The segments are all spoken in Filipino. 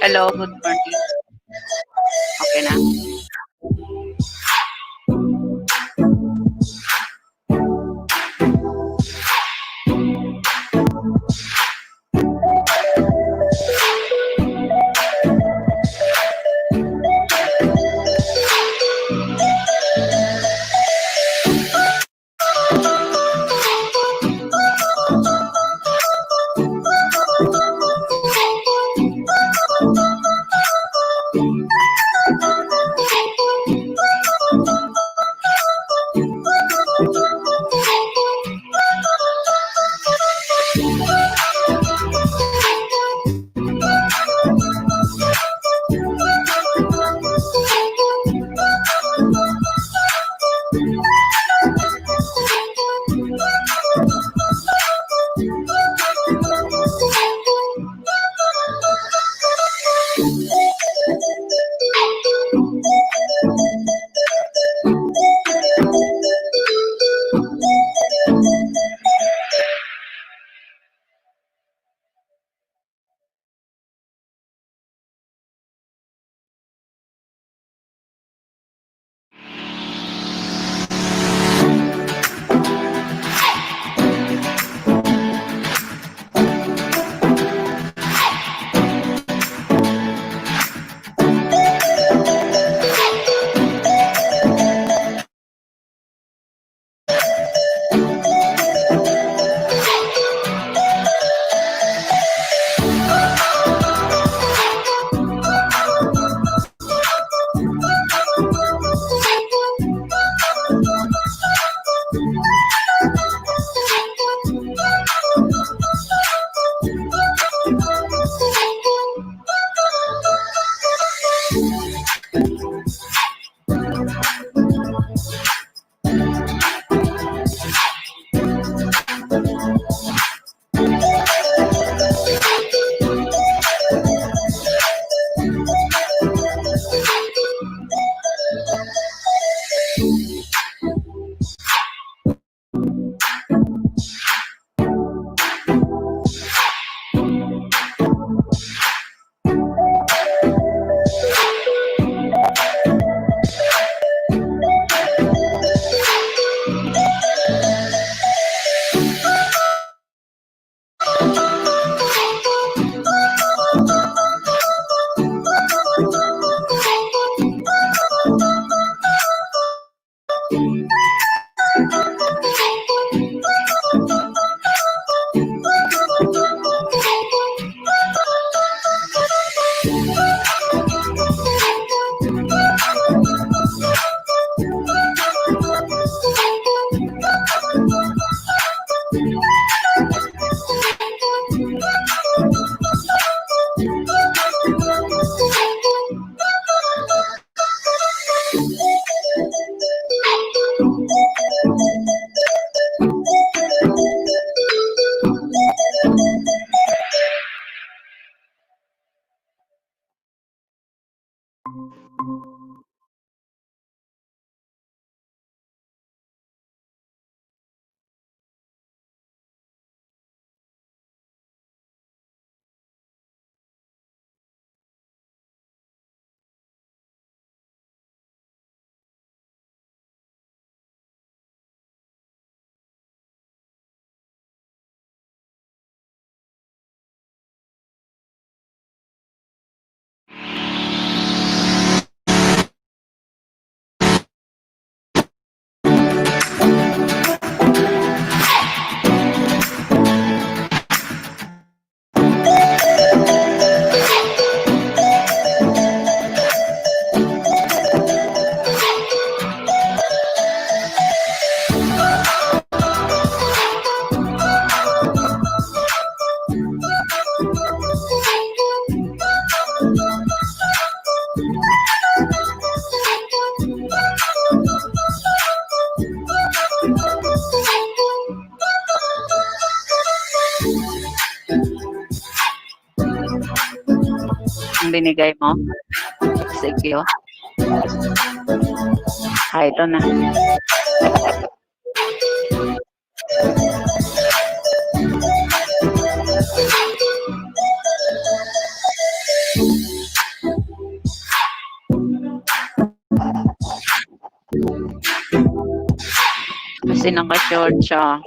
Hello, good morning. Okay na? Ang binigay mo? Sige, oh. Ito na. Kasi naka-short siya.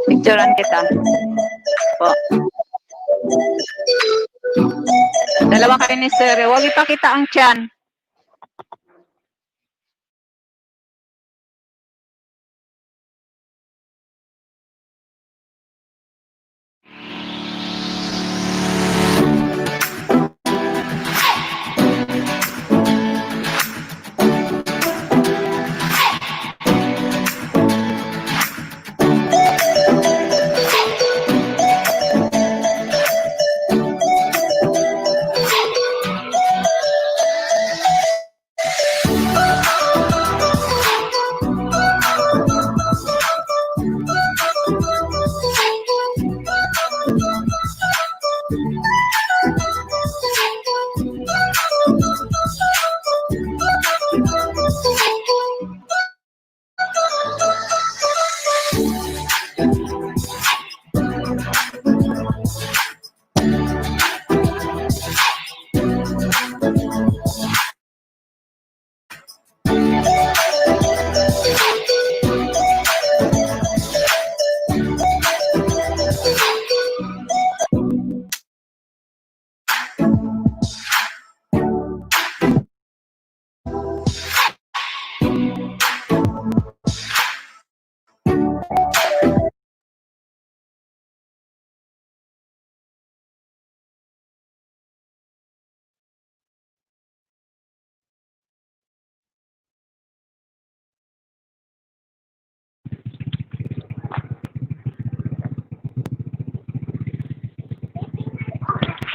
Picturean kita. Po. Dalawa kayo ni Sir. Huwag ipakita ang tiyan.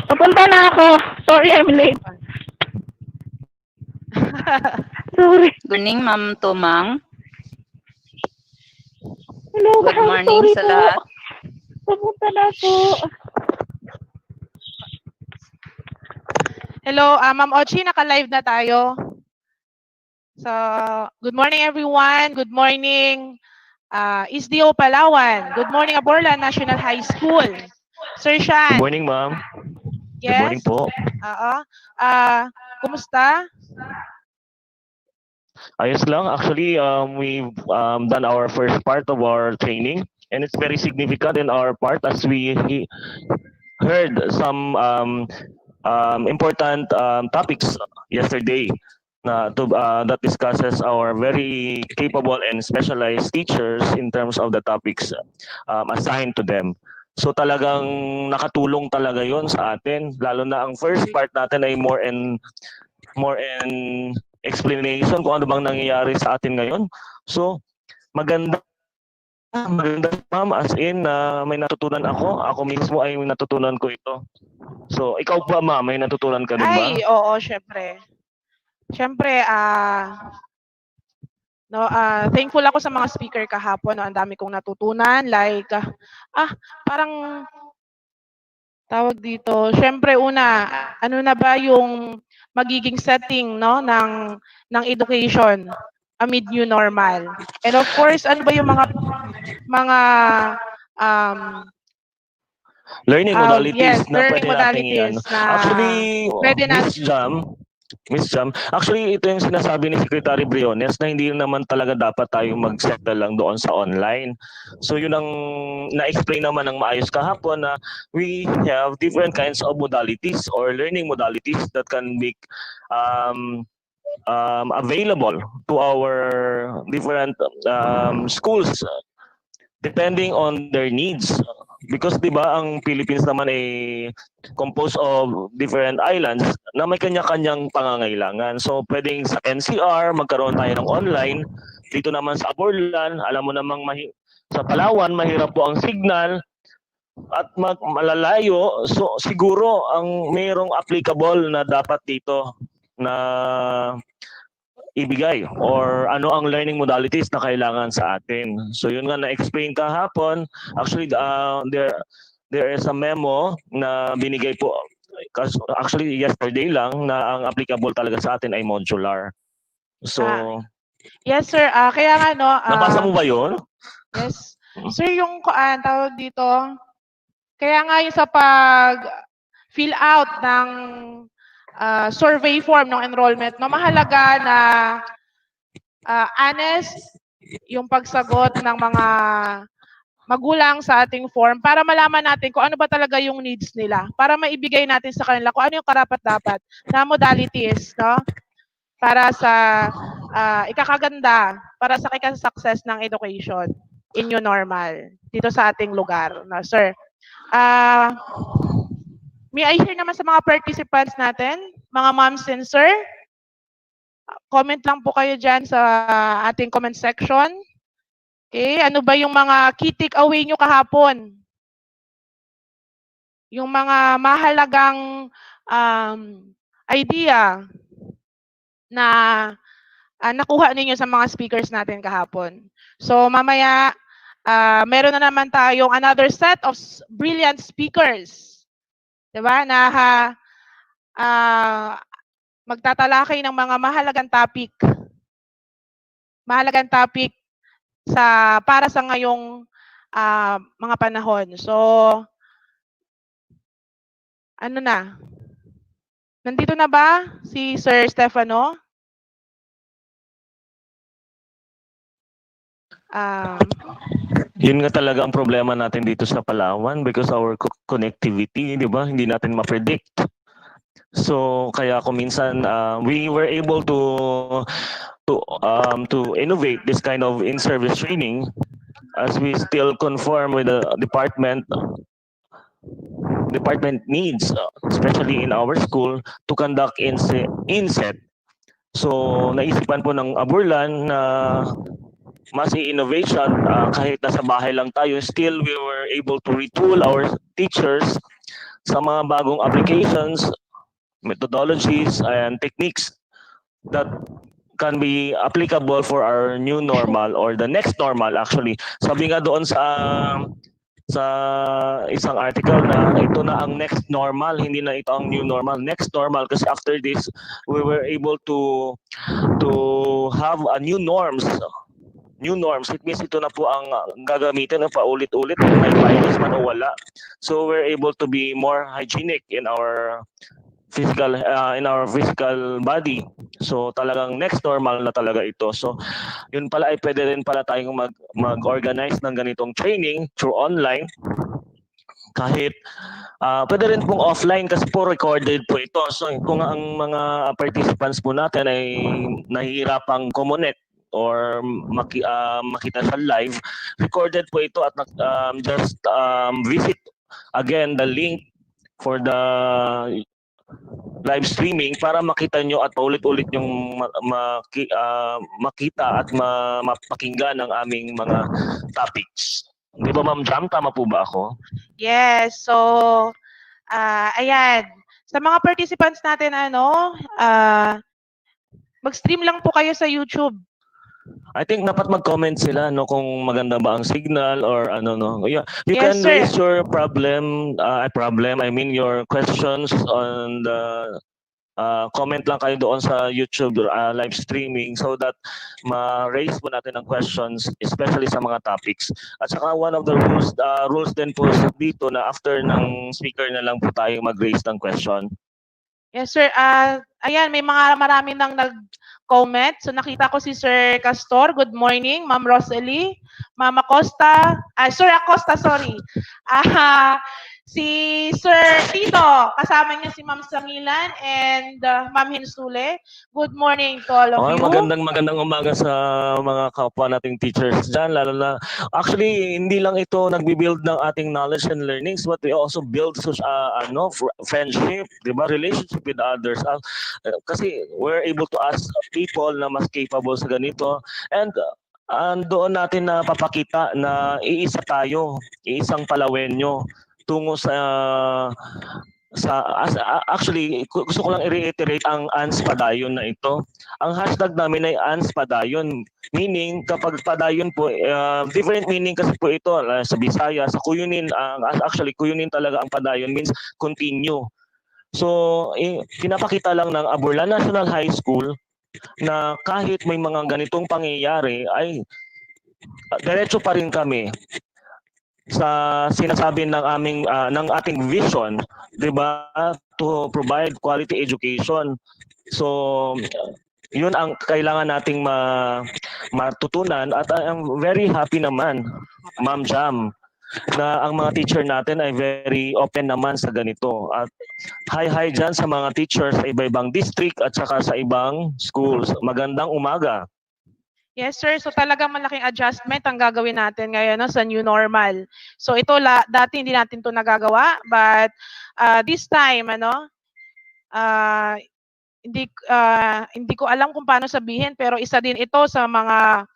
Papunta na ako. Sorry, I'm late. Sorry. Good morning, Ma'am Tumang. Hello, Good morning sorry sa po. lahat. Papunta na ako. Hello, Ma'am Ochi, naka-live na tayo. So, good morning everyone. Good morning, ISDO Palawan. Good morning, Aborlan National High School. Sir Good Shan. morning, ma'am. Good morning Yes. po. Oo. Kumusta? Ayos lang. Actually, we've done our first part of our training, and it's very significant in our part as we heard some important topics yesterday that discusses our very capable and specialized teachers in terms of the topics assigned to them. So talagang nakatulong talaga yon sa atin, lalo na ang first part natin ay more in explanation kung ano bang nangyayari sa atin ngayon. So maganda ma'am, as in may natutunan ako mismo ay natutunan ko ito. So ikaw pa ma'am, may natutunan ka din ba? Ay, oo, syempre. Syempre, thankful ako sa mga speaker kahapon. No? Ang dami kong natutunan. Like, parang tawag dito. Syempre, una, ano na ba yung magiging setting no ng education amid new normal. And of course, ano ba yung mga Learning modalities yes, na learning pwede nating iyan. modalities na Actually, pwede na Miss Jam, actually ito yung sinasabi ni Secretary Briones na hindi naman talaga dapat tayo mag-settle lang doon sa online. So yun ang na-explain naman ng maayos kahapon na we have different kinds of modalities or learning modalities that can be available to our different schools depending on their needs. Because 'di ba ang Philippines naman ay composed of different islands na may kanya-kanyang pangangailangan. So pwedeng sa NCR magkaroon tayo ng online. Dito naman sa Aborlan, alam mo namang sa Palawan mahirap po ang signal at malalayo. So siguro ang mayroong applicable na dapat dito na ibigay or ano ang learning modalities na kailangan sa atin. So yun nga na-explain kahapon. Actually, there is a memo na binigay po actually yesterday lang na ang applicable talaga sa atin ay modular. So, yes sir, kaya nga no, nabasa mo ba yun? Yes. Sir, yung tawag dito, kaya nga yung sa pag fill out ng survey form ng enrollment, no, mahalaga na honest yung pagsagot ng mga magulang sa ating form para malaman natin kung ano ba talaga yung needs nila para maibigay natin sa kanila kung ano yung karapat-dapat na modalities, no? Para sa ikakaganda, para sa success ng education in new normal dito sa ating lugar, no, sir. May I hear naman sa mga participants natin, mga moms and sir? Comment lang po kayo dyan sa ating comment section. Okay, ano ba yung mga key takeaway nyo kahapon? Yung mga mahalagang idea na nakuha ninyo sa mga speakers natin kahapon. So mamaya, meron na naman tayong another set of brilliant speakers. Diba? Na magtatalakay ng mga mahalagang topic. Mahalagang topic para sa ngayong mga panahon. So, ano na? Nandito na ba si Sir Stefano? Yun nga talaga ang problema natin dito sa Palawan because our connectivity, di ba, hindi natin ma-predict. So kaya kung minsan we were able to innovate this kind of in-service training as we still conform with the department needs, especially in our school, to conduct INSET. So naisipan po ng Aborlan na mas innovation kahit nasa bahay lang tayo, still we were able to retool our teachers sa mga bagong applications, methodologies, and techniques that can be applicable for our new normal or the next normal actually. Sabi nga doon sa isang article na ito na ang next normal, hindi na ito ang new normal. Next normal kasi after this, we were able to have a new norms new norms. It means ito na po ang gagamitin ng paulit-ulit kung may virus man o wala. So we're able to be more hygienic in our physical body. So talagang next normal na talaga ito. So yun pala ay pwede rin pala tayong mag-organize ng ganitong training through online. Kahit pwede rin pong offline kasi po recorded po ito. So kung ang mga participants po natin ay nahihirapang connect or makita sa live, recorded po ito at just visit again the link for the live streaming para makita nyo at paulit-ulit yung makita at mapakinggan ang aming mga topics. Di ba, Ma'am Jam? Tama po ba ako? Yes. So, ayan. Sa mga participants natin, mag-stream lang po kayo sa YouTube. I think dapat mag-comment sila no kung maganda ba ang signal or ano no. Yeah, you Yes, can sir. raise your I mean your questions on the comment lang kayo doon sa YouTube live streaming so that ma-raise po natin ang questions especially sa mga topics. At saka one of the rules din po dito na after ng speaker na lang po tayo mag-raise ng question. Yes, sir. Ayan, may marami nang nag-comment. So nakita ko si Sir Castor. Good morning. Ma'am Rosalie. Ma'am Acosta. Sir Acosta, sorry. Si Sir Tito. Kasama niya si Ma'am Samilan and Ma'am Hinsule. Good morning to all of you. Magandang umaga sa mga kapwa nating teachers dyan. Lalo na, actually, hindi lang ito nagbi-build ng ating knowledge and learnings, but we also build friendship, diba? Relationship with others. Kasi we're able to ask people na mas capable sa ganito. And doon natin na papakita na iisa tayo, iisang Palawenyo tungo actually, gusto ko lang i-reiterate ang ANHS Padayon na ito. Ang hashtag namin ay ANHS Padayon. Meaning, kapag padayon po, different meaning kasi po ito sa Bisaya, sa Kuyunin, actually, Kuyunin talaga ang padayon means continue. So, pinapakita lang ng Aborlan National High School na kahit may mga ganitong pangyayari ay diretso pa rin kami sa sinasabi ng ating vision, 'di ba, to provide quality education. So yun ang kailangan nating matutunan at I'm very happy naman, Ma'am Jam, na ang mga teacher natin ay very open naman sa ganito. At hi dyan sa mga teachers sa iba-ibang district at saka sa ibang schools. Magandang umaga. Yes, sir. So talagang malaking adjustment ang gagawin natin ngayon sa new normal. So ito, dati hindi natin to nagagawa, but this time, hindi ko alam kung paano sabihin, pero isa din ito sa mga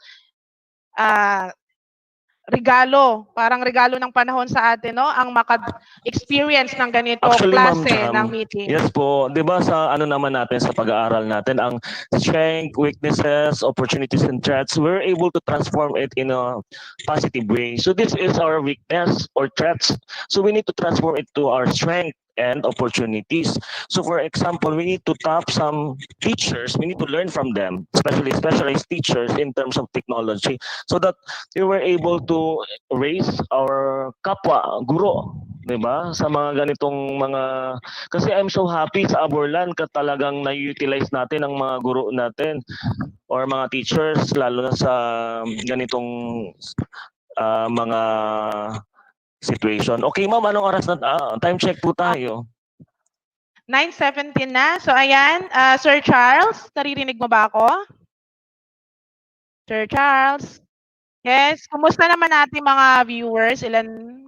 regalo, parang regalo ng panahon sa atin, ang maka-experience ng ganito klase ng meeting. Yes po, 'di ba sa naman natin sa pag-aaral natin ang strength, weaknesses, opportunities and threats, we're able to transform it in a positive way. So this is our weakness or threats. So we need to transform it to our strength and opportunities. So for example, we need to tap some teachers, we need to learn from them, especially specialized teachers in terms of technology, so that we were able to raise our kapwa, guro, diba? Sa mga ganitong kasi I'm so happy sa Aborlan talagang na-utilize natin ang mga guro natin or mga teachers, lalo na sa ganitong mga situation. Okay, ma'am, anong oras na? Time check po tayo. 9:17 na. So, ayan. Sir Charles, naririnig mo ba ako? Sir Charles? Yes. Kumusta naman natin mga viewers? Ilan?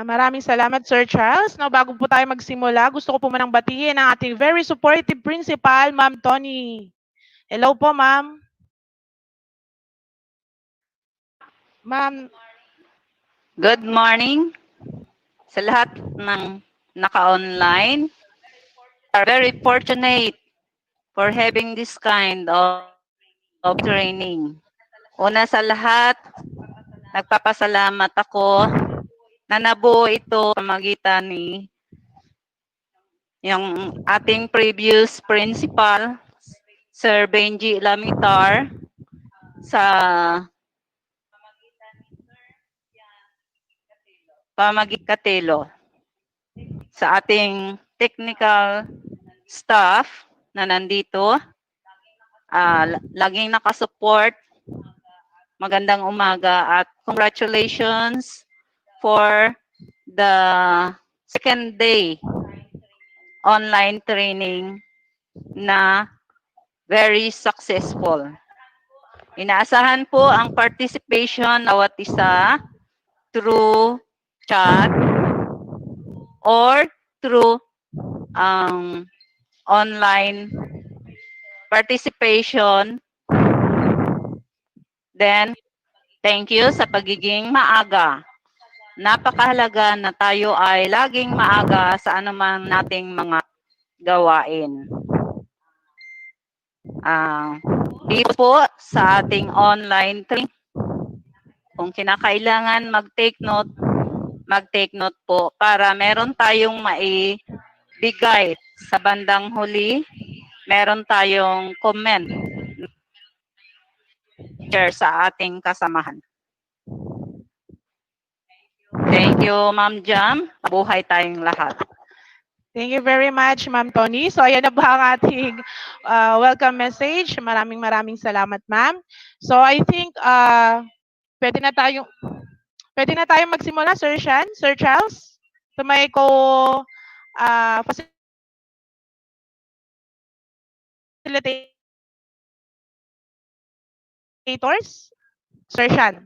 Maraming salamat, Sir Charles. No, bago po tayo magsimula, gusto ko po manang batiin ang ating very supportive principal, Ma'am Tony. Hello po, Ma'am. Ma'am. Good morning sa lahat ng naka-online. We are very fortunate for having this kind of training. Una sa lahat, nagpapasalamat ako na nabuo ito sa magitan ni yung ating previous principal, Sir Benji Lamitar, sa Katelo, sa ating technical staff na nandito, laging nakasupport. Magandang umaga at congratulations for the second day online training na very successful. Inaasahan po ang participation ng bawat isa through chat or through online participation. Then, thank you sa pagiging maaga. Napakahalaga na tayo ay laging maaga sa anumang nating mga gawain. Dito po sa ating online training, kung kinakailangan mag-take note po para meron tayong maibigay sa bandang huli, meron tayong comment share sa ating kasamahan. Thank you, Ma'am Jam. Buhay tayong lahat. Thank you very much, Ma'am Tony. So, ayan na ba ang ating welcome message. Maraming salamat, Ma'am. So, I think pwede na tayong magsimula, Sir Sean, Sir Charles. So, may facilitators. Sir Sean.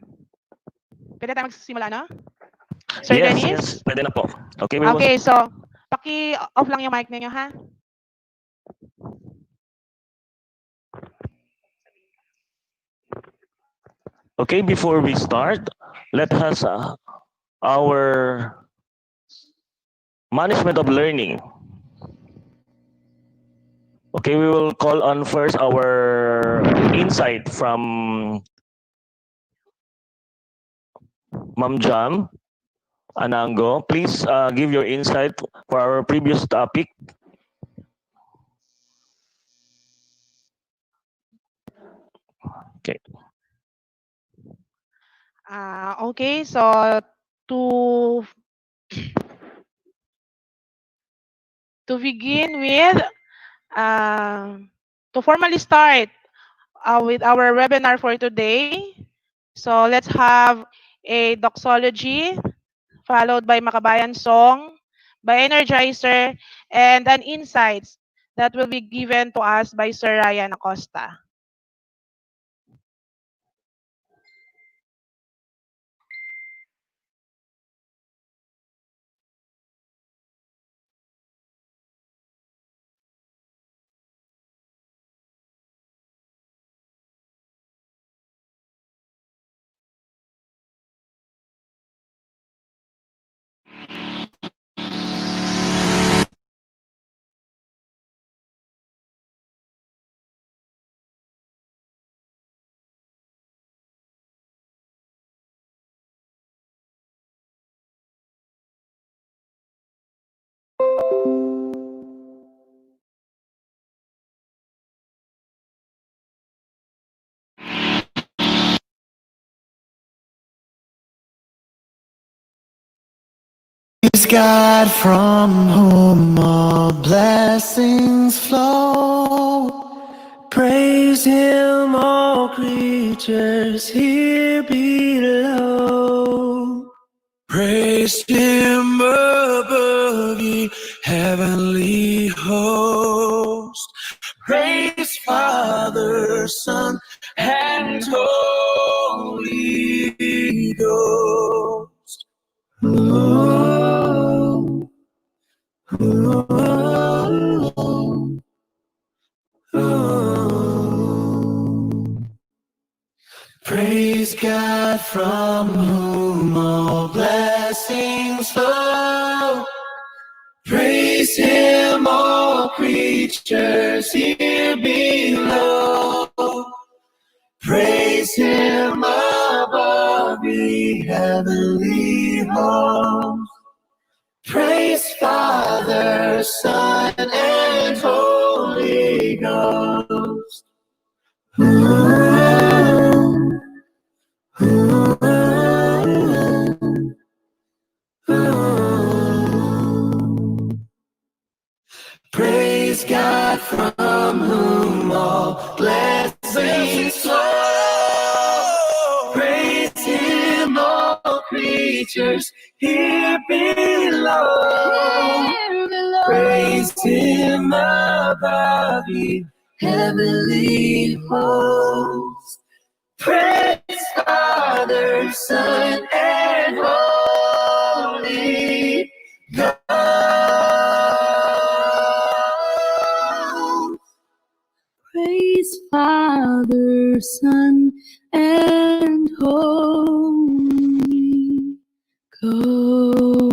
Pwede tayo magsimula, no? Sir Dennis? Yes, pwede na po. Okay, so, paki-off lang yung mic ninyo, ha? Okay, before we start, let us our management of learning. Okay, we will call on first our insight from Ma'am Jam Anango. Please give your insight for our previous topic. Okay. Okay, so to begin with, to formally start with our webinar for today, so let's have a doxology followed by Makabayan song, by Energizer, and an insights that will be given to us by Sir Ryan Acosta. Praise God from whom all blessings flow. Praise Him, all creatures here below. Praise Him above, ye heavenly hosts. Praise Father, Son, and Holy Ghost. Praise God from whom all blessings flow. Praise Him, all creatures creatures here below. Praise him above the heavenly host. Praise Father, Son, and Holy Ghost. Praise God from whom all blessings flow. Praise him, all creatures here below. Praise him above the heavenly host. Praise Father, Son, and Holy Ghost. Praise Father, Son, and Holy Ghost.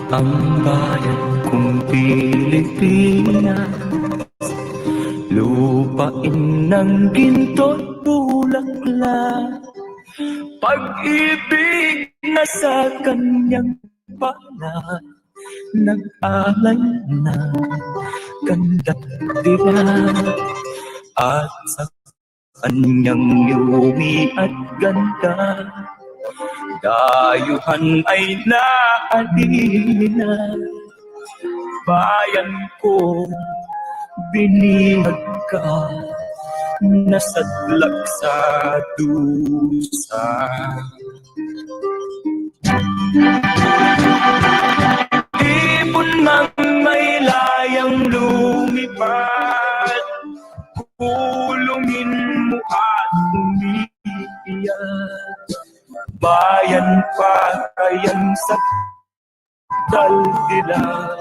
Ang bayan kong Pilipinas, lupain ng ginto't bulaklak, pag-ibig na sa kanyang palad, nag-alay na ganda't diwa, at sa kanyang yumi at ganda, dayuhan ay naalina. Bayan ko, binihag ka, nasadlak sa dusa. Ibon mang may layang lumipad, kulungin mo at umiiyak. Bayan pa kayang sakdal nila,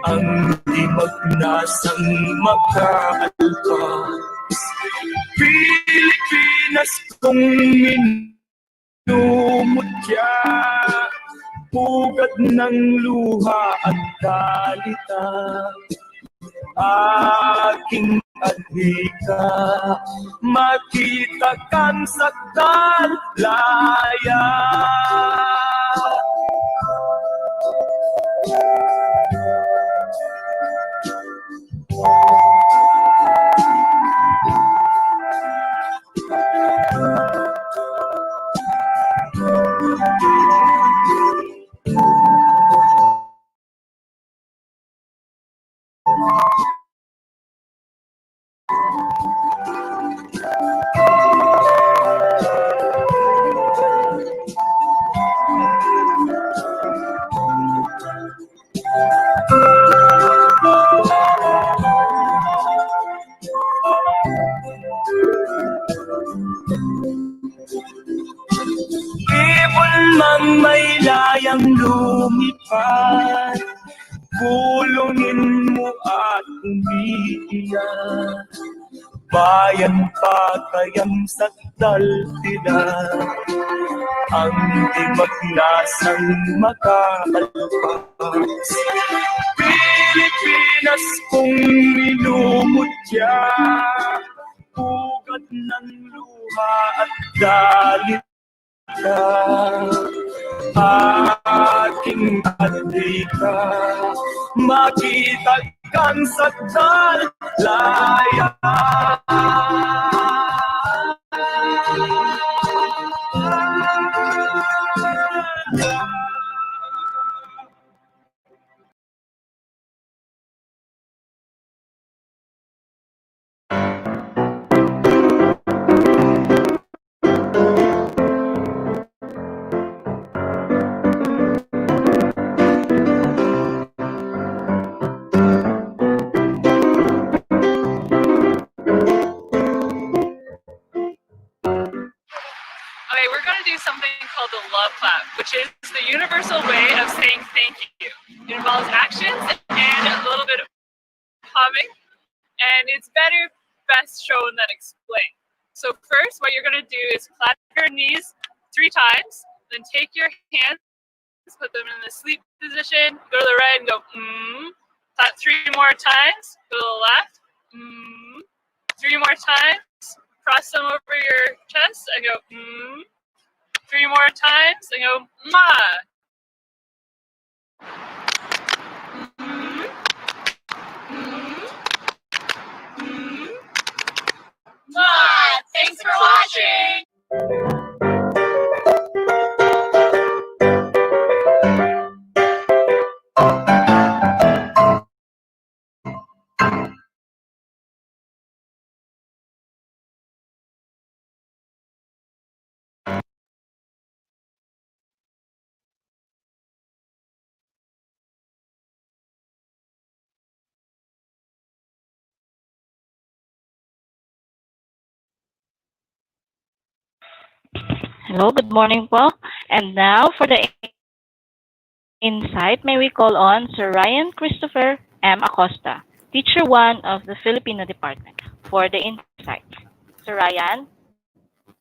ang di magnasang makaalpas. Pilipinas kong minumutya, pugad ng luha at dalita, aking adhika, makita kang sakdal laya. Ibon mang may layang lumipad, kulungin mo at umiiyak. Bayan pa kayang sakdal tila, ang di magnasang makaalpas. Pilipinas kong minumutya, pugad ng luha at dalita, aking adhika, makita kang sakdal laya. Okay, we're going to do something called the love clap, which is the universal way of saying thank you. involves actions and a little bit of humming, and it's best shown than explained. So first, what you're going to do is clap your knees 3 times, then take your hands, put them in the sleep position, go to the right and go clap 3 more times, go to the left, 3 more times, cross them over your chest and go 3 more times and go ma. Thanks for watching! Hello, good morning po. And now for the insight, may we call on Sir Ryan Christopher Acosta, Teacher 1 of the Filipino Department, for the insight. Sir Ryan?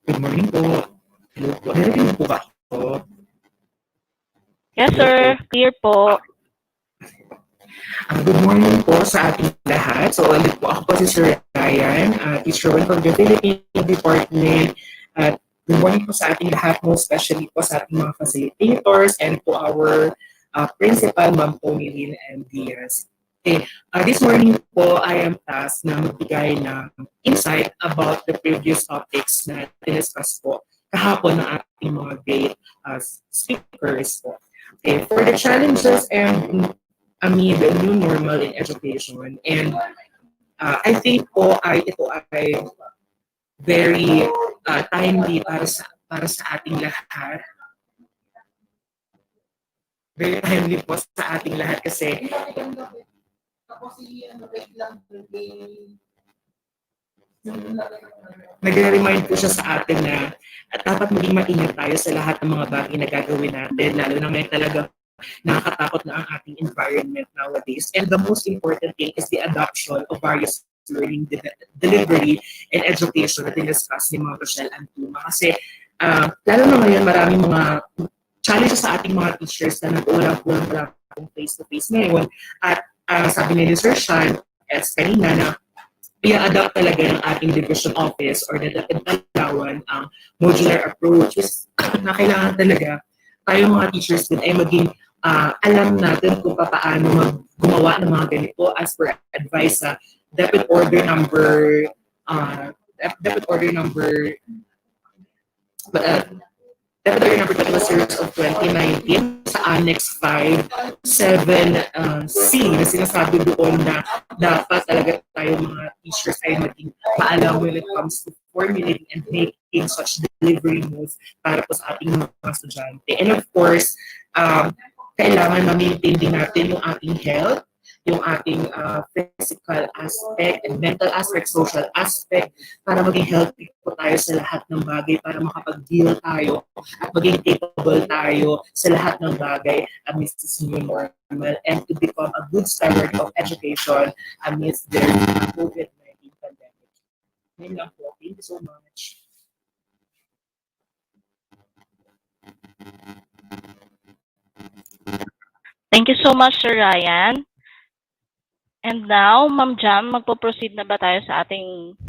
Good morning po. Hello po. Narinig po ba ako? Yes, sir. Clear po. Good morning po sa ating lahat. So, ulit po ako po si Sir Ryan, Teacher 1 from the Philippine Department. At good morning po sa ating lahat, most especially po sa ating mga facilitators and po our Principal, Ma'am Pomilin and Diaz. Okay. This morning po, I am tasked na magbigay ng insight about the previous topics na diniscuss po kahapon ng ating mga great speakers po. Okay. For the challenges and amid the new normal in education, and I think po ito ay very timely para sa ating lahat. Very timely po sa ating lahat kasi nag-remind po siya sa atin na dapat maging maingat tayo sa lahat ng mga bagay na gagawin natin, lalo na may talaga nakakatakot na ang ating environment nowadays. And the most important thing is the adoption of various learning delivery and education na diniscuss ni Ma'am Rochelle Antuma. Kasi lalo na ngayon maraming mga challenges sa ating mga teachers na nag-ulang-ulang face-to-face ngayon. At sabi ni Sir Sean kanina na i-adapt talaga ng ating division office or na dapat talawan ang modular approach na kailangan talaga tayo mga teachers din ay maging alam natin kung paano gumawa ng mga ganito as per advice sa Deputy Order number 20 series of 2019 sa Annex 5, 7C na sinasabi doon na dapat talaga tayo mga teachers ay maging maalam when it comes to formulating and making such delivery moves para po sa ating mga estudyante. And of course, kailangan ma-maintain din natin yung ating health, yung ating physical aspect and mental aspect, social aspect, para maging healthy po tayo sa lahat ng bagay, para makapag-deal tayo at maging capable tayo sa lahat ng bagay amidst this new normal and to become a good standard of education amidst the COVID-19 pandemic. Ngayon lang po. Thank you so much. Thank you so much, Sir Ryan. And now, Ma'am Jam, magpo-proceed na ba tayo sa ating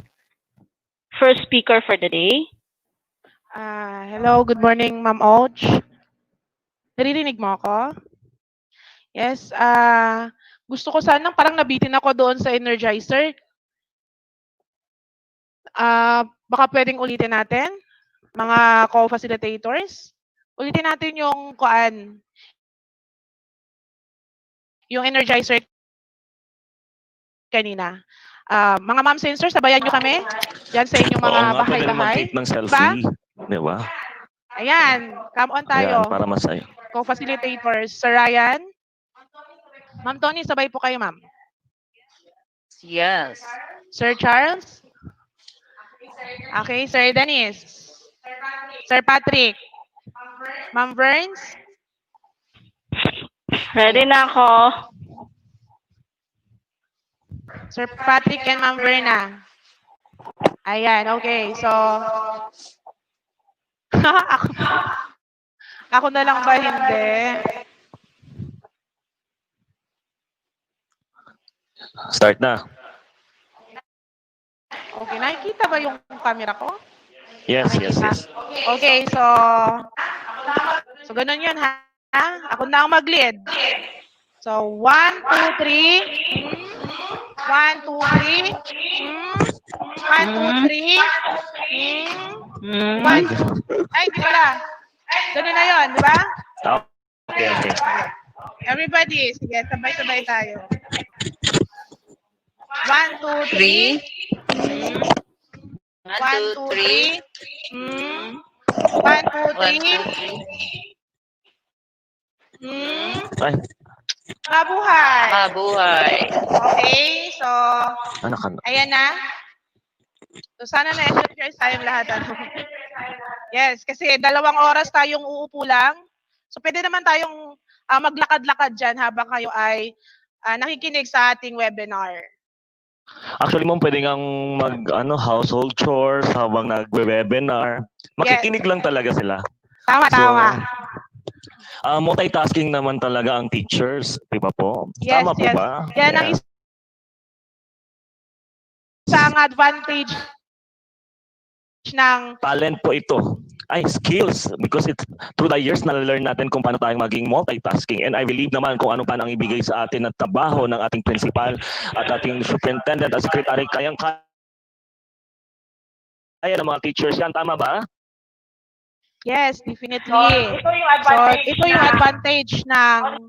first speaker for the day? Hello, good morning, Ma'am Och. Naririnig mo ako? Yes, gusto ko sanang parang nabitin ako doon sa Energizer. Baka pwedeng ulitin natin, mga co-facilitators. Ulitin natin yung yung Energizer kanina. Mga ma'am sensors, sabayan nyo kami dyan sa inyong mga bahay-bahay. Mag-take ng selfie, di ba? Ayan, come on tayo. Ayan, para masaya. Co-facilitators, Sir Ryan. Ma'am Tony, sabay po kayo, ma'am. Yes. Sir Charles. Okay, Sir Dennis. Sir Patrick. Ma'am Burns. Ready na ako. Sir Patrick and Ma'am Verna. Ayan, okay. So, ako, ako na lang ba hindi? Start na. Okay, nakikita ba yung camera ko? Yes, yes, yes. Okay, so ganun yun ha. Ako na ang mag-lead. So, 1, 2, 3. 1, 2, 3. 1, 2, 3. 1, 2. Ay, di pala. Ganun na yun, di ba? Okay, okay. Everybody, sige, sabay-sabay tayo. 1, 2, 3. 1, 2, 3. 1, 2, 3. Ay, Mabuhay. Mabuhay. Okay, so, anak. ayan na. So, sana na-exercise tayong lahat. Yes, kasi 2 oras tayong uupo lang. So, pwede naman tayong maglakad-lakad dyan habang kayo ay nakikinig sa ating webinar. Actually, ma'am, pwede ngang household chores habang nagwe-webinar. Makikinig lang talaga sila. Tama, So, tama. Multitasking naman talaga ang teachers, di ba po? Yes, Tama po yes. ba? Yan ang Yeah. isang advantage ng Talent po ito. Ay, skills. Because it's through the years na learn natin kung paano tayong maging multitasking. And I believe naman kung ano pa ang ibigay sa atin at trabaho ng ating principal at ating superintendent at secretary. Kaya ng mga teachers yan. Tama ba? Yes, definitely. So, ito yung advantage ng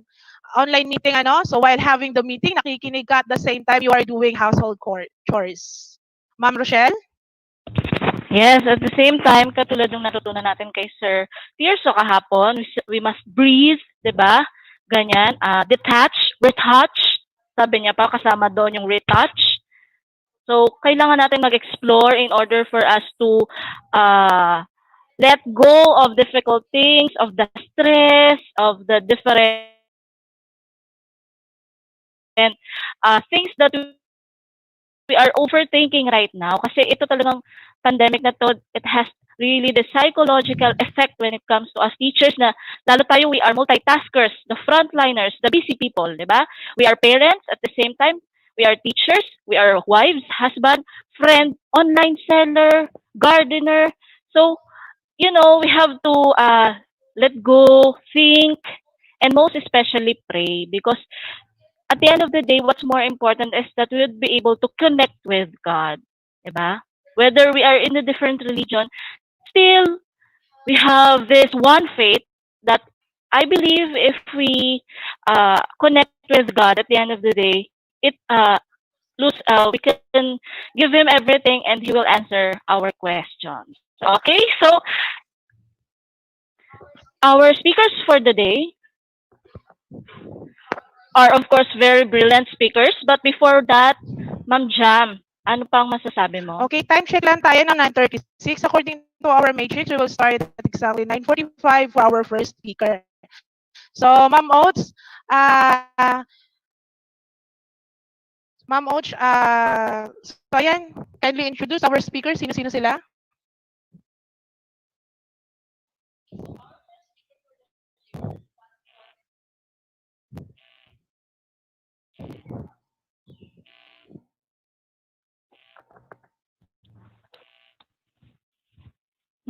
online meeting, So, while having the meeting, nakikinig ka at the same time you are doing household chores. Ma'am Rochelle? Yes, at the same time, katulad ng natutunan natin kay Sir Tirso kahapon, we must breathe, di ba? Ganyan. Detach, retouch. Sabi niya pa, kasama doon yung retouch. So, kailangan natin mag-explore in order for us to let go of difficult things, of the stress, of the different things that we are overthinking right now. Kasi ito talagang pandemic na to, it has really the psychological effect when it comes to us teachers na lalo tayo, we are multitaskers, the frontliners, the busy people, di ba? We are parents at the same time, we are teachers, we are wives, husband, friend, online seller, gardener. So, we have to let go, think, and most especially pray, because at the end of the day, what's more important is that we would be able to connect with God. Diba? Whether we are in a different religion, still, we have this one faith that I believe if we connect with God at the end of the day, we can give Him everything and He will answer our questions. Okay, so our speakers for the day are of course very brilliant speakers, but before that, Ma'am Jam, ano pang masasabi mo? Okay, time check lang tayo ng 9:36. According to our matrix, we will start at exactly 9:45 for our first speaker. So, Ma'am Oates, so ayan, kindly introduce our speakers. Sino-sino sila?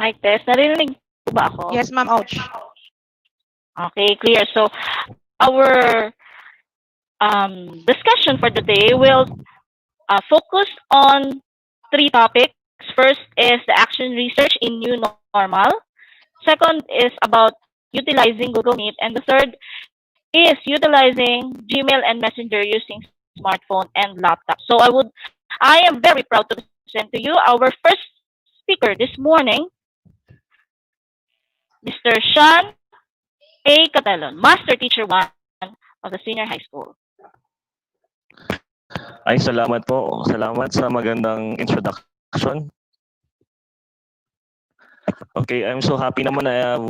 Mic test, narinig po ba ako? Yes, Ma'am Oates. Okay, clear. So, our discussion for the day will focus on 3 topics. First is the action research in new normal. Second is about utilizing Google Meet. And the third is utilizing Gmail and Messenger using smartphone and laptop. So I am very proud to present to you our first speaker this morning, Mr. Sean A. Catalon, Master Teacher 1 of the Senior High School. Ay, salamat po. Salamat sa magandang introduction. Okay, I'm so happy naman na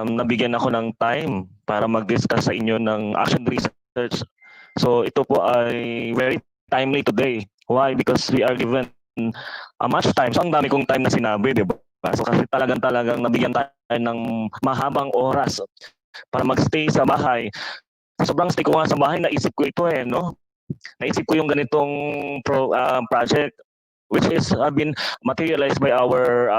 nabigyan ako ng time para mag-discuss sa inyo ng action research. So ito po ay very timely today. Why? Because we are given much time. So ang dami kong time na sinabi, di ba? So kasi talagang nabigyan tayo ng mahabang oras para magstay sa bahay. Sobrang stay ko nga sa bahay, naisip ko ito no? Naisip ko yung ganitong project which is been materialized by our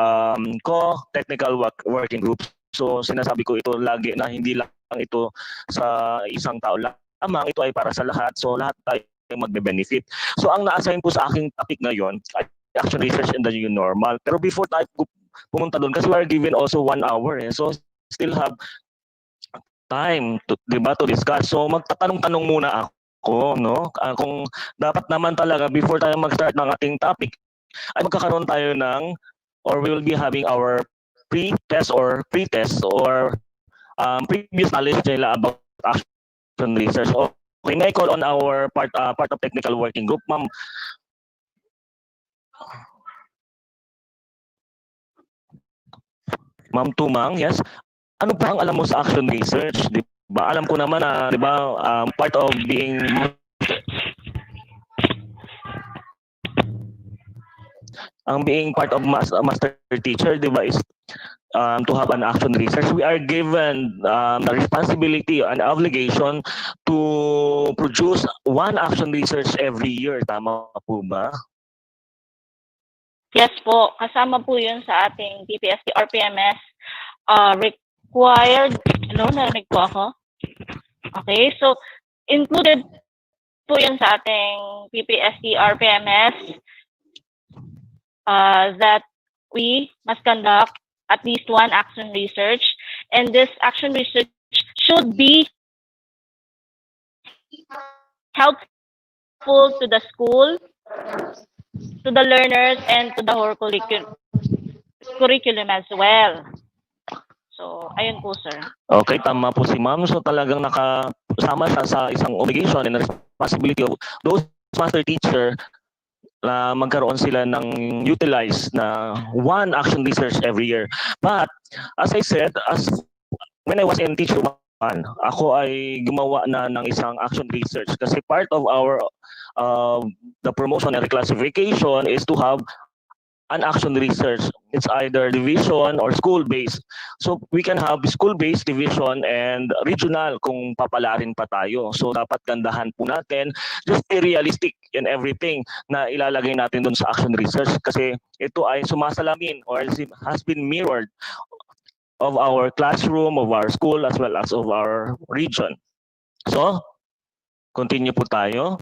co-technical working group. So sinasabi ko ito lagi na hindi lang ito sa isang tao lamang, ito ay para sa lahat. So lahat tayo magbe-benefit. So ang na-assign po sa aking topic ngayon ay action research in the new normal. Pero before tayo pumunta doon, kasi we are given also 1 hour. So still have time to, diba, to discuss. So magtatanong-tanong muna ako, no? Kung dapat naman talaga before tayo mag-start ng ating topic, ay magkakaroon tayo ng, or we will be having our pre-test or previous knowledge nila about action research. Okay, may I call on our part of technical working group, ma'am. Ma'am Tumang, yes. Ano ba ang alam mo sa action research? Di ba? Alam ko naman na, di ba, part of being part of master teacher, di ba, is to have an action research. We are given the responsibility and obligation to produce one action research every year. Tama po ba? Yes po, kasama po yun sa ating PPST RPMS required, narinig po ako? Okay, so included po yun sa ating PPST RPMS that we must conduct at least one action research, and this action research should be helpful to the school, to the learners, and to the whole curriculum as well. So, ayun po, sir. Okay, tama po si ma'am. So talagang nakasama siya sa isang obligation and responsibility of those master teacher na magkaroon sila ng utilize na one action research every year. But as I said, when I was in teacher 1, ako ay gumawa na ng isang action research kasi part of our the promotion and reclassification is to have an action research. It's either division or school-based. So we can have school-based, division, and regional kung papalarin pa tayo. So dapat gandahan po natin, just be realistic in everything na ilalagay natin dun sa action research kasi ito ay sumasalamin or has been mirrored of our classroom, of our school, as well as of our region. So, continue po tayo.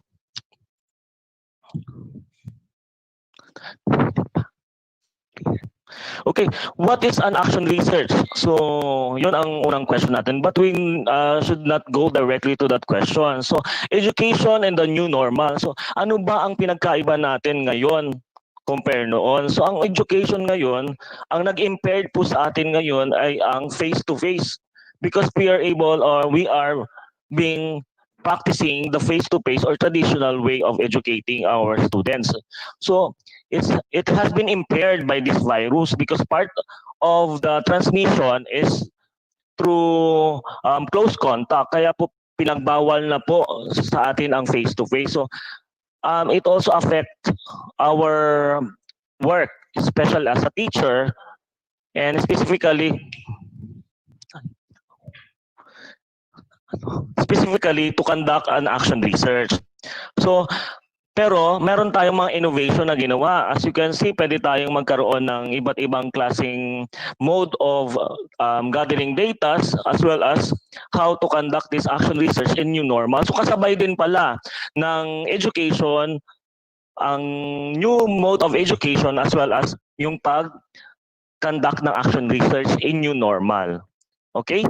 Okay, what is an action research? So, yun ang unang question natin. But we should not go directly to that question. So, education and the new normal. So, ano ba ang pinagkaiba natin ngayon compare noon? So, ang education ngayon, ang nag-impaired po sa atin ngayon ay ang face-to-face. Because we are able or we are being practicing the face-to-face or traditional way of educating our students. So, it has been impaired by this virus because part of the transmission is through close contact. Kaya po pinagbawal na po sa atin ang face-to-face. So it also affects our work, especially as a teacher, and specifically to conduct an action research. So pero meron tayong mga innovation na ginawa. As you can see, pwede tayong magkaroon ng iba't ibang klaseng mode of gathering data as well as how to conduct this action research in new normal. So kasabay din pala ng education, ang new mode of education as well as yung pag-conduct ng action research in new normal. Okay?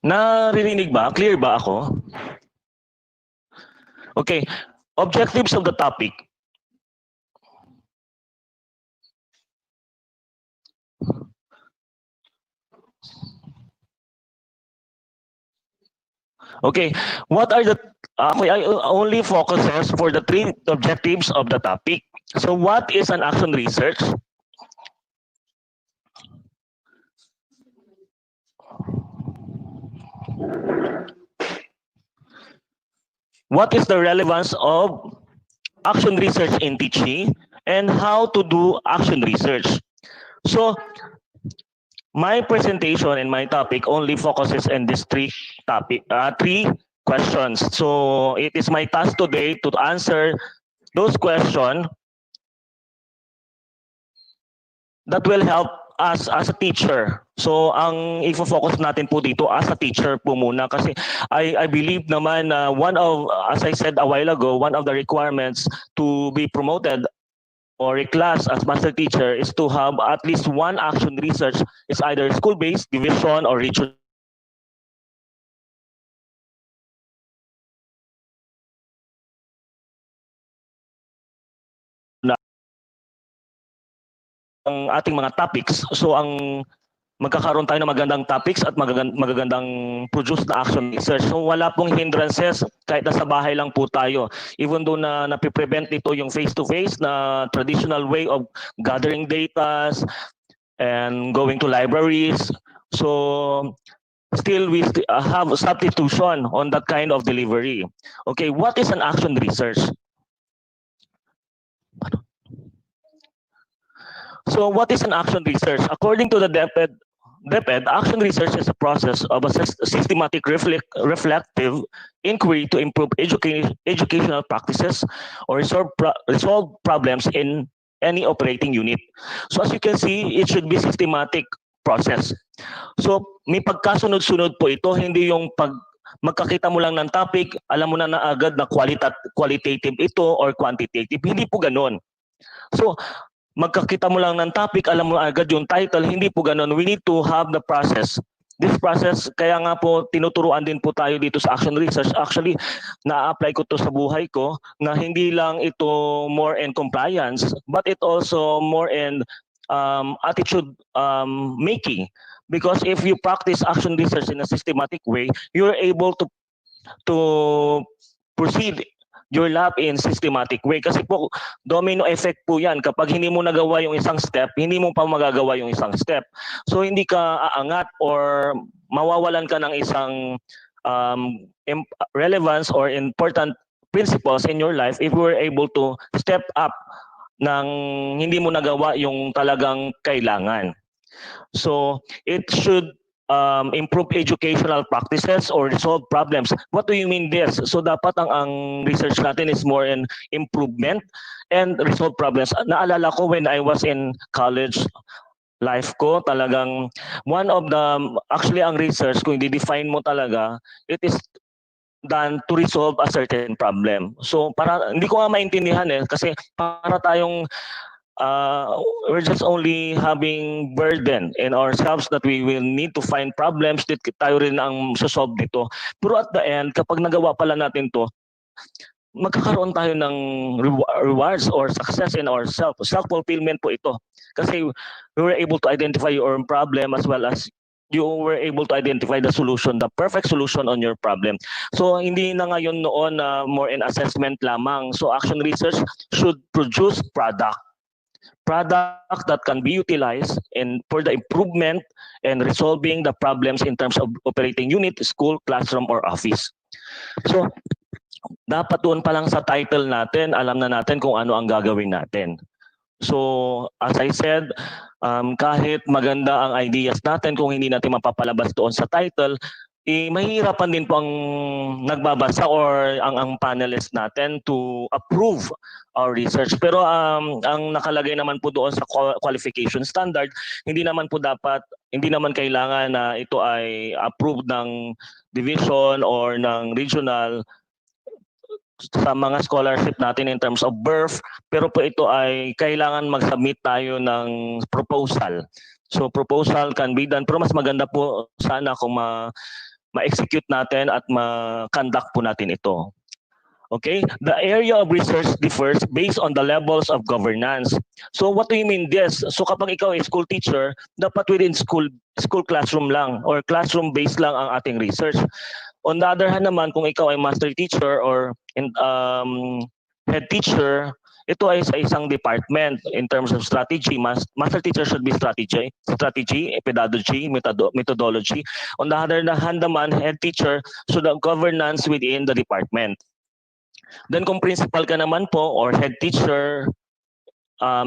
Naririnig ba? Clear ba ako? Okay. Objectives of the topic. Okay, what are the I only focuses for the three objectives of the topic. So what is an action research? What is the relevance of action research in teaching and how to do action research? So my presentation and my topic only focuses on these three questions. So it is my task today to answer those questions that will help us as a teacher. So ang i-focus natin po dito as a teacher po muna kasi I believe naman na one of, as I said a while ago, one of the requirements to be promoted or a class as master teacher is to have at least one action research. It's either school-based, division, or regional. Ang ating mga topics. So ang magkakaroon tayo ng magandang topics at magagandang produce na action research. So wala pong hindrances kahit nasa bahay lang po tayo. Even though na napiprevent ito yung face-to-face na traditional way of gathering data and going to libraries. So still we have substitution on that kind of delivery. Okay, what is an action research? So what is an action research? According to the DepEd, action research is a process of a systematic reflective inquiry to improve educational practices or resolve problems in any operating unit. So as you can see, it should be systematic process. So may pagkasunod-sunod po ito, hindi yung magkakita mo lang ng topic, alam mo na agad na qualitative ito or quantitative. Hindi po ganon. So magkakita mo lang ng topic, alam mo agad yung title, hindi po ganun. We need to have the process. This process, kaya nga po tinuturuan din po tayo dito sa action research. Actually, na-apply ko to sa buhay ko na hindi lang ito more in compliance, but it also more in attitude making. Because if you practice action research in a systematic way, you're able to proceed your lab in systematic way. Kasi po, domino effect po yan. Kapag hindi mo nagawa yung isang step, hindi mo pa magagawa yung isang step. So hindi ka aangat or mawawalan ka ng isang relevance or important principles in your life if you were able to step up ng hindi mo nagawa yung talagang kailangan. So it should improve educational practices or resolve problems. What do you mean this? So dapat ang research natin is more in improvement and resolve problems. Naalala ko when I was in college life ko, talagang one of the, actually ang research, kung i-define mo talaga, it is done to resolve a certain problem. So para, hindi ko nga maintindihan kasi para tayong we're just only having burden in ourselves that we will need to find problems that tayo rin ang sosolve dito. Pero at the end, kapag nagawa pala natin to, magkakaroon tayo ng rewards or success in ourselves. Self-fulfillment po ito. Kasi we were able to identify your own problem as well as you were able to identify the solution, the perfect solution on your problem. So hindi na ngayon noon more in assessment lamang. So action research should produce product that can be utilized for the improvement and resolving the problems in terms of operating unit, school, classroom, or office. So, dapat doon pa lang sa title natin, alam na natin kung ano ang gagawin natin. So, as I said, kahit maganda ang ideas natin, kung hindi natin mapapalabas doon sa title, mahihirapan din po ang nagbabasa or ang panelists natin to approve our research. Pero ang nakalagay naman po doon sa qualification standard, hindi naman kailangan na ito ay approved ng division or ng regional sa mga scholarship natin in terms of birth. Pero po ito ay kailangan mag-submit tayo ng proposal. So proposal can be done, pero mas maganda po sana kung ma-execute natin at ma-conduct po natin ito. Okay? The area of research differs based on the levels of governance. So what do you mean this? So kapag ikaw ay school teacher, dapat within school classroom lang or classroom based lang ang ating research. On the other hand naman, kung ikaw ay master teacher or head teacher, ito ay sa isang department in terms of strategy. Master teacher should be strategy, pedagogy, methodology. On the other hand naman, head teacher should have governance within the department. Then kung principal ka naman po or head teacher,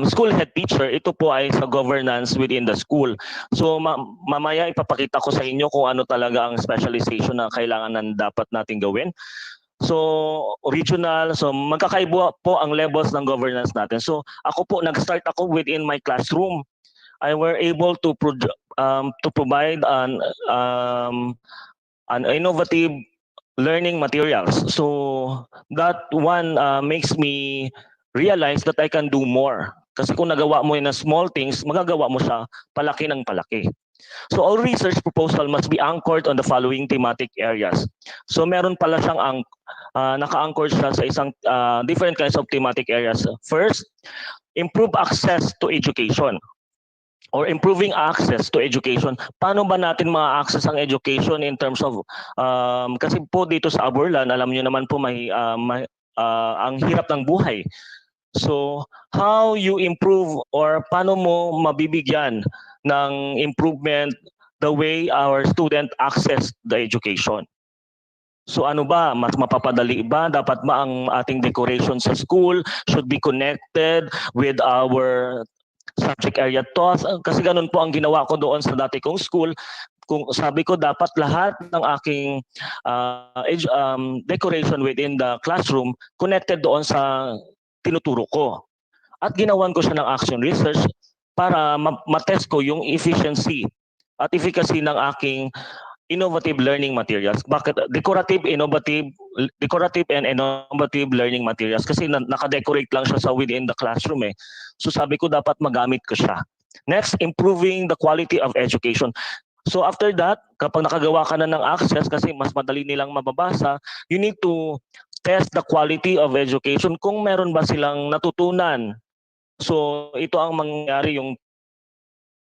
school head teacher, ito po ay sa governance within the school. So mamaya ipapakita ko sa inyo kung ano talaga ang specialization na kailangan na dapat natin gawin. So regional, so magkakaiba po ang levels ng governance natin. So ako po, nag-start ako within my classroom. I were able to provide an innovative learning materials. So that one makes me realize that I can do more. Kasi kung nagawa mo yun na small things, magagawa mo siya palaki ng palaki. So all research proposal must be anchored on the following thematic areas. So meron pala siyang naka-anchor siya sa isang different kinds of thematic areas. First, improve access to education or improving access to education. Paano ba natin ma-access ang education in terms of kasi po dito sa Aborlan, alam niyo naman po may ang hirap ng buhay. So how you improve or paano mo mabibigyan ng improvement the way our student access the education? So ano ba, mas mapapadali ba? Dapat ba ang ating decoration sa school should be connected with our subject area thoughts? Kasi ganun po ang ginawa ko doon sa dati kong school. Kung sabi ko, dapat lahat ng aking decoration within the classroom connected doon sa tinuturo ko. At ginawan ko siya ng action research para matest ko yung efficiency at efficacy ng aking innovative learning materials. Bakit? Decorative and innovative learning materials. Kasi naka-decorate lang siya sa within the classroom eh. So sabi ko, dapat magamit ko siya. Next, improving the quality of education. So after that, kapag nakagawa ka na ng access, kasi mas madali nilang mababasa, you need to test the quality of education kung meron ba silang natutunan. So ito ang mangyayari, yung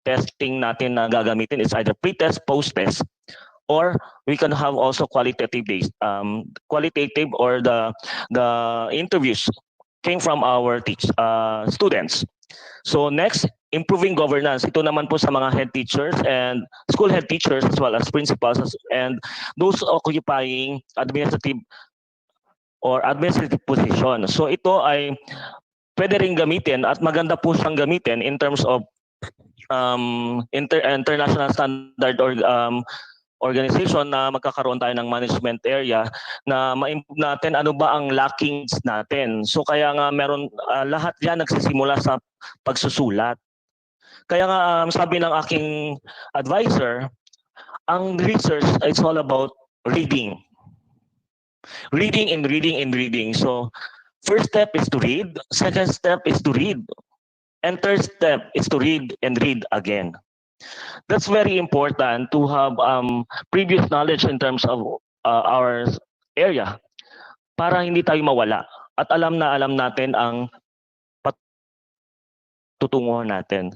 testing natin na gagamitin is either pre-test, post-test, or we can have also qualitative based, qualitative or the interviews came from our students. So next, improving governance. Ito naman po sa mga head teachers and school head teachers as well as principals and those occupying administrative position. So ito ay pwede rin gamitin at maganda po siyang gamitin in terms of international standard or organization na magkakaroon tayo ng management area na ma-improve natin ano ba ang lackings natin. So kaya nga meron lahat yan nagsisimula sa pagsusulat. Kaya nga sabi ng aking advisor, ang research is all about reading. Reading and reading and reading. So first step is to read, second step is to read, and third step is to read and read again. That's very important to have previous knowledge in terms of our area para hindi tayo mawala at alam natin ang patutunguhan natin.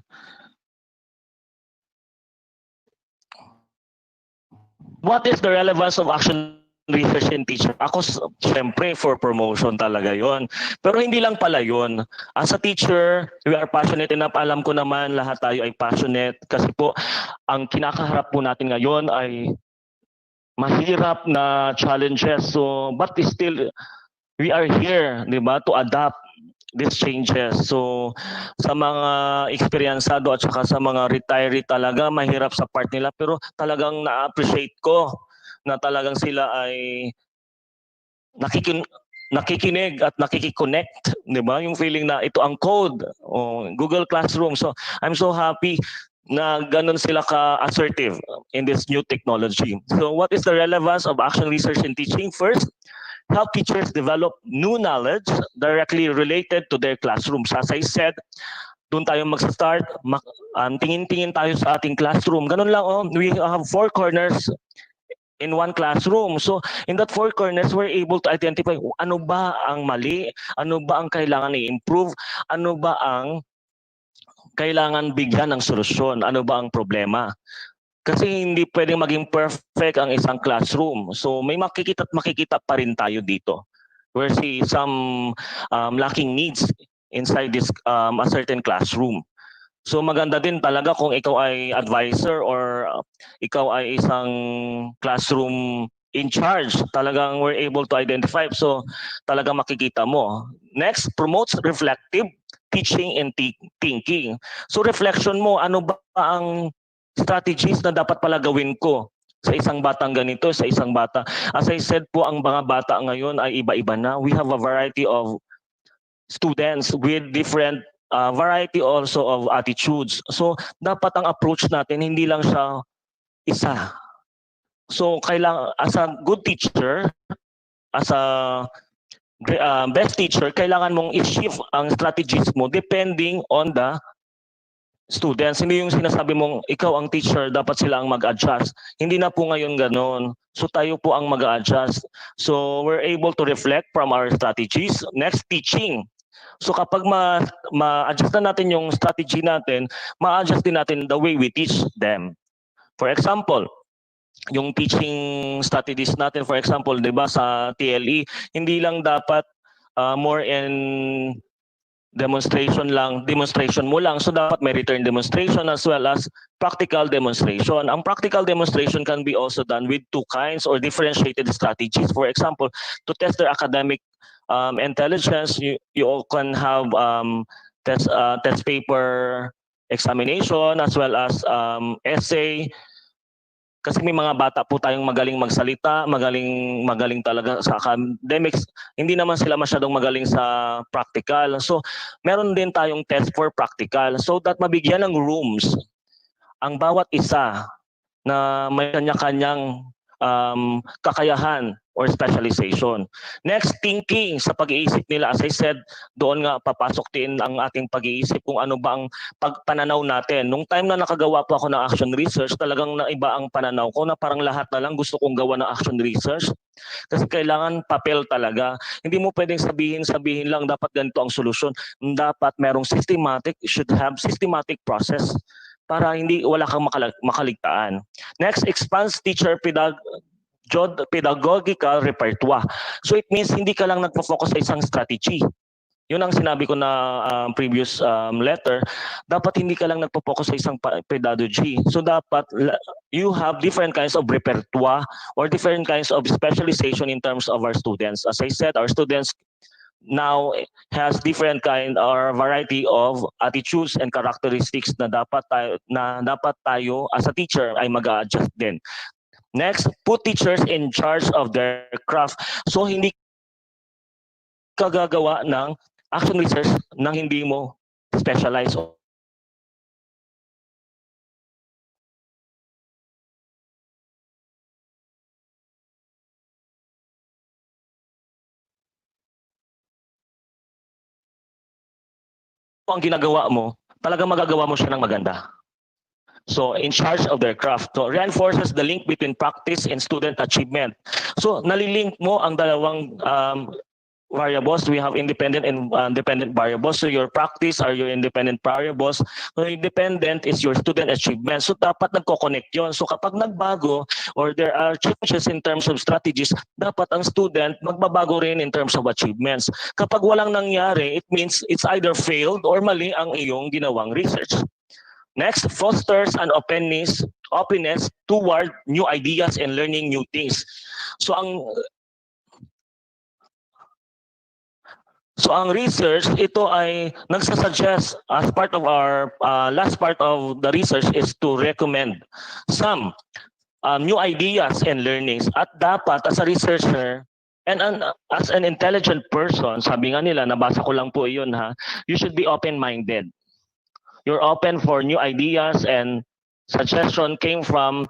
What is the relevance of action research in teacher? Ako, syempre, for promotion talaga yon. Pero hindi lang pala yon. As a teacher, we are passionate enough. Alam ko naman, lahat tayo ay passionate. Kasi po, ang kinakaharap po natin ngayon ay mahirap na challenges. So, but still, we are here, di ba, to adapt these changes. So, sa mga eksperyensado at saka sa mga retiree talaga, mahirap sa part nila. Pero talagang na-appreciate ko na talagang sila ay nakikinig at nakikiconnect, di ba? Yung feeling na ito ang code, Google Classroom. So, I'm so happy na ganun sila ka-assertive in this new technology. So, what is the relevance of action research in teaching? First, help teachers develop new knowledge directly related to their classrooms. As I said, doon tayo mag-start, tingin-tingin tayo sa ating classroom. Ganun lang, we have 4 corners in one classroom. So in that 4 corners, we're able to identify ano ba ang mali, ano ba ang kailangan i-improve, ano ba ang kailangan bigyan ng solusyon, ano ba ang problema. Kasi hindi pwedeng maging perfect ang isang classroom. So may makikita at makikita pa rin tayo dito. We see some lacking needs inside this a certain classroom. So maganda din talaga kung ikaw ay advisor or ikaw ay isang classroom in charge. Talagang we're able to identify. So talagang makikita mo. Next, promotes reflective teaching and thinking. So reflection mo, ano ba ang strategies na dapat pala gawin ko sa isang batang ganito, sa isang bata. As I said po, ang mga bata ngayon ay iba-iba na. We have a variety of students with different variety also of attitudes. So dapat ang approach natin hindi lang siya isa. So kailangan as a good teacher, as a best teacher, kailangan mong i-shift ang strategies mo depending on the students. Hindi yung sinasabi mong ikaw ang teacher, dapat sila ang mag-adjust. Hindi na po ngayon ganon. So tayo po ang mag-adjust. So we're able to reflect from our strategies. Next, teaching. So kapag ma-adjust na natin yung strategy natin, ma-adjust din natin the way we teach them. For example, yung teaching strategies natin, for example, di ba sa TLE, hindi lang dapat more in demonstration mo lang. So dapat may return demonstration as well as practical demonstration. Ang practical demonstration can be also done with two kinds or differentiated strategies. For example, to test their academic intelligence, you can have test paper examination as well as essay. Kasi may mga bata po tayong magaling magsalita, magaling talaga sa academics. Hindi naman sila masyadong magaling sa practical. So, meron din tayong test for practical so that mabigyan ng rooms ang bawat isa na may kanya-kanyang kakayahan or specialization. Next, thinking sa pag-iisip nila. As I said, doon nga papasok din ang ating pag-iisip kung ano ba ang pagpananaw natin. Nung time na nakagawa po ako ng action research, talagang naiba ang pananaw ko na parang lahat na lang gusto kong gawa ng action research. Kasi kailangan papel talaga. Hindi mo pwedeng sabihin lang dapat ganito ang solusyon. Dapat merong systematic, should have systematic process para wala kang makaligtaan. Next, expands teacher pedagogical repertoire. So it means hindi ka lang nagpo-focus sa isang strategy. Yun ang sinabi ko na previous letter. Dapat hindi ka lang nagpo-focus sa isang pedagogy. So dapat you have different kinds of repertoire or different kinds of specialization in terms of our students. As I said, our students now has different kind or variety of attitudes and characteristics na dapat tayo as a teacher ay mag-adjust din. Next, put teachers in charge of their craft. So hindi ka gagawa ng action research nang hindi mo specialize. Ang ginagawa mo, talagang magagawa mo siya ng maganda. So, in charge of their craft. So, reinforces the link between practice and student achievement. So, nalilink mo ang dalawang variables. We have independent and dependent variables. So, your practice are your independent variables. So, independent is your student achievement. So, dapat nagko-connect yun. So, kapag nagbago or there are changes in terms of strategies, dapat ang student magbabago rin in terms of achievements. Kapag walang nangyari, it means it's either failed or mali ang iyong ginawang research. Next, fosters an openness toward new ideas and learning new things. So ang research, ito ay nagsasuggest as part of our last part of the research is to recommend some new ideas and learnings. At dapat as a researcher and as an intelligent person, sabi nga nila, nabasa ko lang po yun you should be open-minded. You're open for new ideas and suggestion came from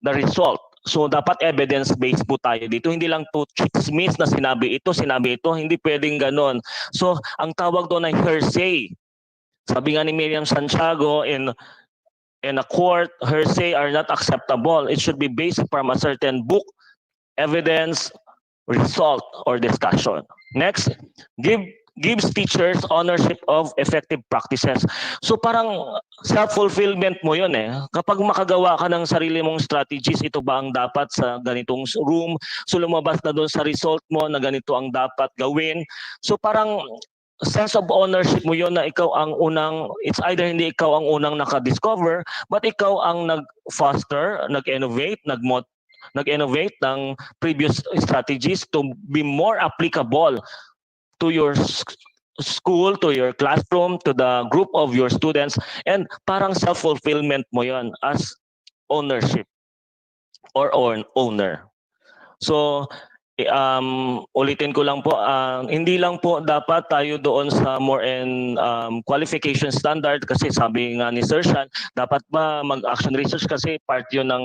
the result. So dapat evidence-based po tayo dito. Hindi lang po chismis na sinabi ito. Hindi pwedeng ganon. So ang tawag doon ay hearsay. Sabi nga ni Miriam Santiago in a court, hearsay are not acceptable. It should be based from a certain book, evidence, result, or discussion. Next, give gives teachers ownership of effective practices. So parang self-fulfillment mo yun eh. Kapag makagawa ka ng sarili mong strategies, ito ba ang dapat sa ganitong room? So lumabas na doon sa result mo na ganito ang dapat gawin. So parang sense of ownership mo yun na ikaw ang unang, it's either hindi ikaw ang unang naka-discover, but ikaw ang nag-foster, nag-innovate, nag-innovate ng previous strategies to be more applicable to your school, to your classroom, to the group of your students, and parang self-fulfillment mo yon as ownership or owner. So, ulitin ko lang po, hindi lang po dapat tayo doon sa more and qualification standard kasi sabi nga ni Sir Sean, dapat ba mag-action research kasi part yun ng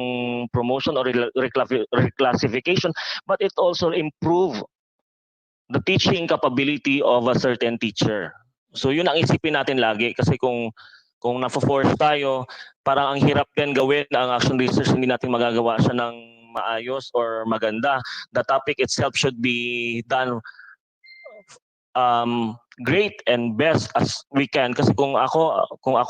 promotion or reclassification, but it also improve the teaching capability of a certain teacher. So yun ang isipin natin lagi kasi kung na-force tayo, parang ang hirap din gawin ang action research, hindi natin magagawa siya ng maayos or maganda. The topic itself should be done great and best as we can kasi kung ako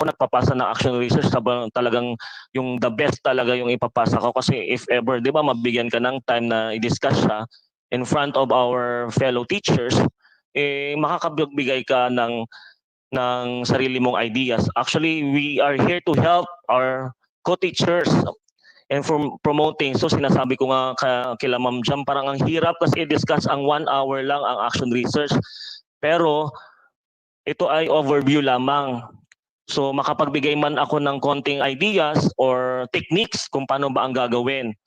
nagpapasa ng action research, talagang yung the best talaga yung ipapasa ko kasi if ever, 'di ba, mabigyan ka ng time na i-discuss siya in front of our fellow teachers, makakapagbigay ka ng sarili mong ideas. Actually, we are here to help our co-teachers and from promoting. So sinasabi ko nga kila Ma'am Jam, parang ang hirap kasi i-discuss ang 1 hour lang ang action research. Pero ito ay overview lamang. So makapagbigay man ako ng konting ideas or techniques kung paano ba ang gagawin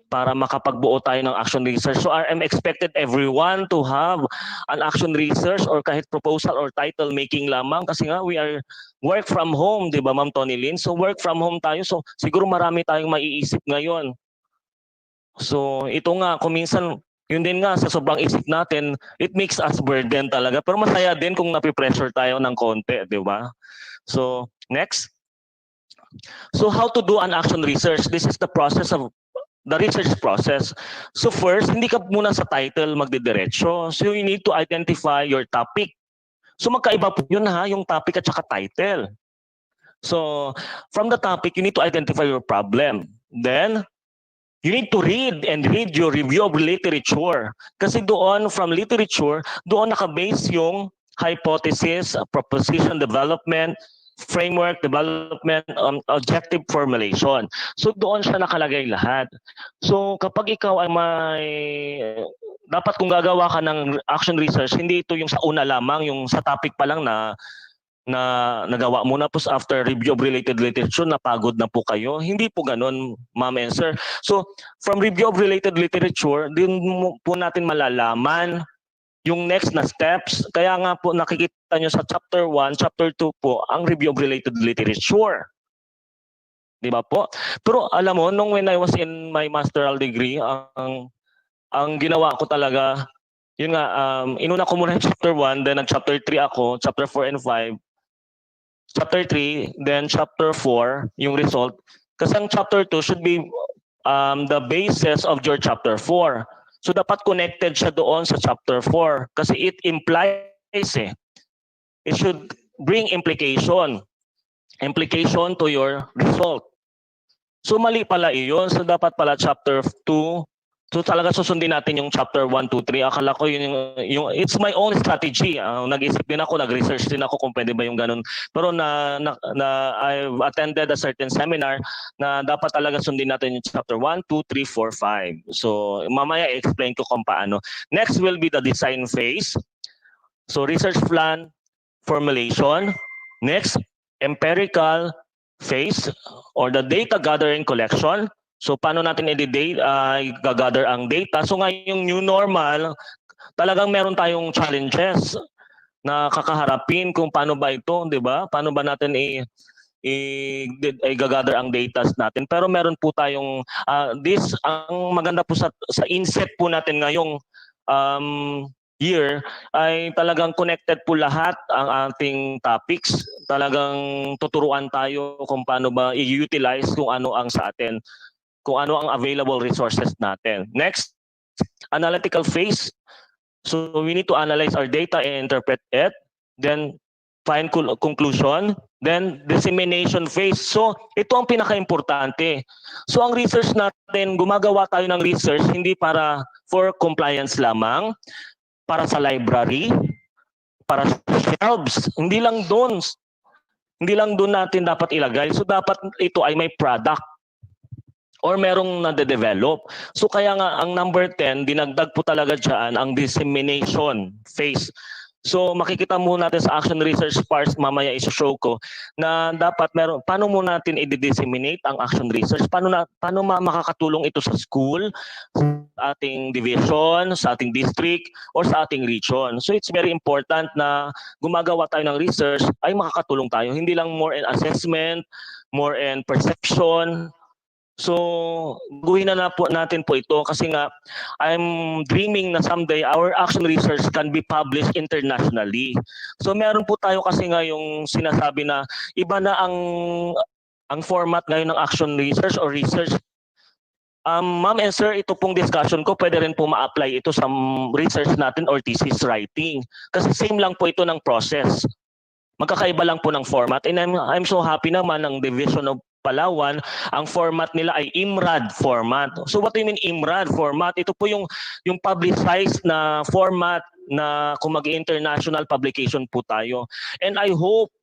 para makapagbuo tayo ng action research. So I'm expected everyone to have an action research or kahit proposal or title making lamang kasi nga we are work from home, di ba Ma'am Tony Lynn? So work from home tayo, so siguro marami tayong maiisip ngayon. So ito nga, kung minsan, yun din nga, sa sobrang isip natin, it makes us burden talaga. Pero masaya din kung napipressure tayo ng konti, di ba? So next. So how to do an action research? This is the process of the research process. So first, hindi ka muna sa title magdidiretso. So you need to identify your topic. So magkaiba po yun ha, yung topic at saka title. So from the topic, you need to identify your problem. Then, you need to read your review of literature. Kasi doon, from literature, doon nakabase yung hypothesis, proposition development, framework development, objective formulation. So doon siya nakalagay lahat. So kapag ikaw ay dapat kung gagawa ka ng action research, hindi ito yung sa una lamang, yung sa topic pa lang na nagawa mo na po after review of related literature, napagod na po kayo. Hindi po ganun, ma'am and sir. So from review of related literature, din po natin malalaman yung next na steps. Kaya nga po nakikita nyo sa chapter 1, chapter 2 po, ang review of related literature. Di ba po? Pero alam mo, nung when I was in my masteral degree, ang ginawa ko talaga, yun nga, inuna ko muna yung chapter 1, then nag-chapter 3 ako, chapter 4 and 5, chapter 3, then chapter 4, yung result. Kasi ang chapter 2 should be the basis of your chapter 4. So dapat connected siya doon sa chapter 4 kasi it implies it should bring implication to your result. So mali pala iyon. So dapat pala chapter 2. So talaga susundin natin yung chapter 1, 2, 3. Akala ko yung it's my own strategy. Nag-isip din ako, nag-research din ako kung pwede ba yung ganun. Pero I've attended a certain seminar na dapat talaga sundin natin yung chapter 1, 2, 3, 4, 5. So mamaya i-explain ko kung paano. Next will be the design phase. So research plan, formulation. Next, empirical phase or the data gathering collection. So paano natin i-gather ang data? So ngayong new normal, talagang meron tayong challenges na kakaharapin kung paano ba ito, di ba? Paano ba natin i-gather ang data natin? Pero meron po tayong, ang maganda po sa INSET po natin ngayong year ay talagang connected po lahat ang ating topics. Talagang tuturuan tayo kung paano ba i-utilize kung ano ang sa atin, kung ano ang available resources natin. Next, analytical phase. So we need to analyze our data and interpret it, then find conclusion, then dissemination phase. So ito ang pinaka-importante. So ang research natin, gumagawa tayo ng research hindi para for compliance lamang, para sa library, para sa shelves. Hindi lang doon natin dapat ilagay. So dapat ito ay may product or merong nade-develop. So kaya nga ang number 10, dinagdag po talaga dyan ang dissemination phase. So makikita muna natin sa action research parts, mamaya i-show ko, na dapat paano mo natin i-disseminate ang action research, paano makakatulong ito sa school, sa ating division, sa ating district, or sa ating region. So it's very important na gumagawa tayo ng research ay makakatulong tayo. Hindi lang more in assessment, more in perception. So, guhin na po natin po ito kasi nga I'm dreaming na someday our action research can be published internationally. So, meron po tayo kasi nga yung sinasabi na iba na ang format ngayon ng action research or research. Ma'am and sir, ito pong discussion ko, pwede rin po ma-apply ito sa research natin or thesis writing. Kasi same lang po ito ng process. Magkakaiba lang po ng format. And I'm so happy naman ng Division of Palawan, ang format nila ay IMRAD format. So what do you mean IMRAD format? Ito po yung publicized na format na kung mag-international publication po tayo. And I hope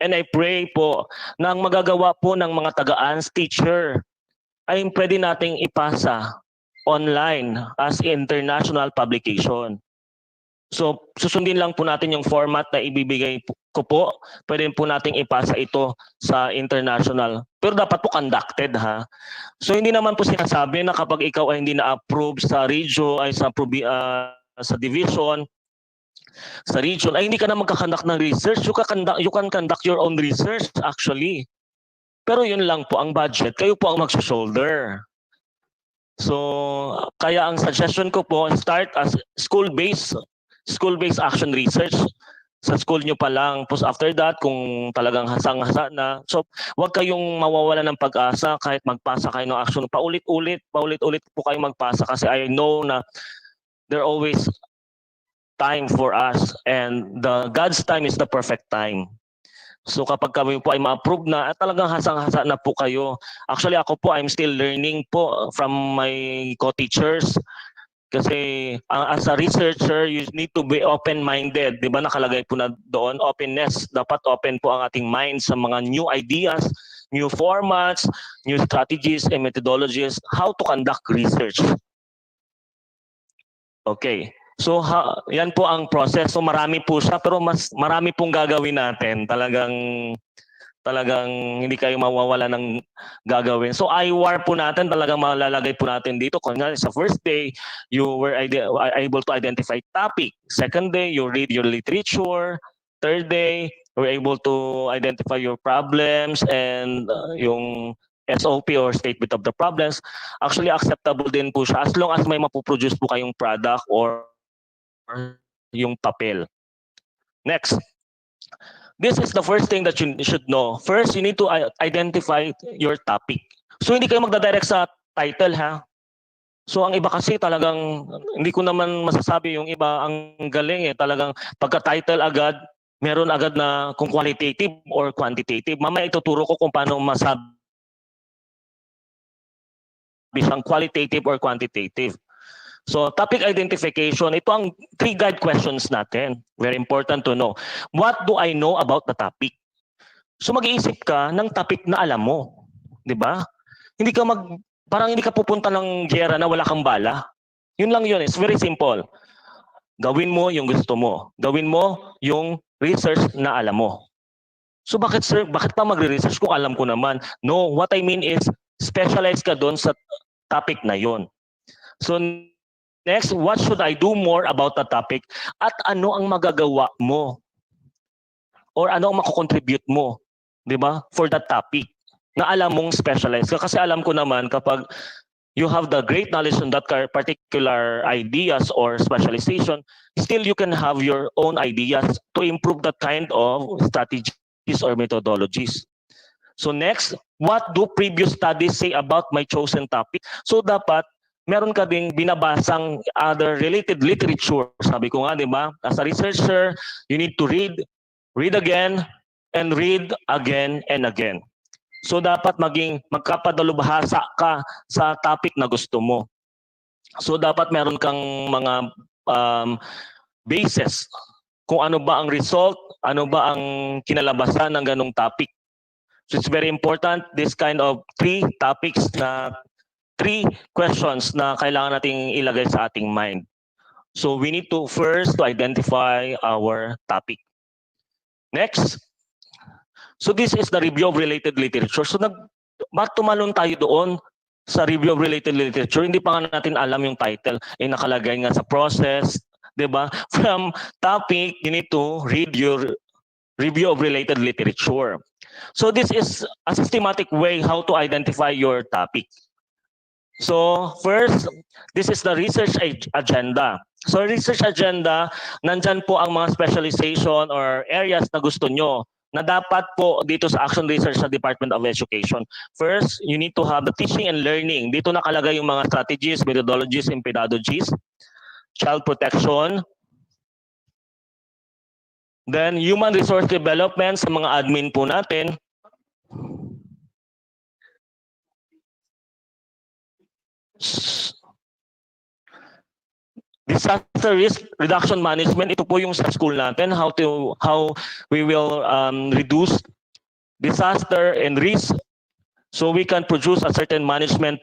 and I pray po na ang magagawa po ng mga taga-ANS teacher ay pwede nating ipasa online as international publication. So, susundin lang po natin yung format na ibibigay ko po. Pwede po nating ipasa ito sa international. Pero dapat po conducted ha. So, hindi naman po sinasabi na kapag ikaw ay hindi na-approve sa region, ay sa division, sa region, ay hindi ka na magkakandak ng research. You can conduct your own research actually. Pero yun lang po ang budget. Kayo po ang mag-shoulder. So, kaya ang suggestion ko po, start as school-based action research sa school nyo pa lang. Tapos after that, kung talagang hasang-hasa na, so huwag kayong mawawala ng pag-asa kahit magpasa kayo ng action. Paulit-ulit po kayo magpasa kasi I know na there always time for us and the God's time is the perfect time. So kapag kami po ay ma-approve na at talagang hasang-hasa na po kayo. Actually ako po, I'm still learning po from my co-teachers. Kasi as a researcher, you need to be open-minded. Di ba nakalagay po na doon, openness. Dapat open po ang ating mind sa mga new ideas, new formats, new strategies and methodologies, how to conduct research. Okay. So yan po ang process. So marami po siya pero mas marami pong gagawin natin. Talagang hindi kayo mawawala ng gagawin. So IWAR po natin, talagang malalagay po natin dito. Kung sa first day, you were able to identify topic. Second day, you read your literature. Third day, you were able to identify your problems and yung SOP or statement of the problems. Actually, acceptable din po siya as long as may mapuproduce po kayong product or yung papel. Next. This is the first thing that you should know. First, you need to identify your topic. So hindi kayo magdadirect sa title ha. So ang iba kasi talagang, hindi ko naman masasabi yung iba ang galing eh. Talagang pagka-title agad, meron agad na kung qualitative or quantitative. Mamaya ituturo ko kung paano masabi siyang qualitative or quantitative. So, topic identification, ito ang 3 guide questions natin. Very important to know. What do I know about the topic? So, mag-iisip ka ng topic na alam mo. Di ba? Parang hindi ka pupunta ng gera na wala kang bala. Yun lang yun. It's very simple. Gawin mo yung gusto mo. Gawin mo yung research na alam mo. So, bakit sir? Bakit pa magre-research kung alam ko naman? No, what I mean is, specialize ka doon sa topic na yun. So, next, what should I do more about the topic? At ano ang magagawa mo? Or ano ang mako-contribute mo? Di ba? For that topic. Na alam mong specialized ka. Kasi alam ko naman kapag you have the great knowledge on that particular ideas or specialization, still you can have your own ideas to improve that kind of strategies or methodologies. So next, what do previous studies say about my chosen topic? So dapat meron ka ding binabasang other related literature. Sabi ko nga, di ba? As a researcher, you need to read again, and read again and again. So dapat maging magkapadalubhasa ka sa topic na gusto mo. So dapat meron kang mga basis kung ano ba ang result, ano ba ang kinalabasan ng ganong topic. So it's very important, this kind of three questions na kailangan nating ilagay sa ating mind. So we need to first to identify our topic. Next. So this is the review of related literature. So bakit tumalon tayo doon sa review of related literature? Hindi pa nga natin alam yung title. Nakalagay nga sa process, di ba? From topic, you need to read your review of related literature. So this is a systematic way how to identify your topic. So first, this is the research agenda. So research agenda, nandyan po ang mga specialization or areas na gusto nyo na dapat po dito sa Action Research sa Department of Education. First, you need to have the teaching and learning. Dito nakalagay yung mga strategies, methodologies, and pedagogies, child protection, then human resource development sa mga admin po natin, disaster risk reduction management, ito po yung sa school natin, how we will reduce disaster and risk so we can produce a certain management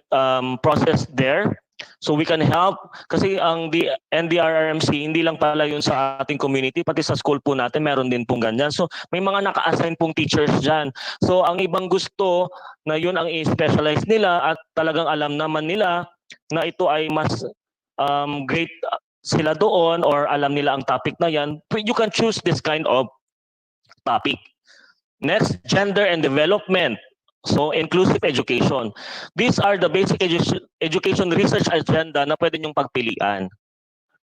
process there. So we can help, kasi ang NDRRMC, hindi lang pala yun sa ating community, pati sa school po natin, meron din pong ganyan. So may mga naka-assign pong teachers dyan. So ang ibang gusto na yun ang i-specialize nila at talagang alam naman nila na ito ay mas great sila doon or alam nila ang topic na yan, you can choose this kind of topic. Next, gender and development. So, inclusive education. These are the basic education research agenda na pwede niyong pagpilian.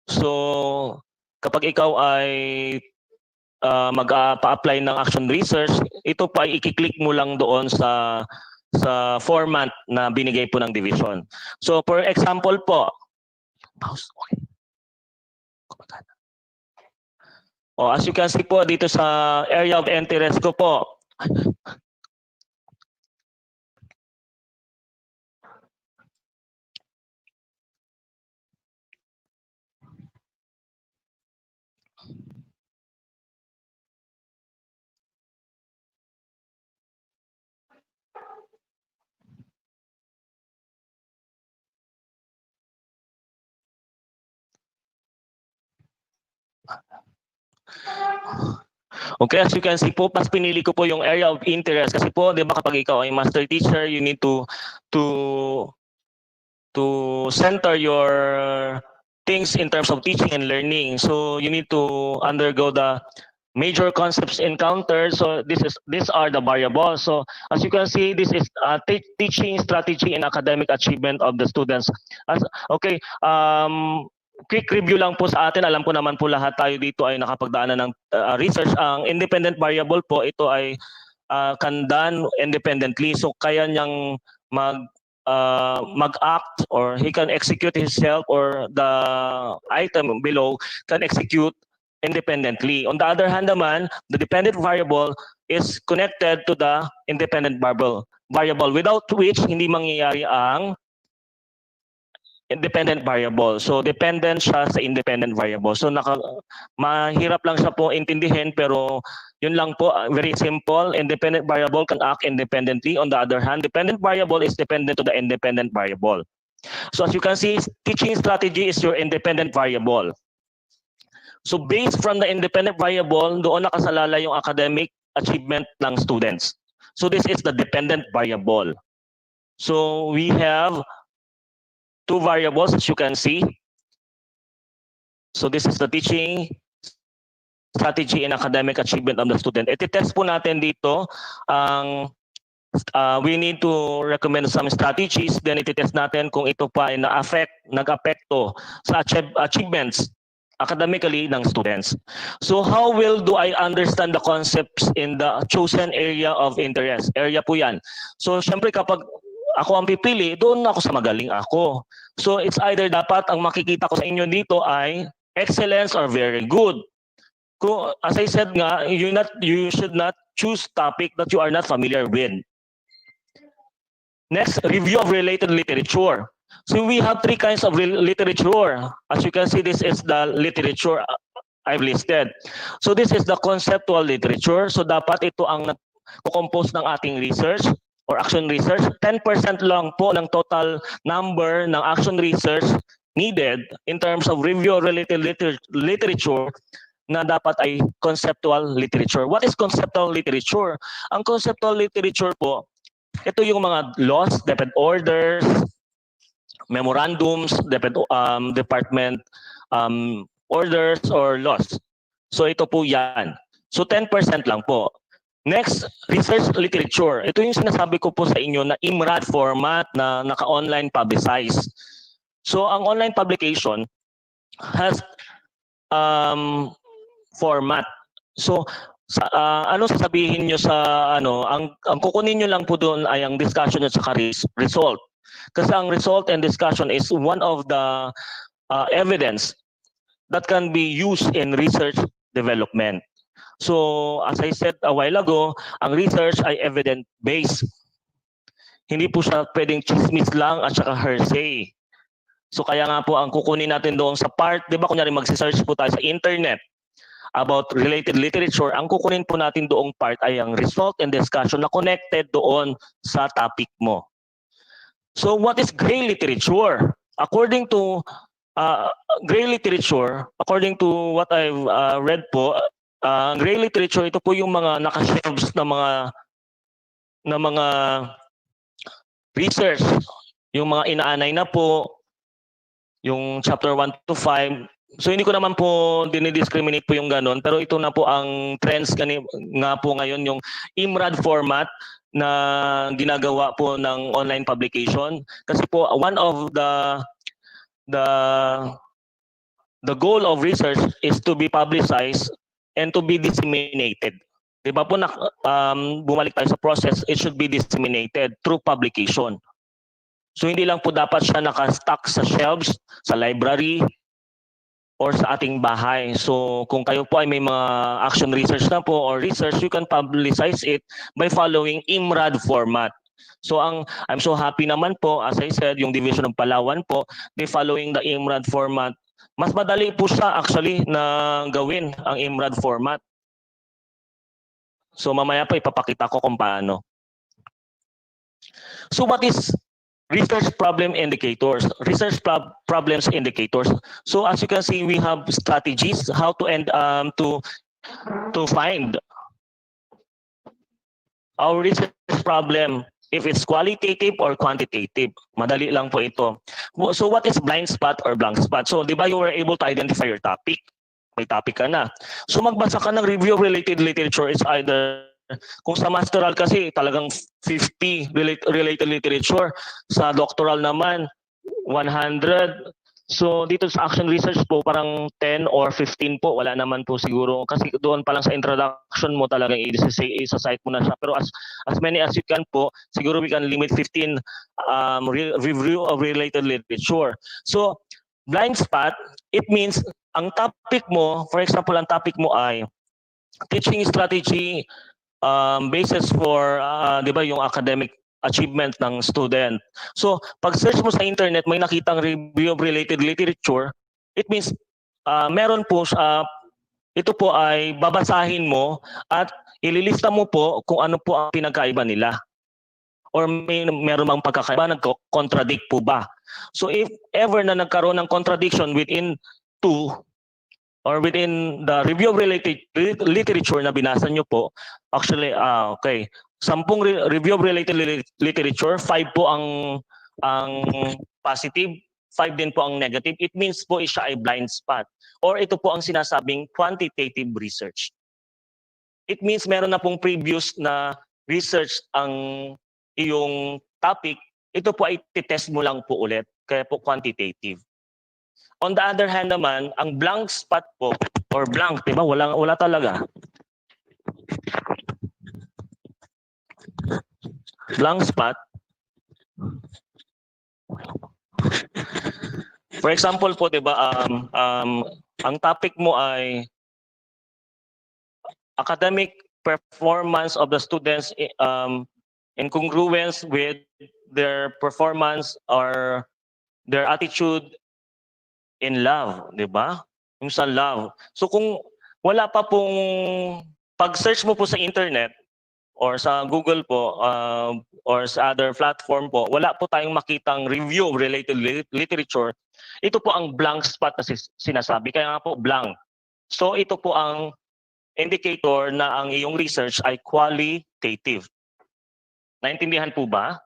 So, kapag ikaw ay mag-pa-apply ng action research, ito pa ay i-click mo lang doon sa format na binigay po ng division. So, for example po, as you can see po dito sa area of interest ko po, okay, as you can see po, mas pinili ko po yung area of interest kasi po, di ba, kapag ikaw ay master teacher, you need to center your things in terms of teaching and learning. So you need to undergo the major concepts encountered. So these are the variables. So as you can see, this is teaching strategy and academic achievement of the students. Okay, quick review lang po sa atin. Alam ko naman po lahat tayo dito ay nakapagdaanan ng research. Ang independent variable po, ito ay can done independently. So kaya niyang mag-act or he can execute himself or the item below can execute independently. On the other hand naman, the dependent variable is connected to the independent variable without which hindi mangyayari ang independent variable. So dependent siya sa independent variable. So mahirap lang siya po intindihin pero yun lang po, very simple. Independent variable can act independently. On the other hand, dependent variable is dependent to the independent variable. So as you can see, teaching strategy is your independent variable. So based from the independent variable, doon nakasalala yung academic achievement ng students. So this is the dependent variable. So we have two variables as you can see. So this is the teaching strategy and academic achievement of the student. Iti-test po natin dito ang we need to recommend some strategies, then iti-test natin kung ito pa ay nag-apekto sa achievements academically ng students. So how do I understand the concepts in the chosen area of interest? Area po yan. So syempre kapag ako ang pipili, doon ako sa magaling ako. So it's either dapat ang makikita ko sa inyo dito ay excellence or very good. Kung, as I said nga, you should not choose topic that you are not familiar with. Next, review of related literature. So we have three kinds of literature. As you can see, this is the literature I've listed. So this is the conceptual literature. So dapat ito ang compose ng ating research or action research. 10% lang po ng total number ng action research needed in terms of review of related literature na dapat ay conceptual literature. What is conceptual literature? Ang conceptual literature po, ito yung mga laws, department orders, memorandums, department orders or laws. So ito po yan. So 10% lang po. Next, research literature. Ito yung sinasabi ko po sa inyo na IMRAD format na naka-online publicized. So ang online publication has format. So ano sasabihin nyo sa ang kukunin nyo lang po doon ay ang discussion at saka result. Kasi ang result and discussion is one of the evidence that can be used in research development. So as I said a while ago, ang research ay evidence-based. Hindi po siya pwedeng chismis lang at saka hearsay. So kaya nga po ang kukunin natin doon sa part, di ba kunyari mag-search po tayo sa internet about related literature, ang kukunin po natin doong part ay ang result and discussion na connected doon sa topic mo. So what is gray literature? According to gray literature, according to what I've read po, gray literature, ito po yung mga naka-shelves na mga research, yung mga inaanay na po, yung chapter 1 to 5. So hindi ko naman po dinidiscriminate po yung ganon, pero ito na po ang trends nga po ngayon, yung IMRAD format na ginagawa po ng online publication. Kasi po one of the goal of research is to be publicized and to be disseminated. Diba po bumalik tayo sa process, it should be disseminated through publication. So hindi lang po dapat siya naka-stock sa shelves, sa library, or sa ating bahay. So kung kayo po ay may mga action research na po or research, you can publicize it by following IMRAD format. So I'm so happy naman po, as I said, yung Division of Palawan po, they following the IMRAD format. Mas madali po siya actually na gawin ang IMRAD format. So mamaya po ipapakita ko kung paano. So what is research problem indicators? Research problems indicators. So as you can see, we have strategies how to find our research problem, if it's qualitative or quantitative. Madali lang po ito. So what is blind spot or blank spot? So di ba you were able to identify your topic? May topic ka na. So magbasa ka ng review of related literature is either, kung sa masteral kasi talagang 50 related literature, sa doctoral naman 100. So dito sa action research po parang 10 or 15 po, wala naman po siguro kasi doon pa lang sa introduction mo talagang i-cite mo na siya. Pero as many as you can po, siguro we can limit 15 review of related literature. So blind spot, it means ang topic mo, for example, ang topic mo ay teaching strategy basis for, di ba, yung academic achievement ng student. So, pag search mo sa internet, may nakitang review of related literature, it means meron po, ito po ay babasahin mo at ililista mo po kung ano po ang pinagkaiba nila. Or meron bang pagkakaiba, nagko-contradict po ba? So, if ever na nagkaroon ng contradiction within two, or within the review of related literature na binasa nyo po, actually, okay, 10 review of related literature, 5 po ang positive, 5 din po ang negative. It means po siya ay blind spot. Or ito po ang sinasabing quantitative research. It means meron na pong previous na research ang iyong topic, ito po ay titest mo lang po ulit, kaya po quantitative. On the other hand naman, ang blank spot po, or blank, diba? Wala talaga. Blank spot, For example po, 'di ba, ang topic mo ay academic performance of the students in congruence with their performance or their attitude in love, 'di ba? Yung sa love. So kung wala pa pong pag-search mo po sa internet or sa Google po or sa other platform po, wala po tayong makitang review of related literature. Ito po ang blank spot na sinasabi. Kaya nga po blank. So ito po ang indicator na ang iyong research ay qualitative. Naintindihan po ba?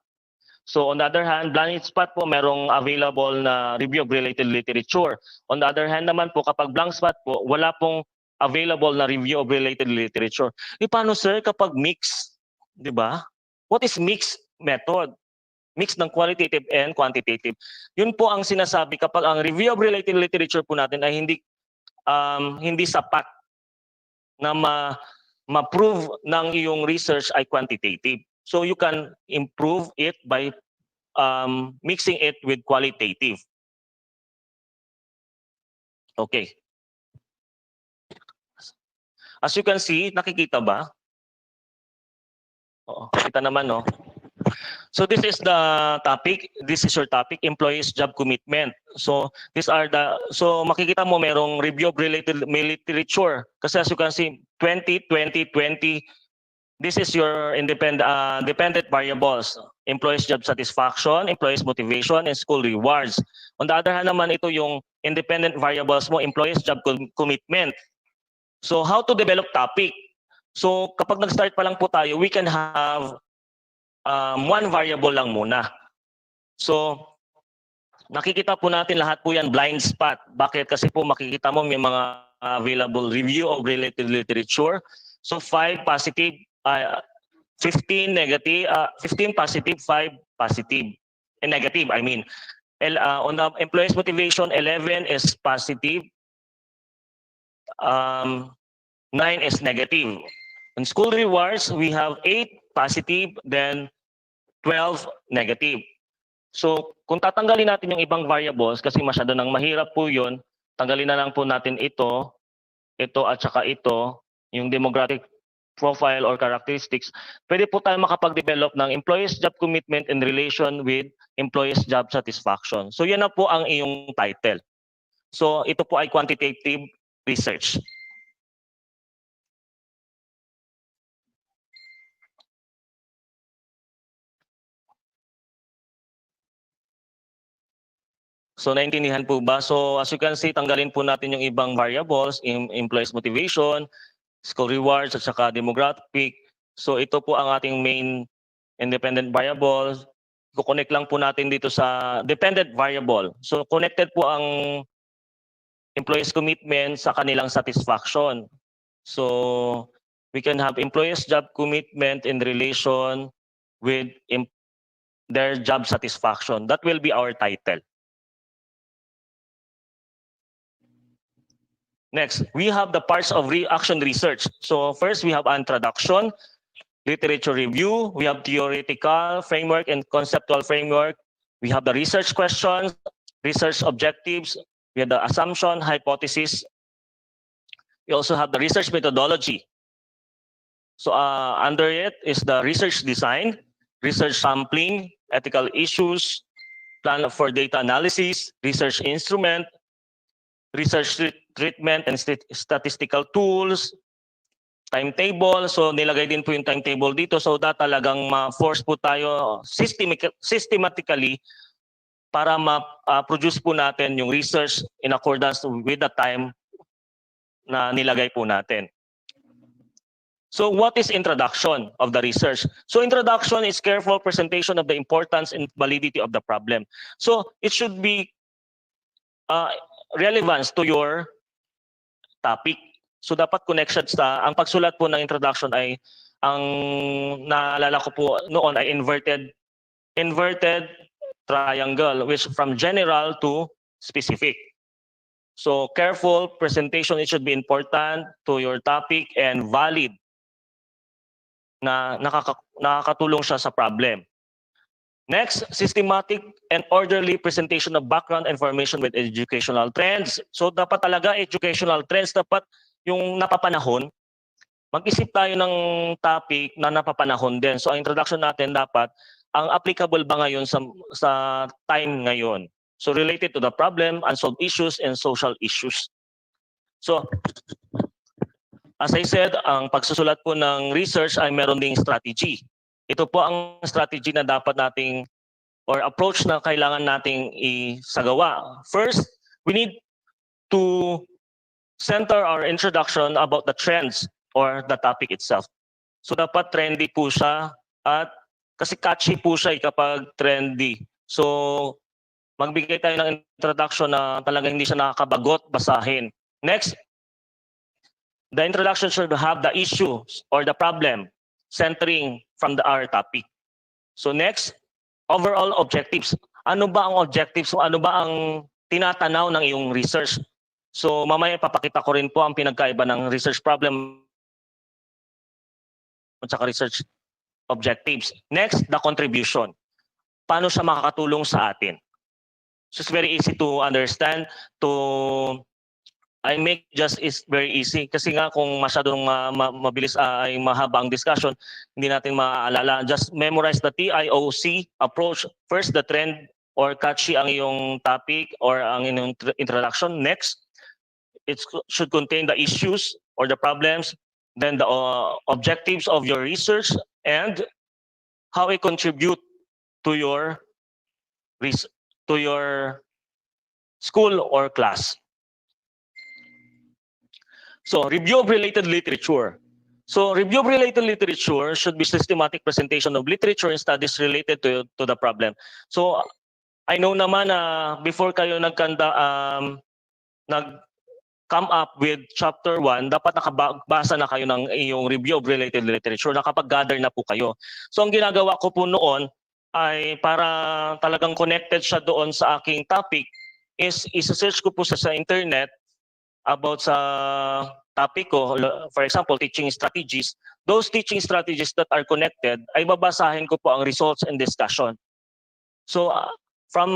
So on the other hand, blank spot po merong available na review of related literature. On the other hand naman po, kapag blank spot po, wala pong available na review of related literature. Paano sir kapag mix? Di ba? What is mix method? Mix ng qualitative and quantitative. Yun po ang sinasabi kapag ang review of related literature po natin ay hindi sapat na ma-prove ng iyong research ay quantitative. So you can improve it by mixing it with qualitative. Okay. As you can see, nakikita ba? Oo, kita naman, no? So this is the topic. This is your topic, employees job commitment. So makikita mo merong review of related literature. Kasi as you can see, 20, this is your dependent variables. Employees job satisfaction, employees motivation, and school rewards. On the other hand naman, ito yung independent variables mo, employees job commitment. So how to develop topic? So kapag nag-start pa lang po tayo, we can have one variable lang muna. So nakikita po natin lahat po yan blind spot. Bakit? Kasi po makikita mo may mga available review of related literature. So 5 positive, 15 negative, 15 positive, 5 positive. Negative, I mean. On the employees motivation, 11 is positive. 9 is negative. In school rewards, we have 8 positive, then 12 negative. So kung tatanggalin natin yung ibang variables, kasi masyado nang mahirap po yun, tanggalin na lang po natin ito at saka ito, yung demographic profile or characteristics, pwede po tayo makapag-develop ng employees job commitment in relation with employees job satisfaction. So yan na po ang iyong title. So ito po ay quantitative research. So naintindihan po ba? So as you can see, tanggalin po natin yung ibang variables, employees motivation, school rewards, at saka demographic. So ito po ang ating main independent variable. Kukonect lang po natin dito sa dependent variable. So connected po ang employees commitment sa kanilang satisfaction. So we can have employees job commitment in relation with their job satisfaction. That will be our title. Next, we have the parts of action research. So first, we have introduction, literature review, we have theoretical framework and conceptual framework, we have the research questions, research objectives, we have the assumption, hypothesis, we also have the research methodology. So under it is the research design, research sampling, ethical issues, plan for data analysis, research instrument, research treatment and statistical tools, timetable. So nilagay din po yung timetable dito so that talagang ma-force po tayo systematically para ma-produce po natin yung research in accordance with the time na nilagay po natin. So what is introduction of the research? So introduction is careful presentation of the importance and validity of the problem. So it should be relevance to your topic. So dapat connection ang pagsulat po ng introduction ay ang naalala ko po noon ay inverted triangle, which from general to specific. So careful presentation, it should be important to your topic and valid na nakakatulong siya sa problem. Next, systematic and orderly presentation of background information with educational trends. So dapat talaga educational trends, dapat yung napapanahon, mag-isip tayo ng topic na napapanahon din. So ang introduction natin dapat, ang applicable ba ngayon sa time ngayon? So related to the problem, unsolved issues, and social issues. So as I said, ang pagsusulat po ng research ay meron ding strategy. Ito po ang strategy na dapat nating or approach na kailangan nating isagawa. First, we need to center our introduction about the trends or the topic itself. So dapat trendy po siya at kasi catchy po siya kapag trendy. So magbigay tayo ng introduction na talaga hindi siya nakakabagot basahin. Next, the introduction should have the issues or the problem centering from our topic. So next, overall objectives. Ano ba ang objectives? So ano ba ang tinatanaw ng iyong research? So mamaya papakita ko rin po ang pinagkaiba ng research problem at saka research objectives. Next, the contribution. Paano siya makakatulong sa atin? So it's very easy to understand. I make just is very easy kasi nga kung masyadong mabilis ay mahaba ang discussion, hindi natin maaalala. Just memorize the TIOC approach. First, the trend or catchy ang iyong topic or ang iyong introduction. Next, it should contain the issues or the problems, then the objectives of your research, and how it contribute to your school or class. So review of related literature. So review of related literature should be systematic presentation of literature and studies related to the problem. So I know naman na before kayo nag-come up with chapter 1, dapat nakabasa na kayo ng iyong review of related literature, nakapag-gather na po kayo. So ang ginagawa ko po noon ay para talagang connected siya doon sa aking topic is isa-search ko po sa internet about sa topic ko, for example, teaching strategies. Those teaching strategies that are connected, ay babasahin ko po ang results and discussion. So from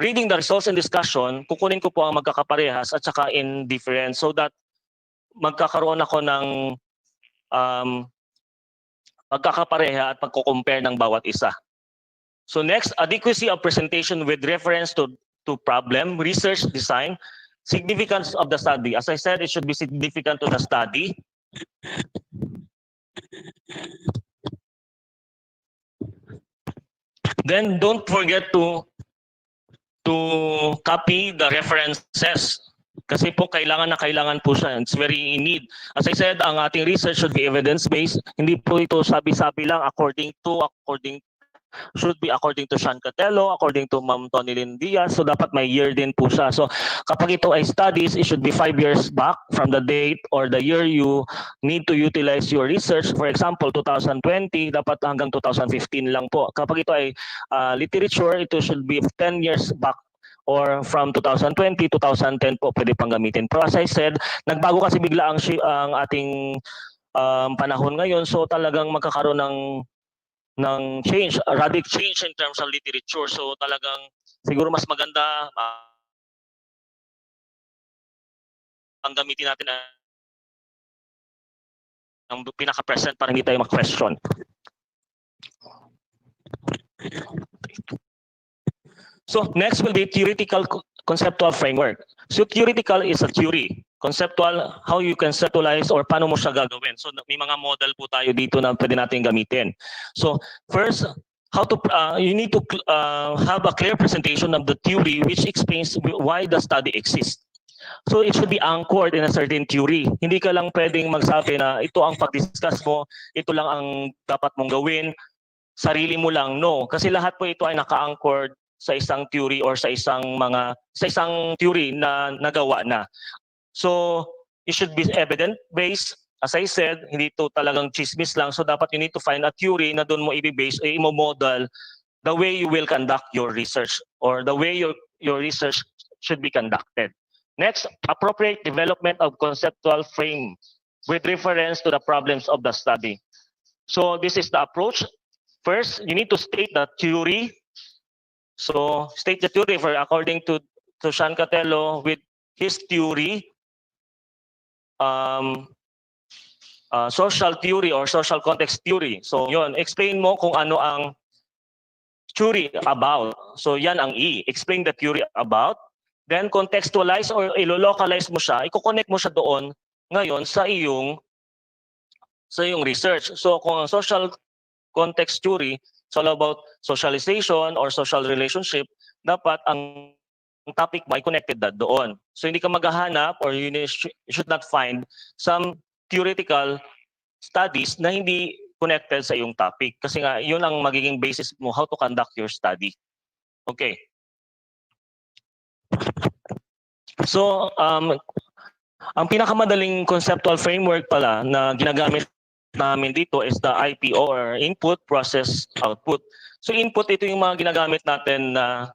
reading the results and discussion, kukunin ko po ang magkakaparehas at saka indifferent so that magkakaroon ako ng magkakapareha at pagko-compare ng bawat isa. So next, adequacy of presentation with reference to problem, research, design, significance of the study. As I said, it should be significant to the study. Then don't forget to copy the references. Kasi po kailangan po siya. It's very in need. As I said, ang ating research should be evidence-based. Hindi po ito sabi-sabi lang should be according to Sean Catello, according to Ma'am Tony Lynn Diaz. So dapat may year din po siya. So kapag ito ay studies, it should be 5 years back from the date or the year you need to utilize your research. For example, 2020, dapat hanggang 2015 lang po. Kapag ito ay literature, ito should be 10 years back or from 2020, 2010 po pwede pang gamitin. Pero as I said, nagbago kasi bigla ang ating panahon ngayon. So talagang magkakaroon ng change, a radical change in terms of literature. So talagang siguro mas maganda ang gamitin natin ang pinaka-present para hindi tayo mag-question. So next will be theoretical conceptual framework. So theoretical is a theory. Conceptual, how you conceptualize or paano mo siya gagawin. So may mga model po tayo dito na pwede natin gamitin. So first, you need to have a clear presentation of the theory which explains why the study exists. So it should be anchored in a certain theory. Hindi ka lang pwedeng magsabi na ito ang pag-discuss mo, ito lang ang dapat mong gawin, sarili mo lang. No, kasi lahat po ito ay naka-anchored sa isang theory or sa isang theory na nagawa na. So it should be evidence-based. As I said, hindi ito talagang chismis lang. So dapat you need to find a theory na doon mo i-base, i-model the way you will conduct your research or the way your research should be conducted. Next, appropriate development of conceptual frame with reference to the problems of the study. So this is the approach. First, you need to state the theory So state the theory for according to Sean Catello with his theory, social theory or social context theory. So yun, explain mo kung ano ang theory about. So yan ang E. Explain the theory about. Then contextualize or ilo-localize mo siya, i-connect mo siya doon ngayon sa iyong research. So kung ang social context theory, it's all about socialization or social relationship, dapat ang topic mo ay connected na doon. So hindi ka maghahanap or you should not find some theoretical studies na hindi connected sa iyong topic. Kasi nga, yun ang magiging basis mo how to conduct your study. Okay. So, ang pinakamadaling conceptual framework pala na ginagamit namin dito is the IPO or Input, Process, Output. So input, ito yung mga ginagamit natin na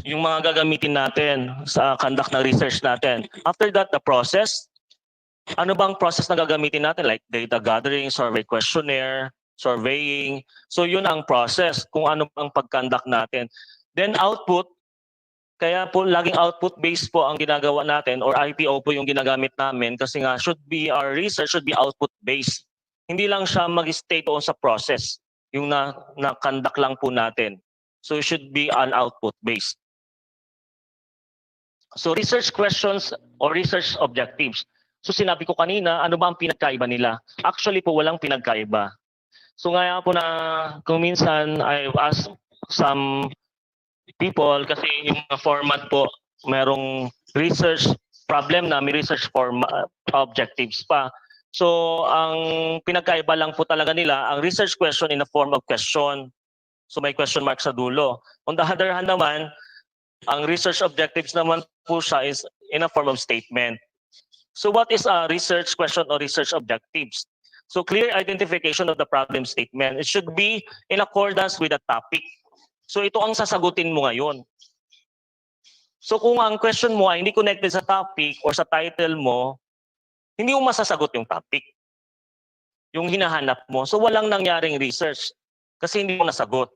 yung mga gagamitin natin sa conduct ng research natin. After that, the process. Ano bang process na gagamitin natin? Like data gathering, survey questionnaire, surveying. So yun ang process kung ano bang pag-conduct natin. Then output, kaya po laging output-based po ang ginagawa natin or IPO po yung ginagamit namin kasi nga our research should be output-based. Hindi lang siya mag-stay doon sa process, yung na-conduct lang po natin. So it should be an output-based. So research questions or research objectives. So sinabi ko kanina, ano ba ang pinagkaiba nila? Actually po walang pinagkaiba. So ngayon po na kung minsan I've asked some people kasi yung format po merong research problem na may research objectives pa. So ang pinagkaiba lang po talaga nila ang research question in the form of question. So may question mark sa dulo. On the other hand naman, ang research objectives naman po siya is in a form of statement. So what is a research question or research objectives? So clear identification of the problem statement. It should be in accordance with the topic. So ito ang sasagutin mo ngayon. So kung ang question mo ay hindi connected sa topic or sa title mo, hindi mo masasagot yung topic. Yung hinahanap mo. So walang nangyaring research kasi hindi mo nasagot.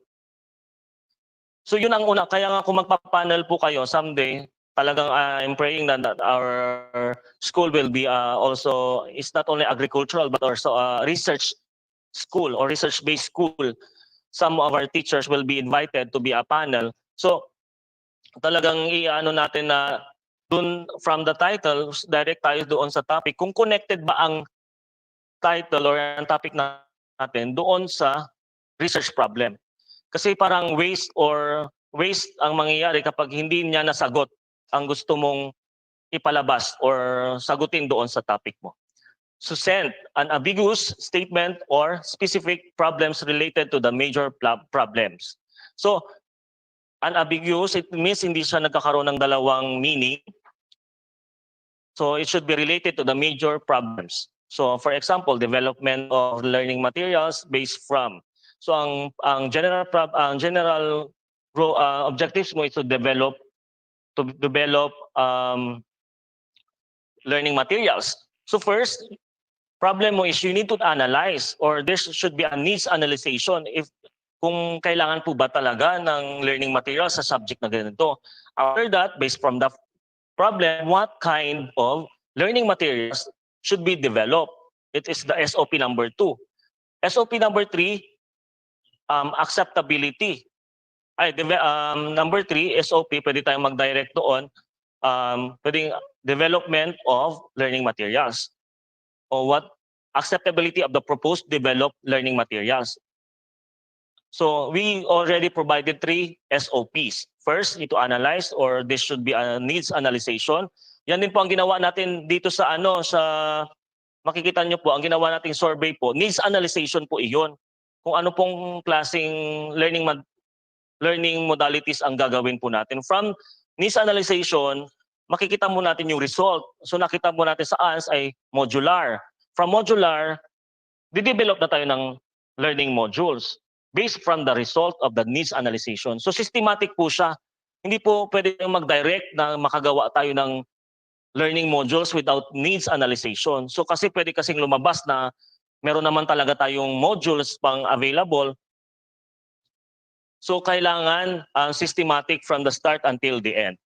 So yun ang una. Kaya nga kung magpapanel po kayo someday, talagang I'm praying that our school will be also, it's not only agricultural but also a research school or research-based school. Some of our teachers will be invited to be a panel. So talagang i-ano natin na dun from the title, direct tayo doon sa topic. Kung connected ba ang title or ang topic natin doon sa research problem. Kasi parang waste ang mangyayari kapag hindi niya nasagot ang gusto mong ipalabas or sagutin doon sa topic mo. So send an ambiguous statement or specific problems related to the major problems. So unambiguous, it means hindi siya nagkakaroon ng dalawang meaning. So it should be related to the major problems. So for example, development of learning materials based from. So ang general objectives mo is to develop learning materials. So first, problem mo is you need to analyze or there should be a needs analysis kung kailangan po ba talaga ng learning materials sa subject na ganito. After that, based from the problem, what kind of learning materials should be developed? It is the SOP number 2. SOP number 3, acceptability. Number 3, SOP, pwede tayong mag-direct doon. Pwedeng development of learning materials. Or what? Acceptability of the proposed developed learning materials. So we already provided 3 SOPs. First, need to analyze or this should be a needs analysis. Yan din po ang ginawa natin dito sa makikita nyo po, ang ginawa nating survey po, needs analysis po iyon. Kung ano pong klaseng learning modalities ang gagawin po natin. From needs analysis, makikita mo natin yung result. So nakita mo natin sa ANS ay modular. From modular, didevelop na tayo ng learning modules based from the result of the needs analysis. So systematic po siya. Hindi po pwede mag-direct na makagawa tayo ng learning modules without needs analysis. So kasi pwede kasing lumabas na meron naman talaga tayong modules pang available So kailangan systematic from the start until the end.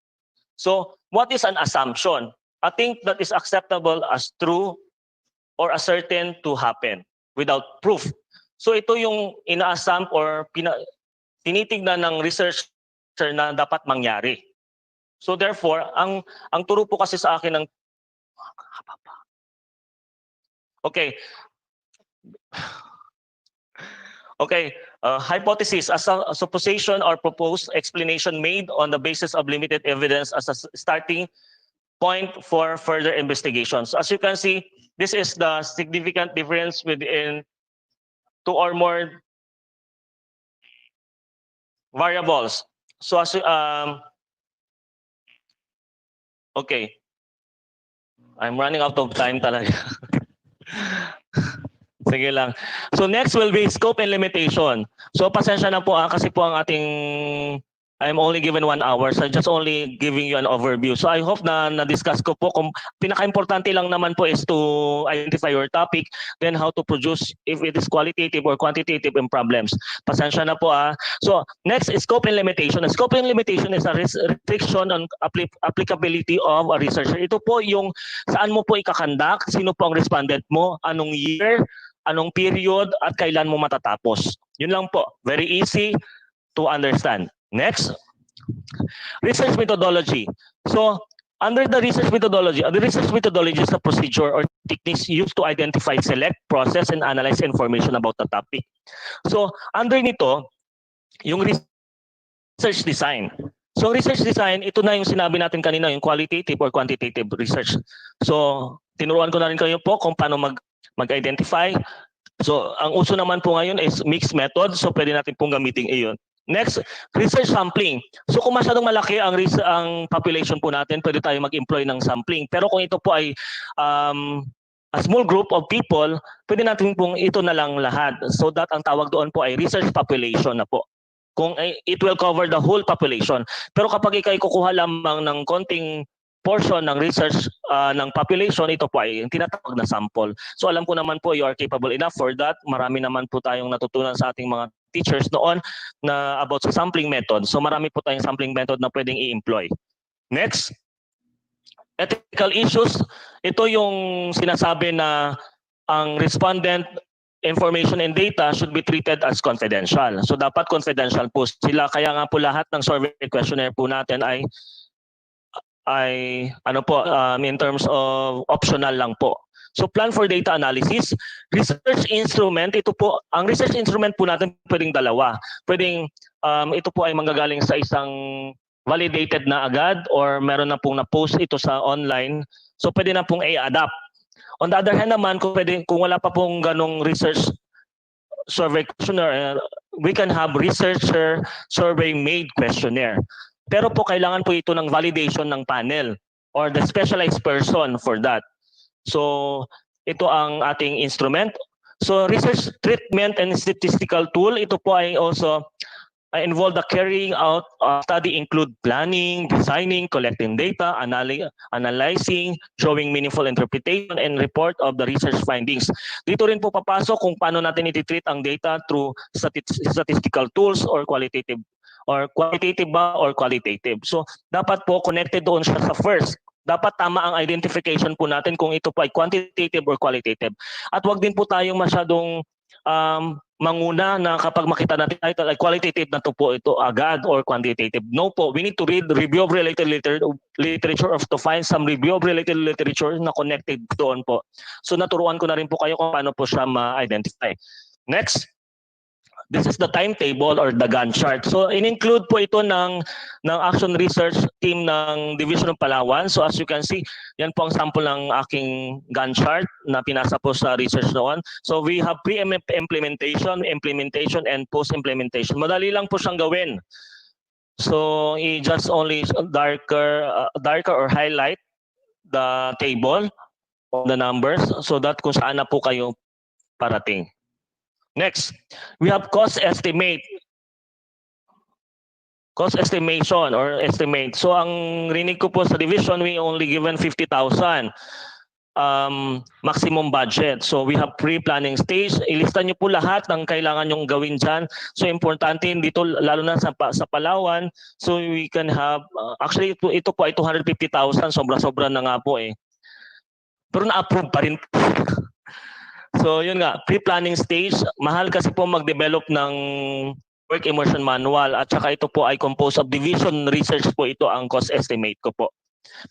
So what is an assumption? I think that is acceptable as true or as certain to happen without proof. So ito yung ina-assume or tinitignan ng researcher na dapat mangyari. So therefore, ang turo po kasi sa akin ng Okay. Okay, hypothesis as a supposition or proposed explanation made on the basis of limited evidence as a starting point for further investigations. As you can see, this is the significant difference within two or more variables. So as okay, I'm running out of time talaga. Sige lang. So next will be scope and limitation. So pasensya na po kasi po ang ating I'm only given 1 hour, so just only giving you an overview. So I hope na na-discuss ko po kung pinaka-importante lang naman po is to identify your topic, then how to produce if it is qualitative or quantitative in problems. Pasensya na po . So next is scope and limitation. Scope and limitation is a restriction on applicability of a researcher. Ito po yung saan mo po ikakandak, sino po ang respondent mo, anong year, anong period, at kailan mo matatapos. Yun lang po. Very easy to understand. Next, research methodology. So, under the research methodology is a procedure or techniques used to identify, select, process, and analyze information about the topic. So, under nito, yung research design. So, research design, ito na yung sinabi natin kanina, yung qualitative or quantitative research. So, tinuruan ko na rin kayo po kung paano mag-identify. So, ang uso naman po ngayon is mixed method. So, pwede natin pong gamitin iyon. Next, research sampling. So kung masyadong malaki ang population po natin, pwede tayo mag-employ ng sampling. Pero kung ito po ay a small group of people, pwede natin pong ito na lang lahat. So that ang tawag doon po ay research population na po. Kung it will cover the whole population. Pero kapag ikay kukuha lamang ng konting portion ng research ng population, ito po ay tinatawag na sample. So alam ko naman po you are capable enough for that. Marami naman po tayong natutunan sa ating mga teachers noon na about sa sampling method. So marami po tayong sampling method na pwedeng i-employ. Next, ethical issues. Ito yung sinasabi na ang respondent information and data should be treated as confidential. So dapat confidential po sila. Kaya nga po lahat ng survey questionnaire po natin ay ano po in terms of optional lang po. So plan for data analysis, research instrument, ito po, ang research instrument po natin pwedeng dalawa. Pwedeng ito po ay manggagaling sa isang validated na agad or meron na pong na-post ito sa online. So pwede na pong i-adapt. On the other hand naman, kung wala pa pong ganong research survey questionnaire, we can have researcher survey made questionnaire. Pero po kailangan po ito ng validation ng panel or the specialized person for that. So ito ang ating instrument. So research treatment and statistical tool, ito po ay also involve the carrying out of study include planning, designing, collecting data, analyzing, drawing meaningful interpretation, and report of the research findings. Dito rin po papasok kung paano natin iti-treat ang data through statistical tools or qualitative ba or qualitative. So dapat po connected doon siya sa first. Dapat tama ang identification po natin kung ito po ay quantitative or qualitative. At wag din po tayong masyadong manguna na kapag makita natin ay qualitative na to po ito agad or quantitative. No po, we need to read review of related literature or to find some review of related literature na connected doon po. So naturuan ko na rin po kayo kung paano po siya ma-identify. Next. This is the timetable or the Gantt chart. So in-include po ito ng action research team ng Division of Palawan. So as you can see, yan po ang sample ng aking Gantt chart na pinasa po sa research noon. So we have pre-implementation, implementation, and post-implementation. Madali lang po siyang gawin. So just only darker or highlight the table of the numbers so that kung saan na po kayo parating. Next, we have cost estimate. Cost estimation or estimate. So ang rinig ko po sa division, we only given 50,000. maximum budget. So we have pre-planning stage. Ilista niyo po lahat ng kailangan nyong gawin dyan. So importante dito, lalo na sa Palawan, so we can have, actually ito po ay 250,000, sobra-sobra na nga po eh. Pero na-approve pa rin. So yun nga, pre-planning stage, mahal kasi po mag-develop ng work immersion manual at saka ito po ay composed of division research po, ito ang cost estimate ko po.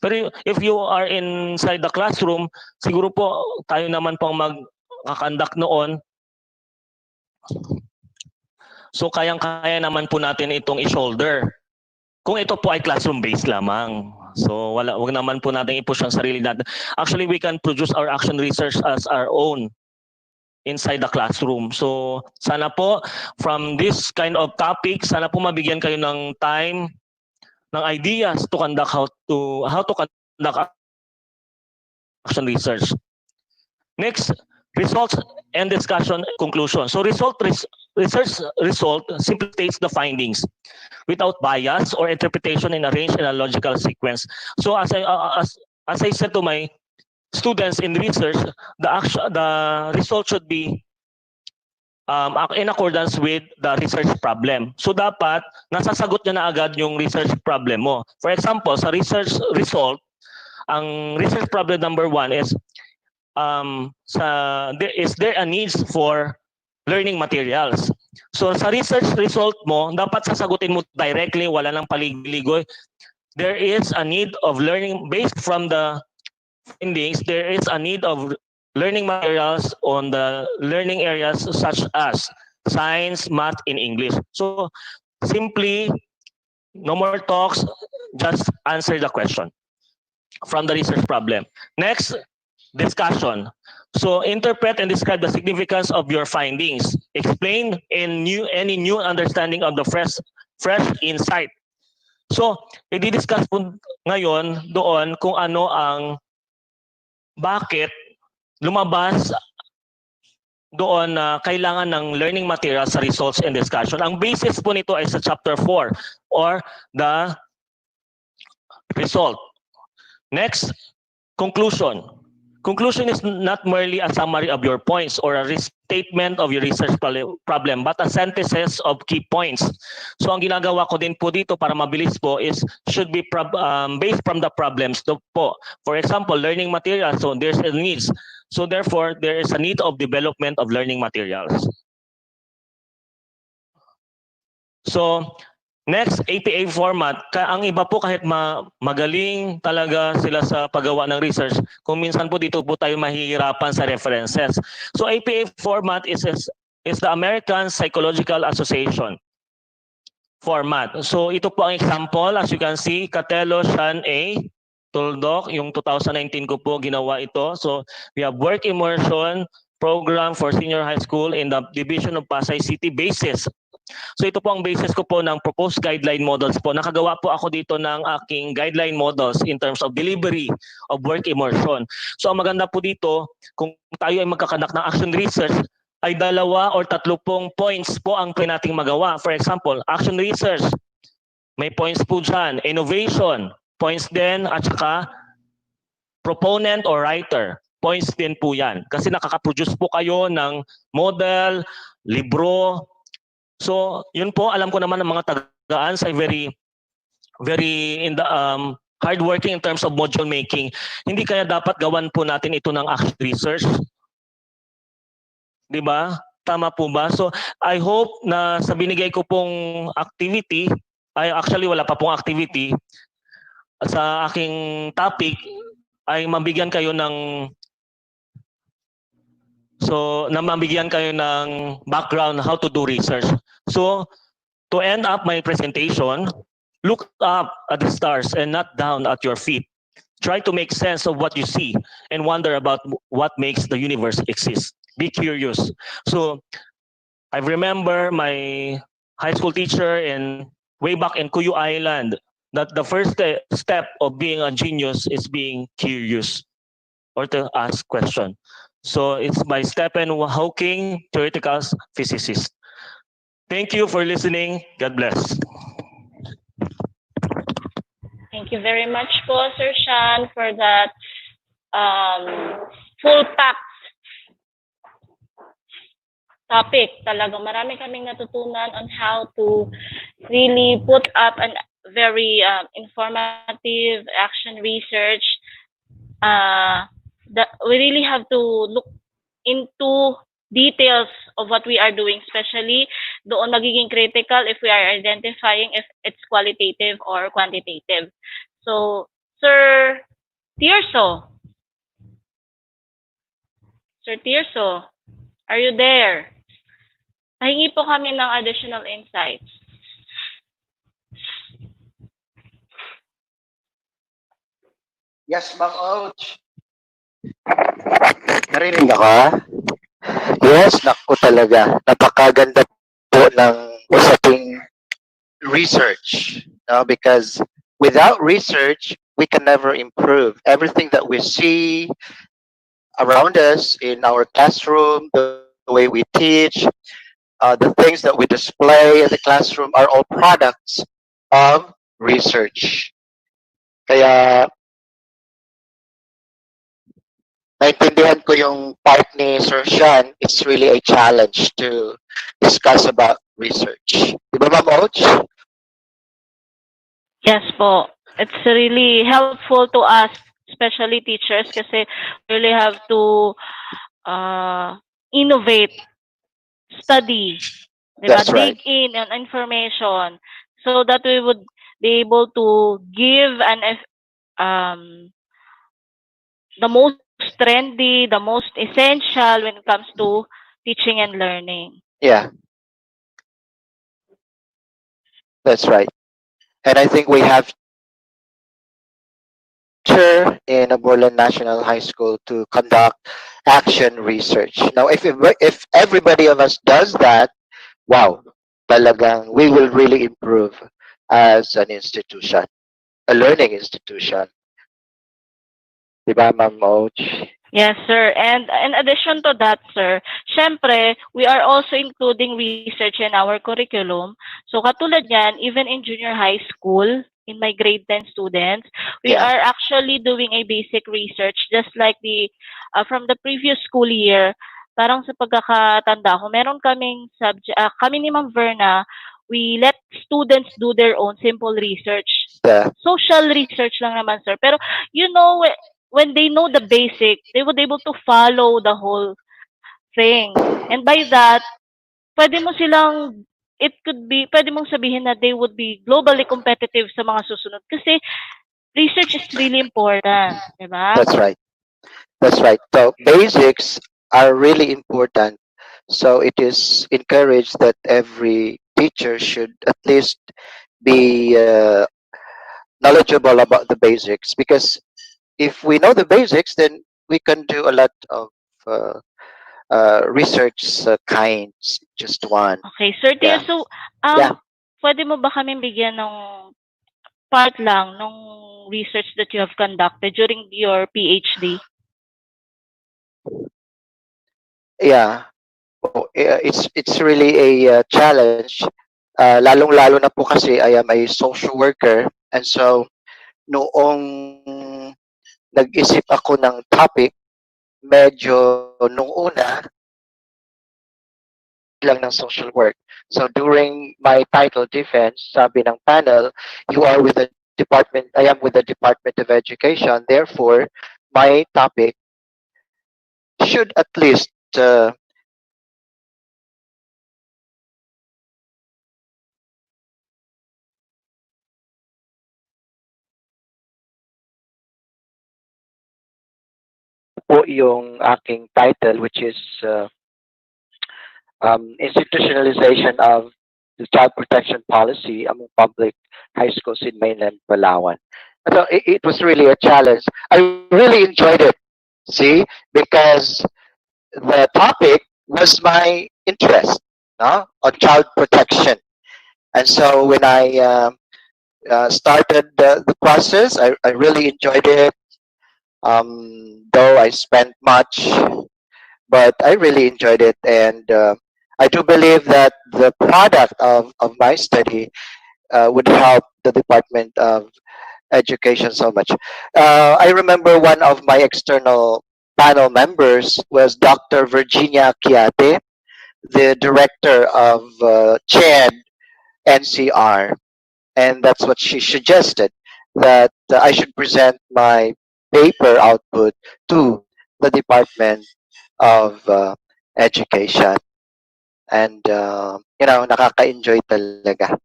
Pero if you are inside the classroom, siguro po tayo naman pong mag-conduct noon. So kayang-kaya naman po natin itong i-shoulder. Kung ito po ay classroom-based lamang. So wag naman po natin i-push ang sarili natin. Actually, we can produce our action research as our own inside the classroom. So sana po from this kind of topic, sana po mabigyan kayo ng time, ng ideas to conduct how to conduct action research. Next, results and discussion conclusion. So research result simply states the findings without bias or interpretation and arranged in a logical sequence. So as I said to my students in research, the result should be in accordance with the research problem. So dapat nasasagot niya na agad yung research problem mo. For example, sa research result, ang research problem number 1 is is there a needs for learning materials? So sa research result mo, dapat sasagutin mo directly, wala nang paligid-ligoy. There is a need of learning based from the findings. There is a need of learning materials on the learning areas such as science, math, and English. So simply, no more talks, just answer the question from the research problem. Next, discussion. So interpret and describe the significance of your findings. Explain any new understanding of the fresh insight. So, i-discuss po ngayon doon kung ano ang bakit lumabas doon na kailangan ng learning materials sa results and discussion. Ang basis po nito ay sa chapter 4 or the result. Next, conclusion. Conclusion is not merely a summary of your points or a restatement of your research problem, but a synthesis of key points. So ang ginagawa ko din po dito para mabilis po is should be based from the problems po. For example, learning materials, so there's a needs. So therefore, there is a need of development of learning materials. So next, APA format. Ang iba po kahit magaling talaga sila sa paggawa ng research, kung minsan po dito po tayo mahihirapan sa references. So APA format is the American Psychological Association format. So ito po ang example. As you can see, Catelo, Sean A. Tuldok, yung 2019 ko po ginawa ito. So we have work immersion program for senior high school in the Division of Pasay City basis. So ito po ang basis ko po ng proposed guideline models po. Nakagawa po ako dito ng aking guideline models in terms of delivery of work immersion. So ang maganda po dito, kung tayo ay magkakanak ng action research, ay 2 or 3 points po ang pwede nating magawa. For example, action research, may points po dyan. Innovation, points din, at saka proponent or writer, points din po yan. Kasi nakaka-produce po kayo ng model, libro. So, yun po, alam ko naman ng mga tagaan ay very in the hardworking in terms of module making. Hindi kaya dapat gawan po natin ito ng action research? 'Di ba? Tama po ba? So, I hope na sa binigay ko pong activity, ay actually wala pa pong activity sa aking topic, ay mabigyan kayo ng background how to do research. So, to end up my presentation, look up at the stars and not down at your feet. Try to make sense of what you see and wonder about what makes the universe exist. Be curious. So, I remember my high school teacher way back in Cuyo Island that the first step of being a genius is being curious or to ask questions. So it's by Stephen Hawking, theoretical physicist. Thank you for listening. God bless. Thank you very much po, Sir Sean, for that full pack topic. Talagang marami kaming natutunan on how to really put up an very informative action research. We really have to look into details of what we are doing, especially doon magiging critical if we are identifying if it's qualitative or quantitative. So, Sir Tirso, are you there? Pahingi po kami ng additional insights. Yes, Ma'am Ouch. Narinig ako? Yes, naku talaga. Napakaganda po ng usaping research. No? Because without research, we can never improve. Everything that we see around us in our classroom, the way we teach, the things that we display in the classroom are all products of research. Kaya naintindihan ko yung part ni Sir Sean, it's really a challenge to discuss about research. Di ba, Ma'am Och? Yes po. It's really helpful to us, especially teachers, kasi we really have to innovate, study, diba? That's right. Dig in on information so that we would be able to give the most trendy, the most essential when it comes to teaching and learning. Yeah. That's right. And I think we have in Aborlan National High School to conduct action research. Now, if everybody of us does that, wow, talagang we will really improve as an institution, a learning institution. Diba, Ma'am Och? Yes, sir. And in addition to that, sir, syempre, we are also including research in our curriculum. So katulad yan, even in junior high school, in my grade 10 students, we Yeah. are actually doing a basic research just like from the previous school year. Parang sa pagkakatanda ko, meron kaming subject, kami ni Ma'am Verna, we let students do their own simple research. Yeah. Social research lang naman, sir. Pero, you know, when they know the basic, they would be able to follow the whole thing. And by that, pwede mong sabihin na they would be globally competitive sa mga susunod. Kasi research is really important, di ba? That's right. That's right. So basics are really important. So it is encouraged that every teacher should at least be knowledgeable about the basics, because if we know the basics, then we can do a lot of research kinds, just one. Okay, Sir Tia, Yeah. so Yeah. pwede mo ba kami bigyan ng part lang ng research that you have conducted during your PhD? Yeah. Oh, it's really a challenge. Lalong-lalo na po kasi I am a social worker, and so noong nag-isip ako ng topic, medyo nung una lang ng social work. So during my title defense, sabi ng panel, you are with the department, I am with the Department of Education. Therefore, my topic should at least po yung aking title, which is institutionalization of the child protection policy among public high schools in mainland Palawan. So it was really a challenge. I really enjoyed it, see, because the topic was my interest, no, on child protection. And so when I started the process, I really enjoyed it. Though I spent much, but I really enjoyed it, and I do believe that the product of my study would help the Department of education so much. I remember one of my external panel members was Dr. Virginia Kiate, the director of CHED NCR, and that's what she suggested, that I should present my paper output to the Department of Education. And, nakaka-enjoy talaga.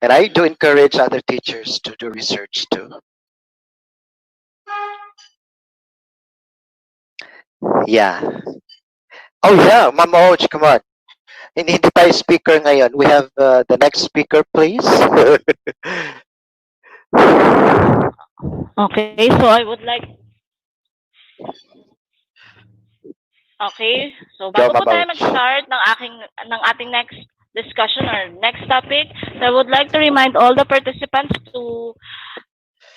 And I do encourage other teachers to do research too. Yeah. Oh yeah, Ma'am Oj, come on. Hindi tayo speaker ngayon. We have the next speaker, please. Okay, so I would like Okay, so Go, bago po Ma'am tayo Oj. mag-start ng ating next discussion or next topic, so I would like to remind all the participants to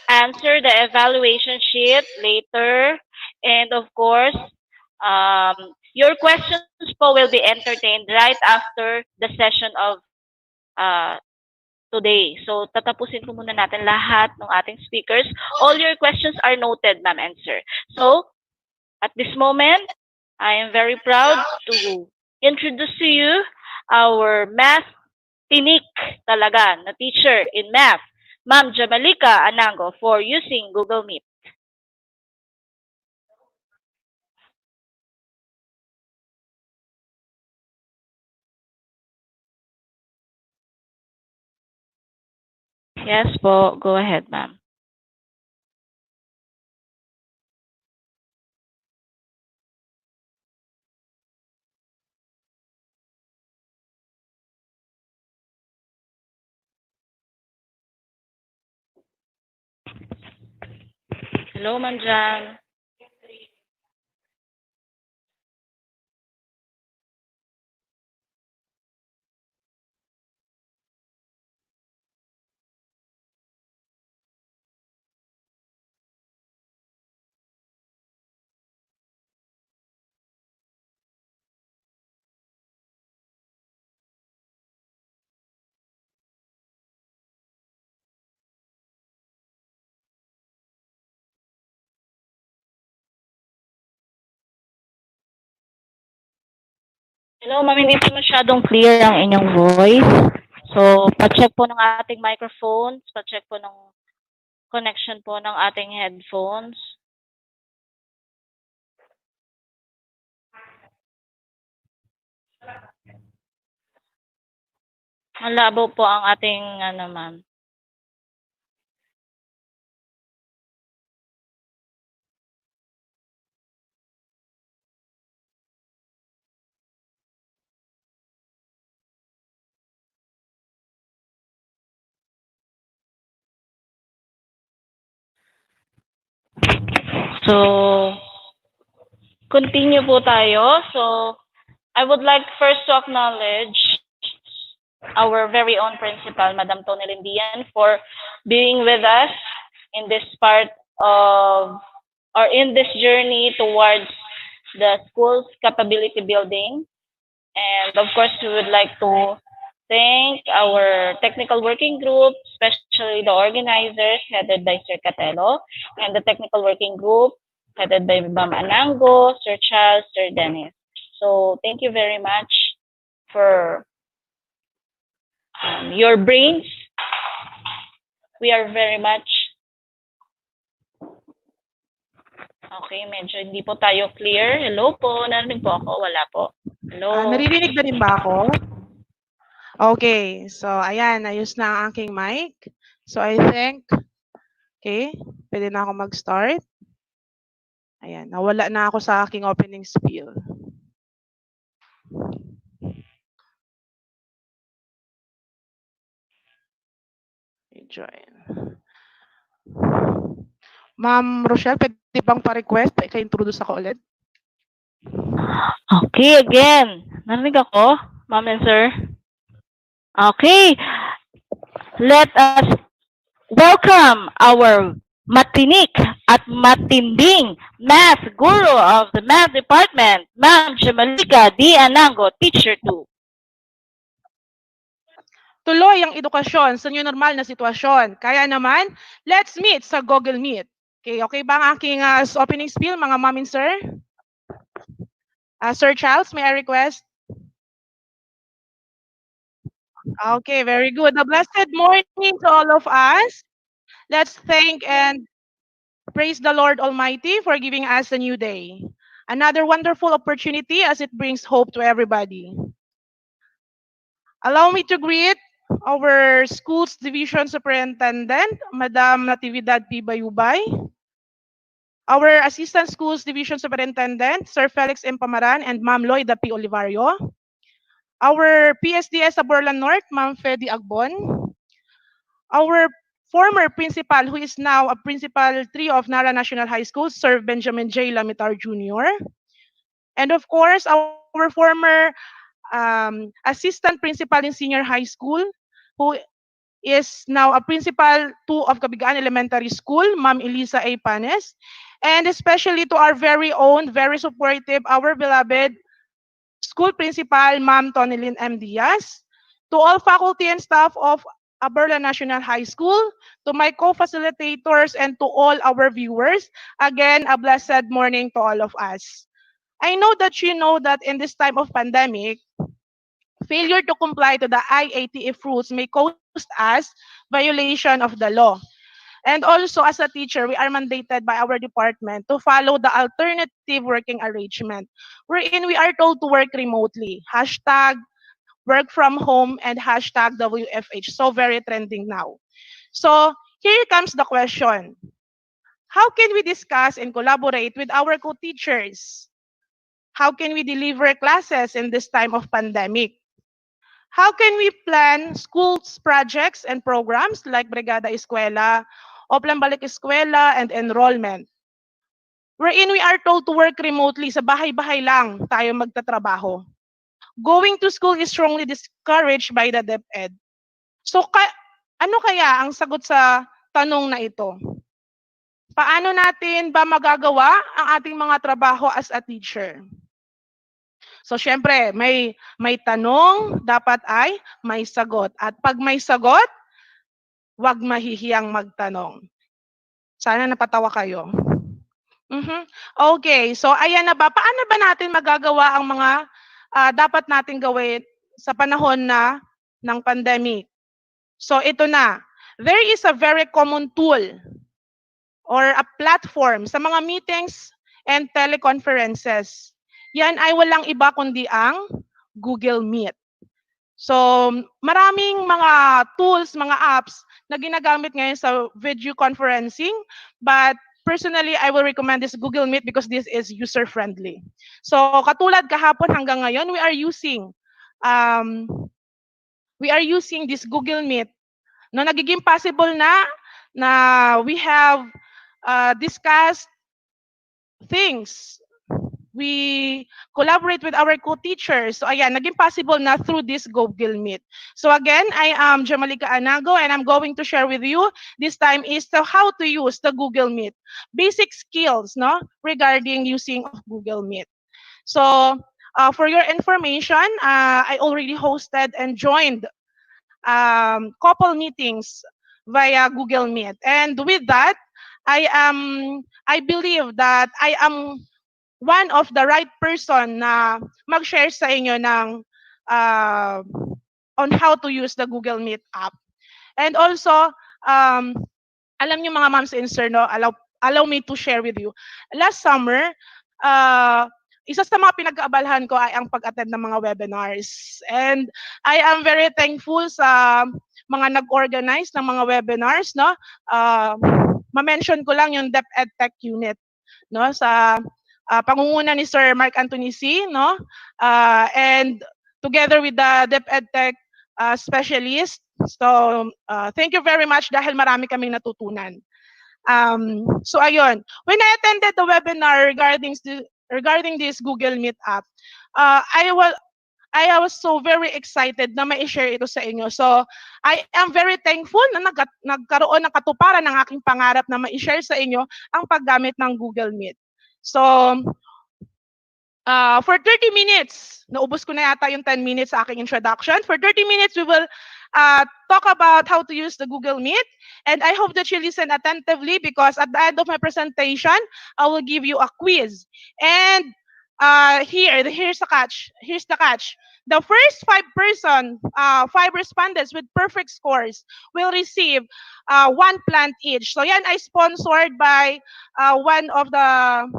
answer the evaluation sheet later, and of course, your questions po will be entertained right after the session of today. So tatapusin po muna natin lahat ng ating speakers. All your questions are noted, ma'am, and sir. So at this moment, I am very proud to introduce to you our math tinik talaga na teacher in math, Ma'am Jamalika Anango, for using Google Meet. Yes po, go ahead, ma'am. Hello, Ma'am Jan. Hello, ma'am, hindi po masyadong clear ang inyong voice. So, pa-check po ng ating microphones, pa-check po ng connection po ng ating headphones. Malabo po ang ating, ma'am. So, continue po tayo. So, I would like first to acknowledge our very own principal, Madam Tony Lindian, for being with us in this part of, or in this journey towards the school's capability building. And of course, we would like to thank our technical working group, especially the organizers headed by Sir Catelo, and the technical working group headed by Ma'am Anango, Sir Charles, Sir Dennis. So thank you very much for your brains. We are very much okay, medyo hindi po tayo clear. Hello po, narinig po ako? Wala po. Hello? Naririnig na rin ba ako? Okay, so ayan, ayos na ang aking mic. So I think, okay, pwede na ako mag-start. Ayan, nawala na ako sa aking opening spiel. Join. Ma'am Rochelle, pwede bang pa-request? Pa-introduce ako ulit? Okay, again. Narinig ako, ma'am and sir? Okay. Let us welcome our matinik at matinding math guru of the math department, Ma'am Jamalika D. Anango, Teacher 2. tuloy ang edukasyon sa new normal na sitwasyon. Kaya naman, let's meet sa Google Meet. Okay ba ang aking opening spiel, mga ma'am and sir? Sir Charles, may I request? Okay, very good. A blessed morning to all of us. Let's thank and praise the Lord Almighty for giving us a new day. Another wonderful opportunity as it brings hope to everybody. Allow me to greet our school's division superintendent, Madam Natividad P. Bayubay, our assistant schools division superintendent, Sir Felix M. Pamaran and Ma'am Lloyda P. Olivario, our PSDS Aborlan North, Ma'am Fedi Agbon, our former principal, who is now a principal 3 of Nara National High School, Sir Benjamin J. Lamitar Jr., and of course, our former assistant principal in senior high school, who is now a principal 2 of Kabigaan Elementary School, Ma'am Elisa A. Panes, and especially to our very own, very supportive, our beloved school principal, Ma'am Tonilyn M. Diaz, to all faculty and staff of Aborlan National High School, to my co-facilitators, and to all our viewers, again, a blessed morning to all of us. I know that you know that in this time of pandemic, failure to comply to the IATF rules may cost us violation of the law. And also, as a teacher, we are mandated by our department to follow the alternative working arrangement, wherein we are told to work remotely. Hashtag work from home and hashtag WFH. So very trending now. So here comes the question. How can we discuss and collaborate with our co-teachers? How can we deliver classes in this time of pandemic? How can we plan schools projects and programs like Brigada Eskwela, Oplan Balik Eskwela, and enrollment? Wherein we are told to work remotely, sa bahay-bahay lang tayo magtatrabaho. Going to school is strongly discouraged by the DepEd. So, ano kaya ang sagot sa tanong na ito? Paano natin ba magagawa ang ating mga trabaho as a teacher? So, syempre, may tanong, dapat ay may sagot. At pag may sagot, huwag mahihiyang magtanong. Sana napatawa kayo. Okay, so ayan na ba? Paano ba natin magagawa ang mga dapat natin gawin sa panahon ng pandemic? So, ito na. There is a very common tool or a platform sa mga meetings and teleconferences. Yan ay walang iba kundi ang Google Meet. So, maraming mga tools, mga apps na ginagamit ngayon sa video conferencing, but personally, I will recommend this Google Meet because this is user-friendly. So, katulad kahapon hanggang ngayon, we are using this Google Meet. No, nagiging possible na we have discussed things. We collaborate with our co-teachers. So ayan, naging possible na through this Google Meet. So again, I am Jamalika Anago and I'm going to share with you this time is how to use the Google Meet. Basic skills regarding using of Google Meet. So for your information, I already hosted and joined couple meetings via Google Meet. And with that, I believe that I am one of the right person na mag-share sa inyo ng on how to use the Google Meet app. And also, alam niyo mga moms and sir, allow me to share with you. Last summer, isa sa mga pinag-aabalahan ko ay ang pag-attend ng mga webinars. And I am very thankful sa mga nag-organize ng mga webinars. Ma-mention ko lang yung DepEd Tech Unit sa pangunguna ni Sir Mark Anthony C. And together with the DepEd Tech specialist. So, thank you very much dahil marami kaming natutunan. So, ayun. When I attended the webinar regarding this Google Meet app, I was so very excited na ma-share ito sa inyo. So, I am very thankful na nagkaroon ng katuparan ng aking pangarap na ma-share sa inyo ang paggamit ng Google Meet. So, for 30 minutes, naubos ko na yata yung 10 minutes sa aking introduction. For 30 minutes, we will talk about how to use the Google Meet. And I hope that you listen attentively because at the end of my presentation, I will give you a quiz. And here's the catch. Here's the catch. The first five respondents with perfect scores will receive one plant each. So yan ay sponsored by one of the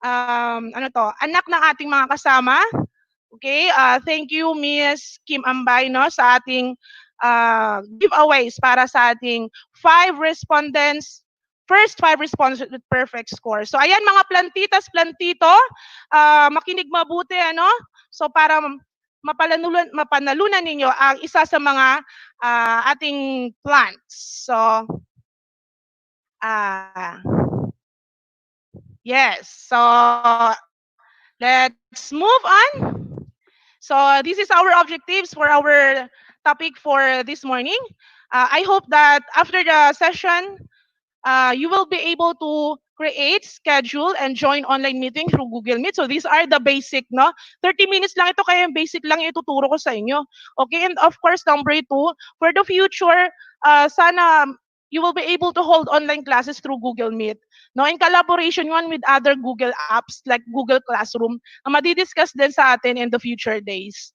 anak ng ating mga kasama. Okay, thank you Miss Kim Ambay no sa ating giveaways para sa ating first five respondents with perfect score. So ayan mga plantitas, plantito, makinig mabuti ano. So para mapanalunan ninyo ang isa sa mga ating plants. So yes. So let's move on. So this is our objectives for our topic for this morning. I hope that after the session, you will be able to create, schedule, and join online meeting through Google Meet. So these are the basic, no? 30 minutes lang ito, kaya yung basic lang yung ituturo ko sa inyo. Okay, and of course, number 2, for the future, sana you will be able to hold online classes through Google Meet. No, in collaboration one with other Google apps like Google Classroom na madidiscuss din sa atin in the future days.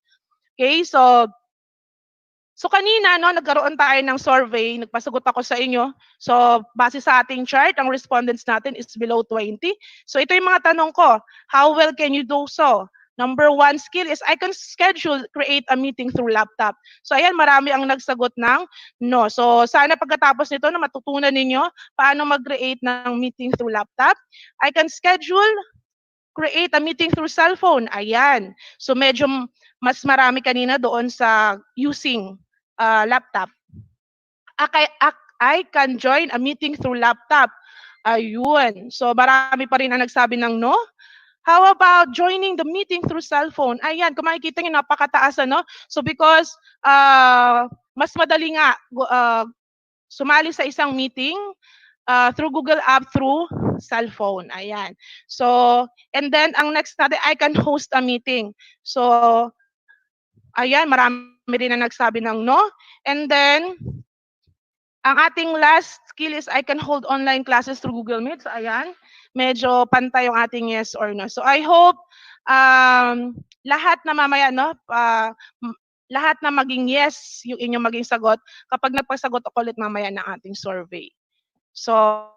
Okay, so kanina no nagkaroon tayo ng survey, nagpasagot ako sa inyo. So base sa ating chart, ang respondents natin is below 20. So ito yung mga tanong ko. How well can you do so? Number 1 skill is I can create a meeting through laptop. So ayan, marami ang nagsagot ng no. So sana pagkatapos nito na matutunan ninyo paano mag-create ng meeting through laptop. I can create a meeting through cellphone. Ayan. So medyo mas marami kanina doon sa using laptop. I can join a meeting through laptop. Ayun. So marami pa rin ang nagsabi ng no. How about joining the meeting through cellphone? Ayan, kung makikita nyo, napakataas, ano? So because mas madali nga sumali sa isang meeting through Google App through cellphone. Ayan. So, and then ang next natin, I can host a meeting. So, ayan, marami rin na nagsabi ng no. And then, ang ating last skill is I can hold online classes through Google Meet. So, ayan, medyo pantay yung ating yes or no. So, I hope lahat na mamaya, no, lahat na maging yes yung inyong maging sagot kapag nagpasagot ako ulit mamaya ng ating survey. So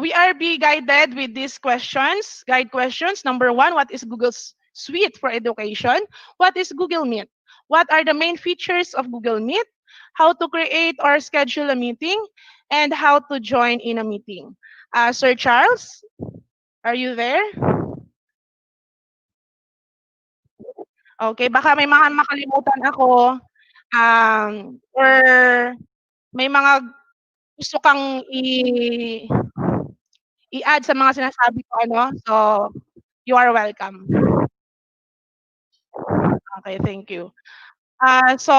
we are being guided with these questions. Guide questions. Number 1, what is Google's suite for education? What is Google Meet? What are the main features of Google Meet? How to create or schedule a meeting? And how to join in a meeting. Sir Charles, are you there? Okay, baka may mga makalimutan ako. Or may mga gusto kang i-add sa mga sinasabi ko, ano? So, you are welcome. Okay, thank you. So,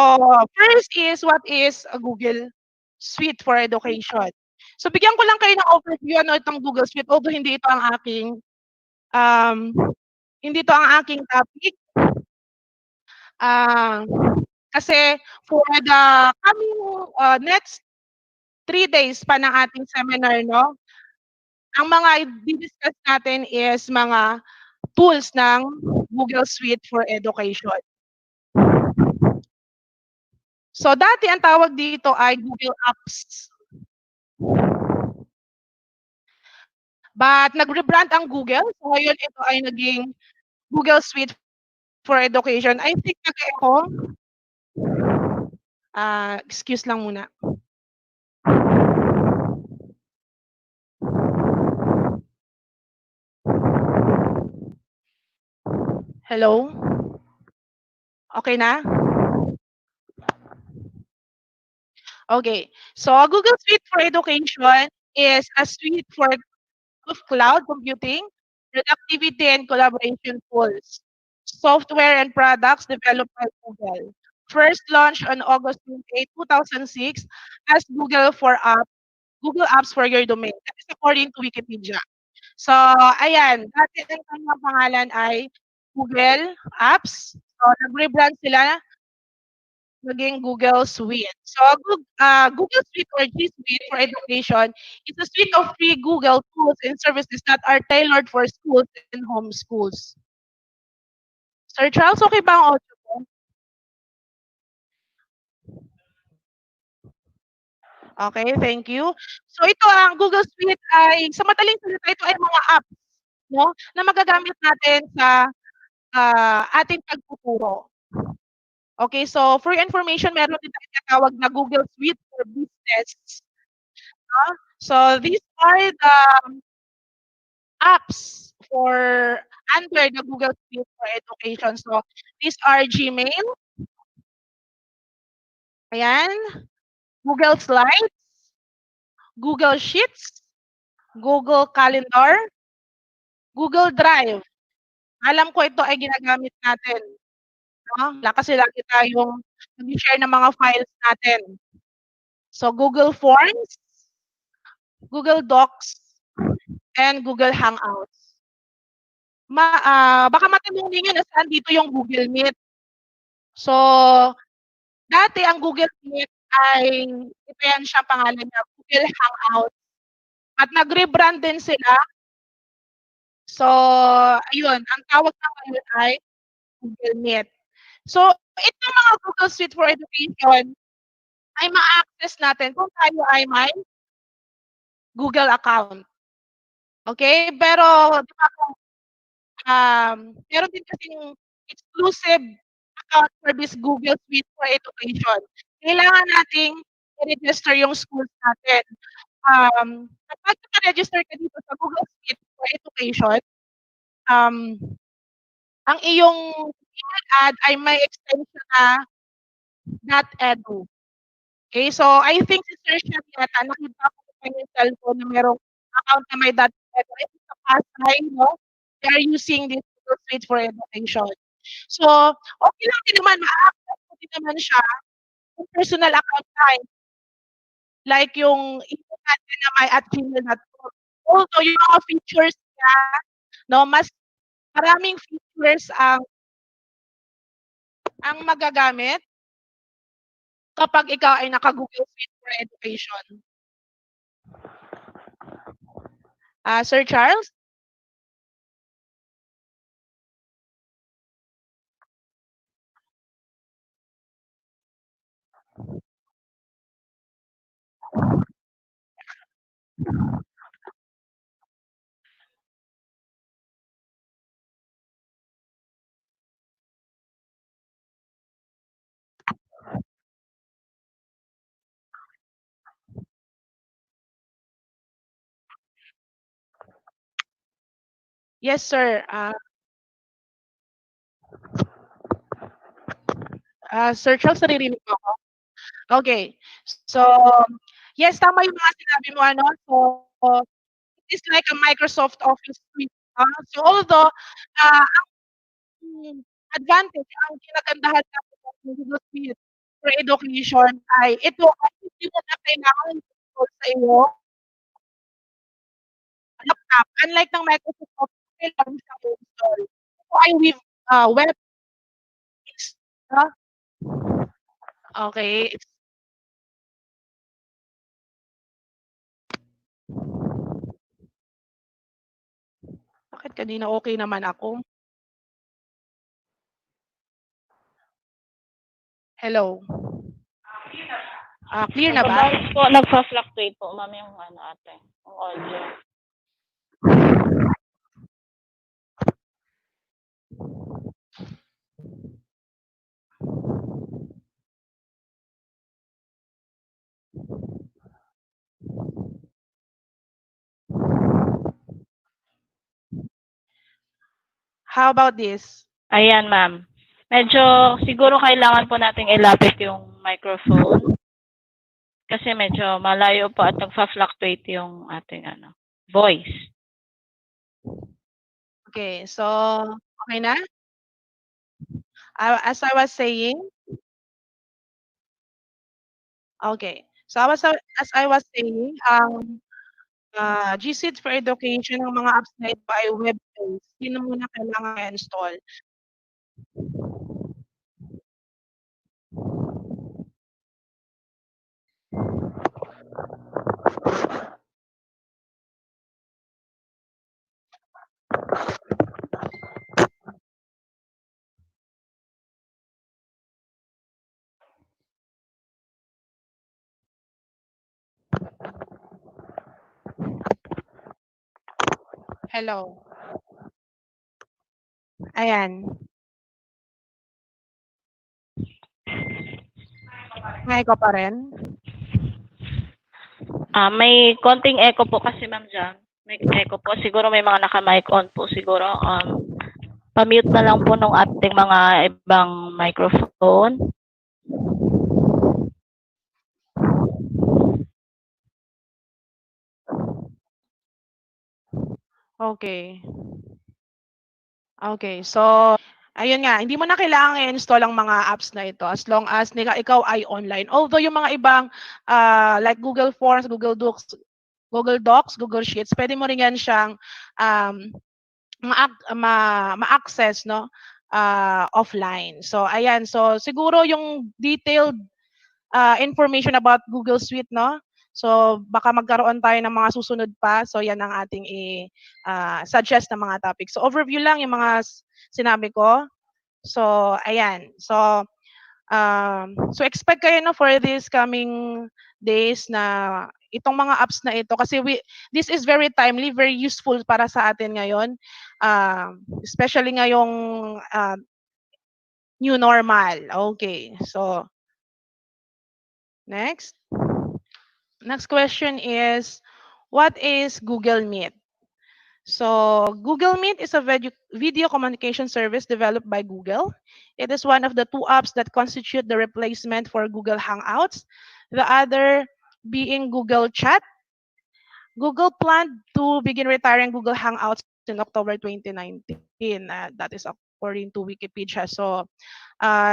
first is, what is a Google Suite for Education? So, bigyan ko lang kayo ng overview, ano itong Google Suite, although hindi ito ang aking topic. Kasi for the coming next 3 days pa ng ating seminar, no? Ang mga i-discuss natin is mga tools ng Google Suite for Education. So dati ang tawag dito ay Google Apps. But nag-rebrand ang Google. So ngayon ito ay naging Google Suite for Education. I think nag-echo. Excuse lang muna. Hello? Okay na? Okay. So Google Suite for Education is a suite of cloud computing, productivity, and collaboration tools, software and products developed by Google. First launched on August 28, 2006 as Google Apps for your domain. That is according to Wikipedia. So, ayan, dati ang kanyang pangalan ay Google Apps. So, nag-rebrand sila maging Google Suite. So, Google Suite or G Suite for Education is a suite of free Google tools and services that are tailored for schools and homeschools. Sir Charles, okay ba ang audio ko? Okay, thank you. So ito ang Google Suite ay sa madaling salita ito ay mga apps, no, na magagamit natin sa ating pagtuturo. Okay, so for your information, meron din tayong tinatawag na Google Suite for Business. No? So these are the apps for under the Google Suite for Education. So these are Gmail, ayan, Google Slides, Google Sheets, Google Calendar, Google Drive. Alam ko ito ay ginagamit natin, no? Kasi lagi tayong nag-share ng mga files natin. So Google Forms, Google Docs, and Google Hangouts. Baka matanong niyo nasaan dito yung Google Meet. So dati ang Google Meet ay ito yan siya pangalan niya, Google Hangouts. At nag-rebrand din sila. So ayun, ang tawag na ngayon ay Google Meet. So itong mga Google Suite for Education ay ma-access natin kung tayo ay may Google account. Okay? Pero di ba meron din kasing exclusive account for this Google Suite for Education. Kailangan nating i-register yung schools natin. Kapag naka-register ka dito sa Google Suite for Education, ang iyong email ad ay may extension na .edu. Okay, so I think si Sir Shep yata, nakita ko sa kanyang cellphone na merong account na may .edu. Ito sa Pasay, no? They are using this Google Suite for Education. So, okay lang din naman, ma-access ko din naman siya kung personal account tayo. Like yung email natin na may @gmail.com. Although yung mga features niya, no, mas maraming features ang magagamit kapag ikaw ay naka-Google Suite for Education. Sir Charles? Yes, sir. Sir Charles, naririnig mo ako? Okay. So, yes, tama yung mga sinabi mo, ano? So, it is like a Microsoft Office suite. So, although, ang advantage, ang kinagandahan natin sa Google Suite for Education ay ito ay hindi mo na kailangan i-install sa iyo laptop. Unlike ng Microsoft Office, kailangan siya i-install. Ito ay with web. Okay. Bakit kanina okay naman ako? Hello? Clear na ba? Nagbabounce po, nagfa-fluctuate po, ma'am, yung ate, yung audio. How about this? Ayan, ma'am. Medyo siguro kailangan po nating ilapit yung microphone. Kasi medyo malayo po at nagfa-fluctuate yung ating voice. Okay, so okay na? As I was saying, okay. So as I was saying, G Suite for Education, ang mga apps na ito ay web-based. Hindi na muna kailangan i-install. Hello. Ayan. May ko pa rin. May konting echo po kasi ma'am dyan. May echo po. Siguro may mga naka-mic on po siguro. Pa-mute na lang po ng ating mga ibang microphone. Okay. Okay. So, ayun nga, hindi mo na kailangan i-install ang mga apps na ito as long as ikaw ay online. Although yung mga ibang like Google Forms, Google Docs, Google Sheets, pwede mo rin yan siyang ma-access, no? Offline. So, ayan. So, siguro yung detailed information about Google Suite, no? So, baka magkaroon tayo ng mga susunod pa. So, yan ang ating suggest na mga topics. So, overview lang yung mga sinabi ko. So, ayan. So, expect kayo, no, for this coming days na itong mga apps na ito kasi this is very timely, very useful para sa atin ngayon. Especially ngayong new normal. Okay. So, next. Next question is, what is Google Meet? So, Google Meet is a video communication service developed by Google. It is one of the two apps that constitute the replacement for Google Hangouts, the other being Google Chat. Google planned to begin retiring Google Hangouts in October 2019. That is according to Wikipedia. So,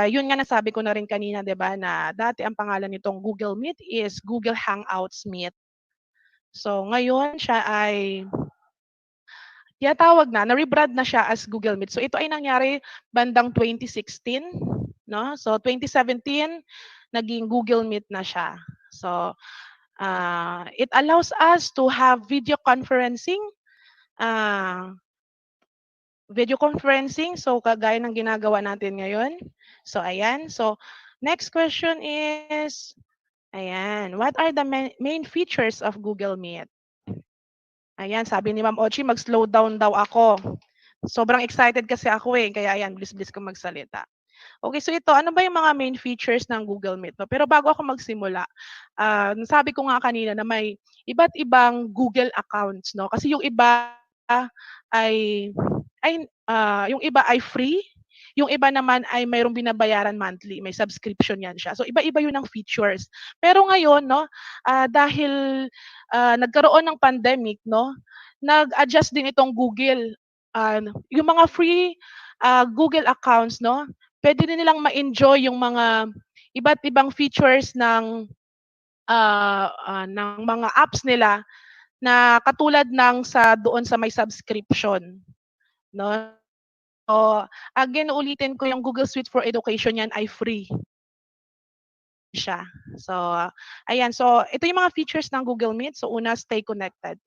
yun nga nasabi ko na rin kanina, 'di ba, na dati ang pangalan nitong Google Meet is Google Hangouts Meet. So, ngayon siya ay tinatawag na-rebrand na siya as Google Meet. So, ito ay nangyari bandang 2016, no? So, 2017 naging Google Meet na siya. So, it allows us to have video conferencing. So kagaya ng ginagawa natin ngayon. So ayan. So next question is, ayan, what are the main features of Google Meet? Ayan, sabi ni Ma'am Ochi, mag-slow down daw ako. Sobrang excited kasi ako kaya ayan, bilis-bilis ko magsalita. Okay, so ito, ano ba yung mga main features ng Google Meet? No? Pero bago ako magsimula, sabi ko nga kanina na may iba't ibang Google accounts, no? Kasi yung iba ay yung iba ay free, yung iba naman ay mayroong binabayaran monthly, may subscription yan siya. So iba-iba yun ang features. Pero ngayon, no, dahil nagkaroon ng pandemic, no, nag-adjust din itong Google. Yung mga free Google accounts, no, pwede din nilang ma-enjoy yung mga iba't ibang features ng mga apps nila na katulad ng doon sa may subscription, no? So, again, ulitin ko yung Google Suite for Education yan ay free siya. So, ayan. So, ito yung mga features ng Google Meet. So, una, stay connected.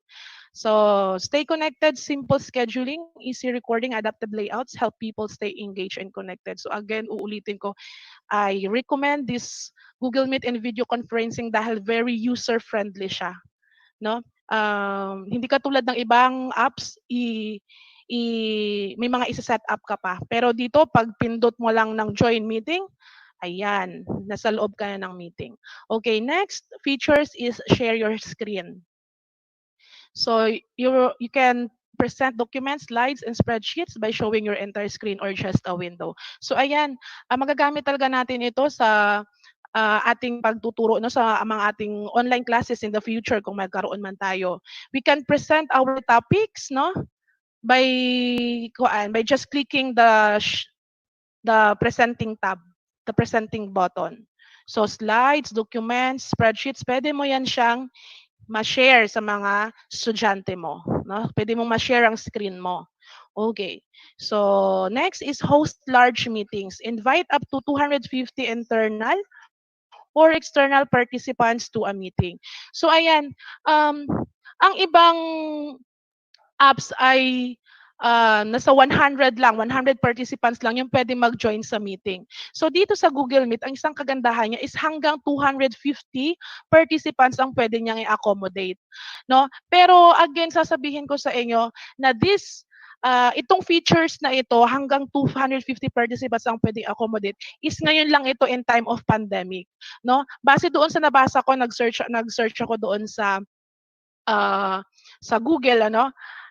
So, stay connected, simple scheduling, easy recording, adaptive layouts, help people stay engaged and connected. So, again, uulitin ko, I recommend this Google Meet and video conferencing dahil very user-friendly siya. No? Hindi katulad ng ibang apps, may mga isa-set up ka pa. Pero dito, pag pindot mo lang ng join meeting, ayan, nasa loob ka na ng meeting. Okay, next features is share your screen. So you can present documents, slides, and spreadsheets by showing your entire screen or just a window. So ayan, magagamit talaga natin ito sa ating pagtuturo, no, sa mga ating online classes in the future kung magkaroon man tayo. We can present our topics, no, by just clicking the presenting tab, the presenting button. So slides, documents, spreadsheets, pwede mo yan siyang ma-share sa mga estudyante mo, no? Pwede mo ma-share ang screen mo. Okay. So next is host large meetings. Invite up to 250 internal or external participants to a meeting. So ayan, ang ibang apps ay nasa 100 lang, 100 participants lang yung pwede mag-join sa meeting. So dito sa Google Meet, ang isang kagandahan niya is hanggang 250 participants ang pwede niyang i-accommodate. No? Pero again, sasabihin ko sa inyo na itong features na ito hanggang 250 participants ang pwedeng accommodate is ngayon lang ito in time of pandemic, no? Base doon sa nabasa ko, nag-search ako doon sa Google,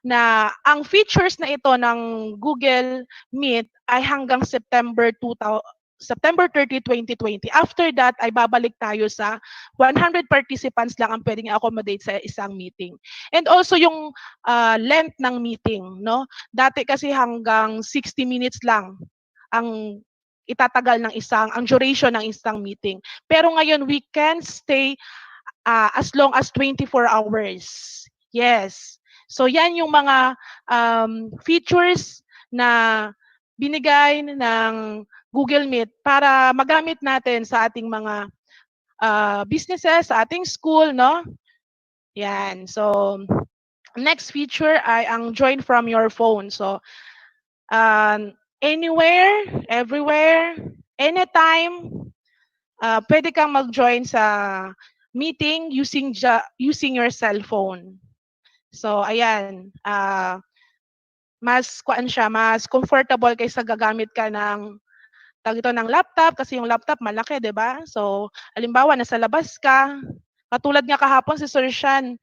na ang features na ito ng Google Meet ay hanggang September 30, 2020. After that, ay babalik tayo sa 100 participants lang ang pwedeng accommodate sa isang meeting. And also yung length ng meeting, no? Dati kasi hanggang 60 minutes lang ang itatagal ang duration ng isang meeting. Pero ngayon, we can stay as long as 24 hours. Yes. So yan yung mga features na binigay ng Google Meet para magamit natin sa ating mga businesses, sa ating school, no? Yan. So next feature ay ang join from your phone. So anywhere, everywhere, anytime, pwede kang mag-join sa meeting using your cell phone. So ayan, mas comfortable kaysa gagamit ka ng ng laptop kasi yung laptop malaki, 'di ba? So halimbawa nasa labas ka, katulad nga kahapon si Sir Shan,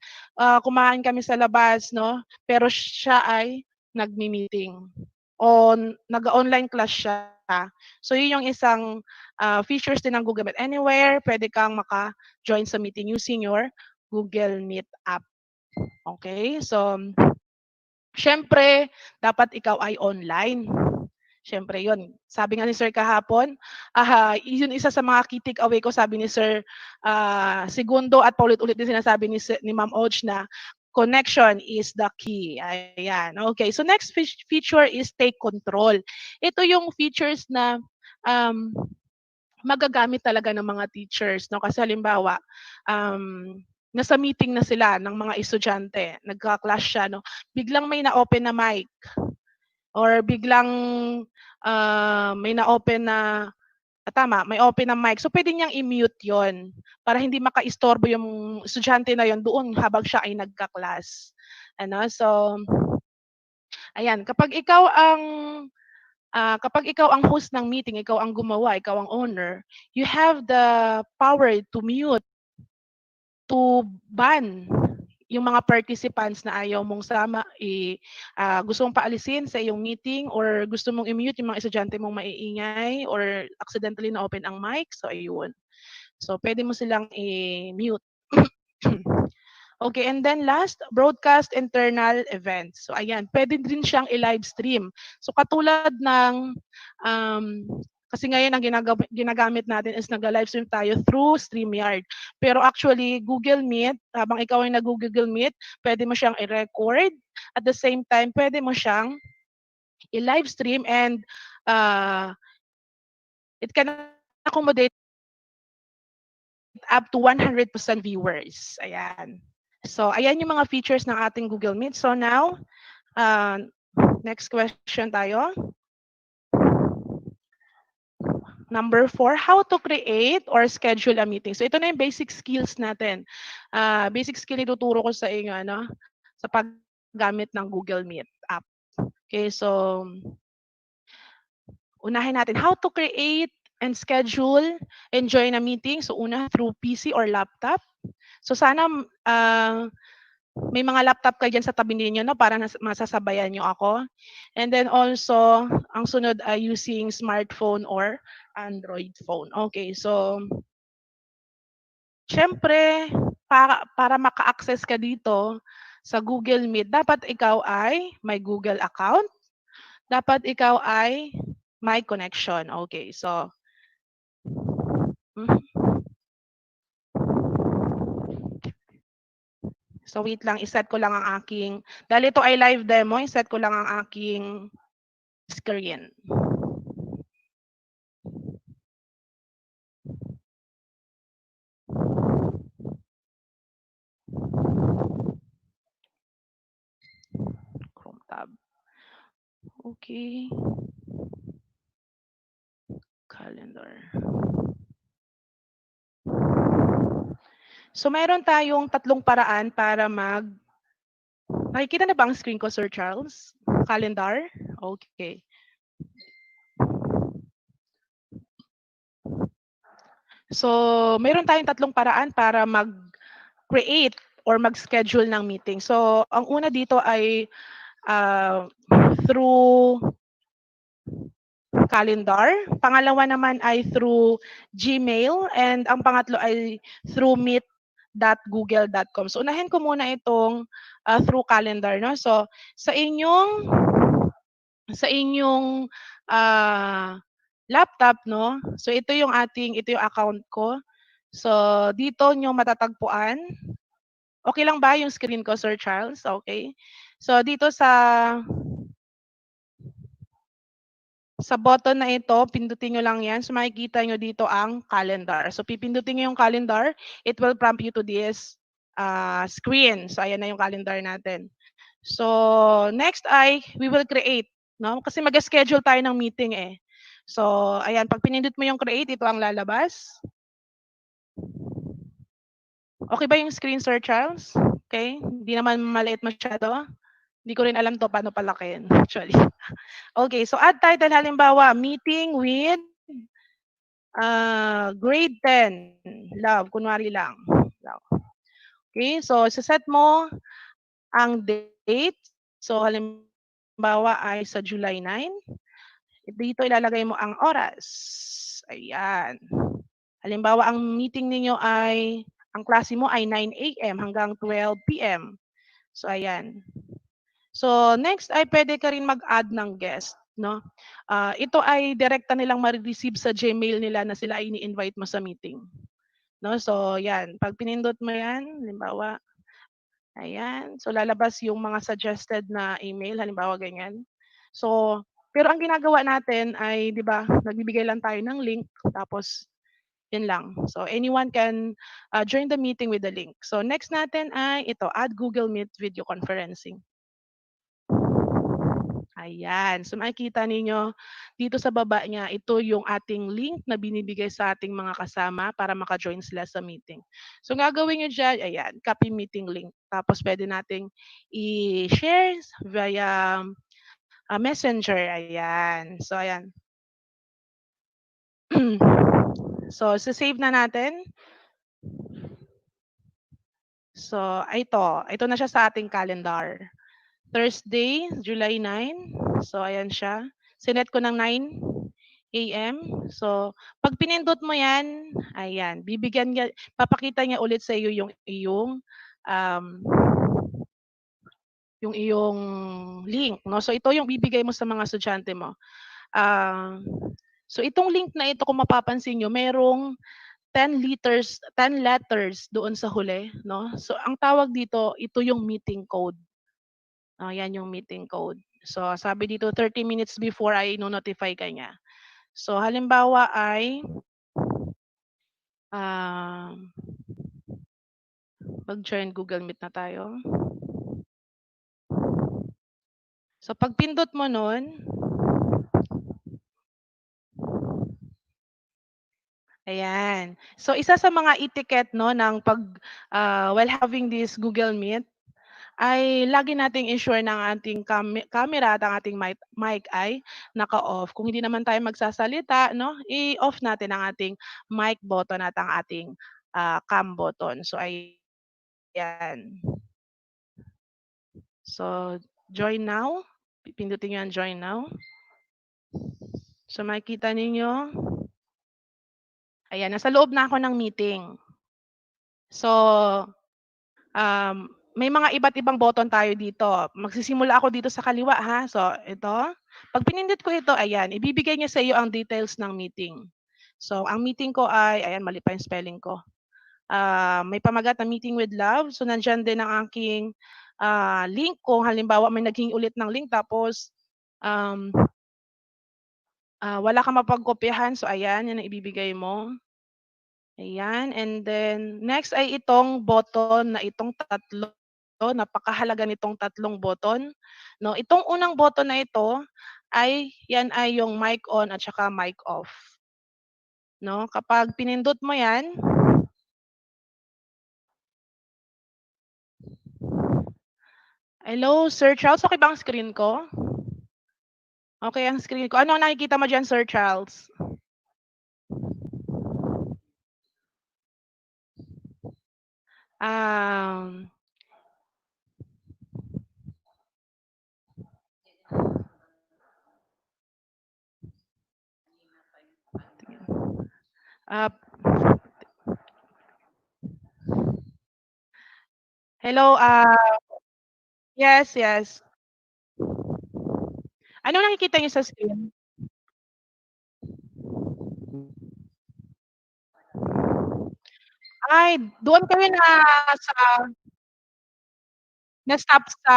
kumain kami sa labas, no? Pero siya ay nagmi-meeting o nag-online class siya. So yun yung isang features din ng Google Meet. Anywhere, pwede kang maka-join sa meeting using your Google Meet app. Okay? So, syempre, dapat ikaw ay online. Syempre, yun. Sabi nga ni Sir kahapon, yun isa sa mga key take away ko, sabi ni Sir Segundo at paulit-ulit din sinasabi ni Ma'am Oj na connection is the key. Ayan. Okay. So next feature is take control. Ito yung features na magagamit talaga ng mga teachers, no? Kasi halimbawa, nasa meeting na sila ng mga estudyante, nagka-class siya, no? Biglang may na-open na mic or biglang may na-open na may open na mic. So pwede niyang i-mute 'yon para hindi maka-istorbo yung estudyante na 'yon doon habang siya ay nagka-class. So ayan, kapag ikaw ang host ng meeting, ikaw ang gumawa, ikaw ang owner, you have the power to mute, to ban yung mga participants na ayaw mong gusto mong paalisin sa iyong meeting or gusto mong i-mute yung mga estudyante mong maiingay or accidentally na open ang mic. So, ayun. So, pwede mo silang i-mute. Okay, and then last, broadcast internal events. So, ayan, pwede din siyang i-live stream. So, katulad ng, kasi ngayon ang ginagamit natin is nag-live stream tayo through StreamYard. Pero actually, Google Meet, habang ikaw ay nag-Google Meet, pwede mo siyang i-record. At the same time, pwede mo siyang i-live stream and it can accommodate up to 100% viewers. Ayan. So, ayan yung mga features ng ating Google Meet. So now, next question tayo. Number 4, how to create or schedule a meeting. So ito na yung basic skills natin. Basic skill ituturo ko sa inyo sa paggamit ng Google Meet app. Okay, so unahin natin how to create and schedule and join a meeting. So una through PC or laptop. So sana may mga laptop kayo dyan sa tabi ninyo, no, para masasabayan nyo ako. And then also, ang sunod ay using smartphone or Android phone. Okay, so syempre, para maka-access ka dito sa Google Meet, dapat ikaw ay may Google account. Dapat ikaw ay may connection. Okay, so So wait lang, iset ko lang ang aking, dahil ito ay live demo, iset ko lang ang aking screen. tab. Okay. Calendar. So mayroon tayong tatlong paraan para nakikita na ba ang screen ko, Sir Charles? Calendar? Okay. So, mayroon tayong tatlong paraan para mag-create or mag-schedule ng meeting. So, ang una dito ay through calendar. Pangalawa naman ay through Gmail. And ang pangatlo ay through meet.google.com. So, unahin ko muna itong through calendar. No? So, sa inyong laptop, no? So, ito yung account ko. So, dito nyo matatagpuan. Okay lang ba yung screen ko, Sir Charles? Okay. So, dito sa button na ito, pindutin nyo lang yan. So, makikita nyo dito ang calendar. So, pipindutin nyo yung calendar, it will prompt you to this screen. So, ayan na yung calendar natin. So, next ay, we will create. No? Kasi mag-schedule tayo ng meeting eh. So, ayan, pag pinindot mo yung create, ito ang lalabas. Okay ba yung screen, Sir Charles? Okay? Hindi naman maliit masyado. Hindi ko rin alam to paano palakihin, actually. Okay, so add title, halimbawa, meeting with grade 10. Love, kunwari lang. Love. Okay, so set mo ang date. So halimbawa ay sa July 9. Dito ilalagay mo ang oras. Ayan. Halimbawa, ang meeting ninyo ay, ang klase mo ay 9 a.m. hanggang 12 p.m. So, ayan. So, next ay pwede ka rin mag-add ng guest. No? Ito ay direkta nilang ma-receive sa Gmail nila na sila ay ini-invite mo sa meeting. No? So, yan. Pag pinindot mo yan, halimbawa, ayan. So, lalabas yung mga suggested na email, halimbawa ganyan. So, pero ang ginagawa natin ay, di ba, nagbibigay lang tayo ng link, tapos yun lang. So, anyone can join the meeting with the link. So, next natin ay ito, add Google Meet video conferencing. Ayan. So, makikita ninyo dito sa baba niya, ito yung ating link na binibigay sa ating mga kasama para maka-join sila sa meeting. So, gagawin nyo dyan, ayan, copy meeting link. Tapos, pwede nating i-share via messenger. Ayan. So, ayan. So, save na natin. So, ito na siya sa ating calendar. Thursday, July 9. So, ayan siya. Sinet ko ng 9 a.m. So, pag pinindot mo yan, ayan, papakita niya ulit sa iyo yung iyong link. No? So, ito yung bibigay mo sa mga estudyante mo. So, itong link na ito, kung mapapansin nyo, merong 10 letters doon sa huli. No? So, ang tawag dito, ito yung meeting code. Yan yung meeting code. So, sabi dito, 30 minutes before ay no-notify ka niya. So, halimbawa ay mag-join Google Meet na tayo. So, pag pindot mo nun, ayan. So, isa sa mga etiquette no, ng while having this Google Meet, ay lagi nating ensure ng ating camera at ang ating mic ay naka-off. Kung hindi naman tayo magsasalita, no, i-off natin ang ating mic button at ang ating cam button. So, ayan. So, join now. Pindutin nyo ang join now. So, makikita ninyo. Ayan, nasa loob na ako ng meeting. So, may mga iba't ibang button tayo dito. Magsisimula ako dito sa kaliwa ha. So, ito. Pag pinindot ko ito, ayan, ibibigay niya sa iyo ang details ng meeting. So, ang meeting ko ay, ayan, mali pa yung spelling ko. May pamagat na meeting with love. So, nandyan din ang aking link ko. Halimbawa, may naging ulit ng link. Tapos, wala kang mapagkopyahan. So, ayan, yan ang ibibigay mo. Ayan. And then, next ay itong button na itong tatlo. napakahalaga nitong tatlong button, no? Itong unang button na ito yan ay yung mic on at saka mic off. No? Kapag pinindot mo yan, hello, Sir Charles, okay ba ang screen ko? Okay ang screen ko. Ano ang nakikita mo dyan, Sir Charles? Um, uh, hello, yes. Ano nakikita niyo sa screen? Ay, doon kayo na-stop sa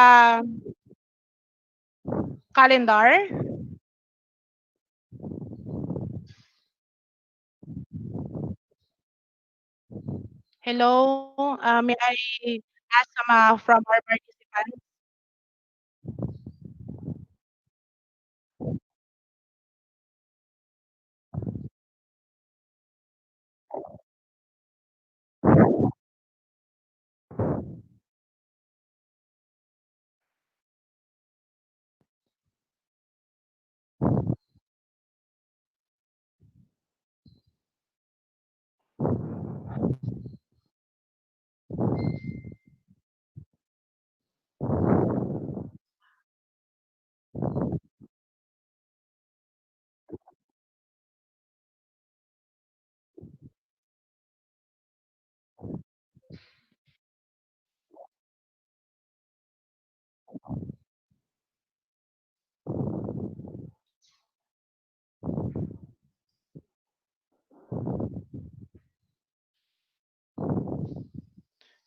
calendar? Hello, may I ask from our participants?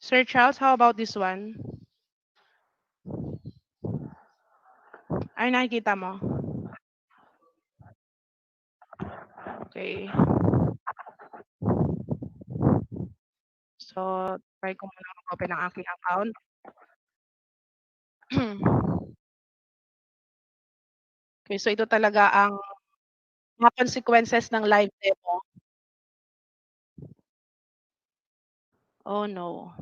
Sir Charles, how about this one? Ay, nakikita mo? Okay. So, try ko muna mag-open ang aking account. Okay, so ito talaga ang mga consequences ng live demo. Oh no.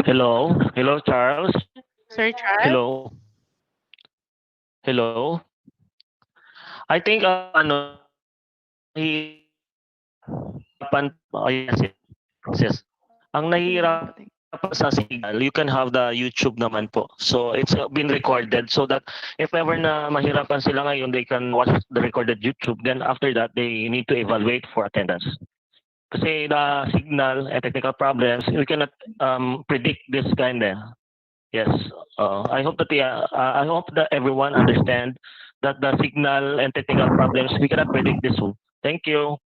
Hello? Hello, Charles? Sir Charles? Hello? I think, nahihirapan, yes. Ang nahihirapan sa signal, you can have the YouTube naman po. So, it's been recorded so that if ever na mahirapan sila ngayon, they can watch the recorded YouTube. Then after that, they need to evaluate for attendance. Kasi the signal and technical problems, we cannot predict this kind of. Yes, I hope that everyone understand that the signal and technical problems, we cannot predict this one. Thank you.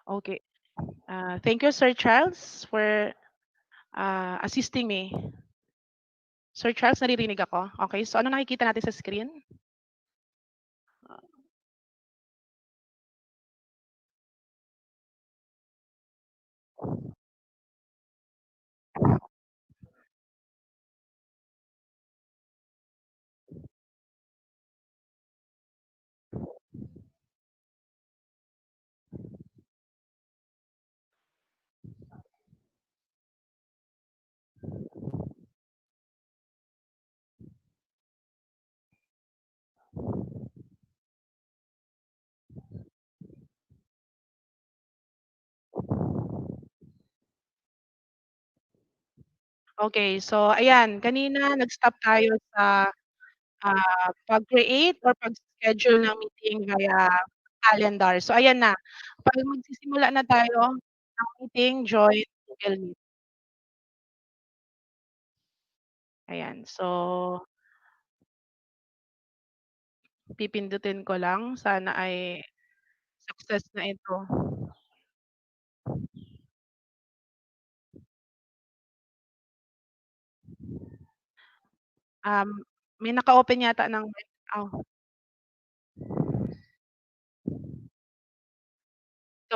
Okay. Thank you, Sir Charles, for assisting me. Sir Charles, naririnig ako? Okay, so ano nakikita natin sa screen? Okay, so ayan, kanina nag-stop tayo sa pag-create or pag-schedule ng meeting via calendar. So ayan na, 'pag magsisimula na tayo ng meeting, join Google Meet. Ayan, so pipindutin ko lang, sana ay success na ito. May naka-open yata ng oh. So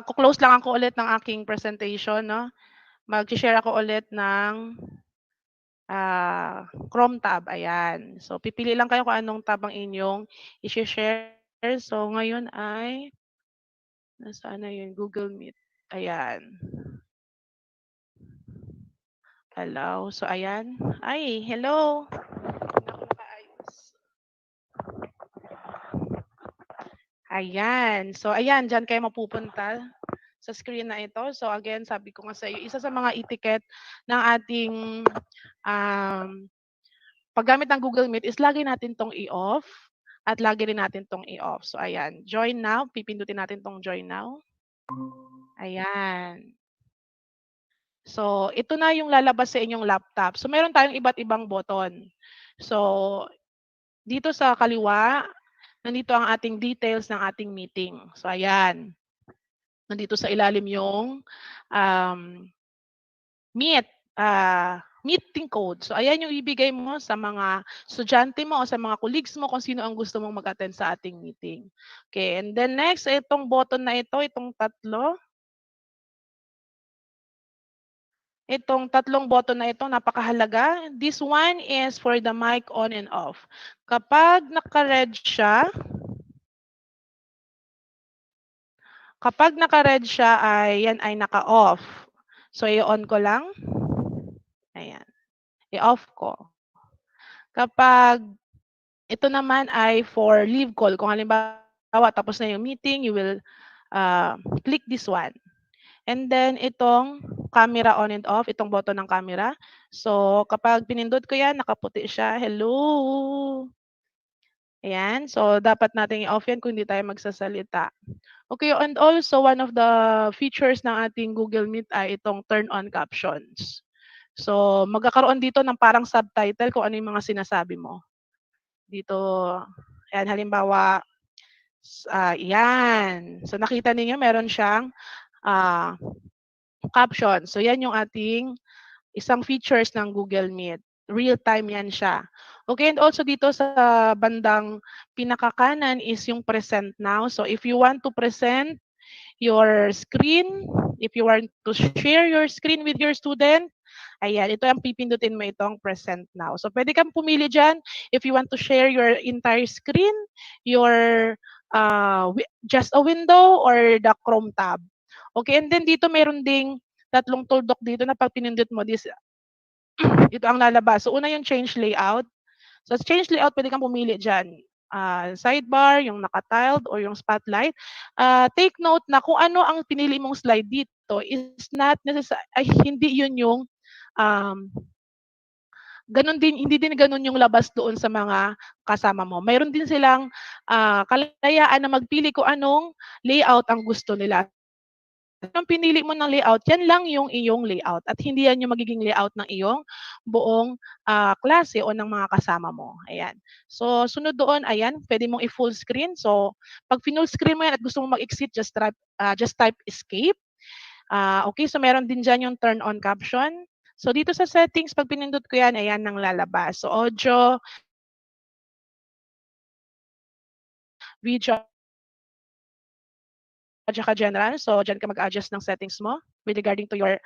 ku-close lang ako ulit ng aking presentation 'no. Magse-share ako ulit ng Chrome tab, ayan. So pipili lang kayo kung anong tab ang inyong i-she-share. So ngayon ay nasaan na yun, Google Meet, ayan. Hello, so ayan. Ay, hello. Naku, nakaayos. Ayan, so ayan, diyan kayo mapupunta sa screen na ito. So again, sabi ko nga sa iyo, isa sa mga etiquette ng ating paggamit ng Google Meet is lagi natin 'tong i-off at lagi rin natin 'tong i-off. So ayan, join now, pipindutin natin 'tong join now. Ayan. So ito na yung lalabas sa inyong laptop. So meron tayong iba't ibang button. So dito sa kaliwa, nandito ang ating details ng ating meeting. So ayan. Nandito sa ilalim yung Meet, meeting code. So ayan yung ibigay mo sa mga estudyante mo o sa mga colleagues mo kung sino ang gusto mong mag-attend sa ating meeting. Okay, and then next, itong button na ito, itong tatlo. Itong tatlong button na ito, napakahalaga. This one is for the mic on and off. Kapag naka-red siya, ay yan ay naka-off. So i-on ko lang. Ayan. I-off ko. Kapag ito naman ay for leave call. Kung halimbawa tapos na yung meeting, you will click this one. And then itong camera on and off, itong button ng camera. So kapag pinindot ko yan, nakaputi siya. Hello. Ayan. So dapat natin i-off yan kung hindi tayo magsasalita. Okay, and also one of the features ng ating Google Meet ay itong turn on captions. So magkakaroon dito ng parang subtitle kung ano yung mga sinasabi mo. Dito, ayan, halimbawa, yan. So nakita ninyo meron siyang caption. So yan yung ating isang features ng Google Meet. Real time yan siya. Okay, and also dito sa bandang pinakakanan is yung present now. So if you want to present your screen, if you want to share your screen with your student, ayan, ito ang pipindutin mo itong present now. So pwede kang pumili dyan if you want to share your entire screen, your just a window, or the Chrome tab. Okay, and then dito meron ding tatlong tuldok dito na pag pinindot mo, ito ang lalabas. So una yung change layout. So change layout, pwede kang pumili dyan. Sidebar, yung naka-tiled, or yung spotlight. Take note na kung ano ang pinili mong slide dito is not necessary, hindi yun yung hindi din ganun yung labas doon sa mga kasama mo. Mayroon din silang kalayaan na magpili kung anong layout ang gusto nila. yung pinili mo ng layout, yan lang yung iyong layout at hindi yan yung magiging layout ng iyong buong klase o ng mga kasama mo. Ayan. So, sunod doon, ayan, pwede mong i-full screen. So, pag full screen mo yan at gusto mo mag-exit, just type escape. Okay, so meron din dyan yung turn on caption. So, dito sa settings, pag pinindot ko yan, ayan nang lalabas. So, audio, video, at saka general. So, dyan ka mag-adjust ng settings mo with regarding to your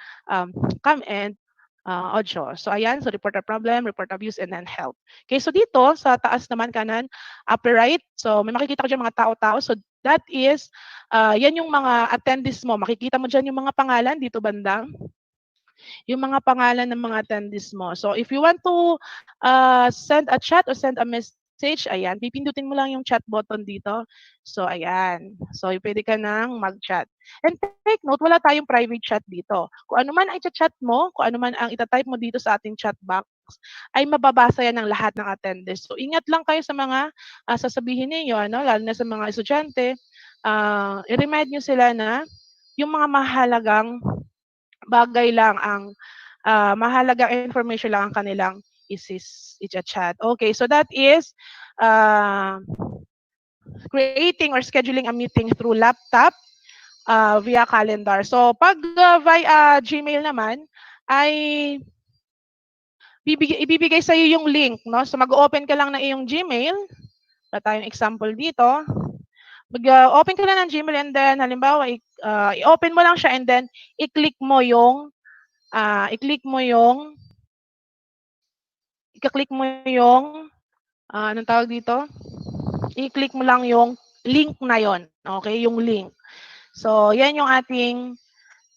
cam and audio. So, ayan. So, report a problem, report abuse, and then help. Okay, so dito, sa taas naman kanan, upper right. So, may makikita ko dyan mga tao-tao. So, that is, yan yung mga attendees mo. Makikita mo dyan yung mga pangalan dito banda. Yung mga pangalan ng mga attendees mo. So, if you want to send a chat or send a message, ayan, pipindutin mo lang yung chat button dito. So, ayan. So, pwede ka nang mag-chat. And take note, wala tayong private chat dito. Kung ano man ang i-chat mo, kung ano man ang itatype mo dito sa ating chat box, ay mababasa yan ng lahat ng attendees. So, ingat lang kayo sa mga sasabihin ninyo, ano, lalo na sa mga estudyante. I-remind nyo sila na yung mga mahalagang bagay lang ang mahalagang information lang ang kanilang i-chat. Okay, so that is creating or scheduling a meeting through laptop via calendar. So pag via Gmail naman ay ibibigay sa iyo yung link, no? So mag-open ka lang ng iyong Gmail. Wala tayong example dito. Mag-open ka lang ng Gmail and then halimbawa i-open mo lang siya and then i-click mo yung anong tawag dito? I-click mo lang yung link na yon. Okay, yung link. So, yan yung ating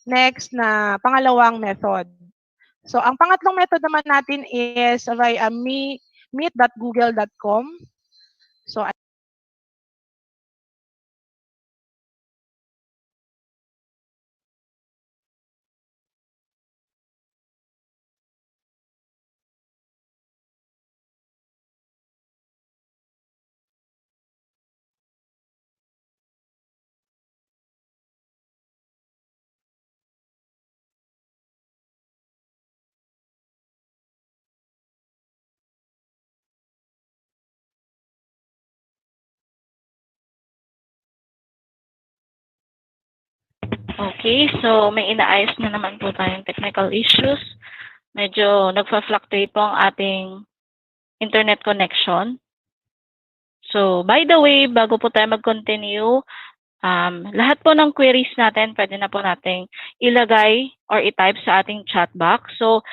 next na pangalawang method. So, ang pangatlong method naman natin is via meet.google.com. So, Okay, so may inaayos na naman po tayong technical issues. Medyo nagfa-fluctuate po ang ating internet connection. So, by the way, bago po tayo mag-continue, lahat po ng queries natin, pwede na po nating ilagay or i-type sa ating chat box. So,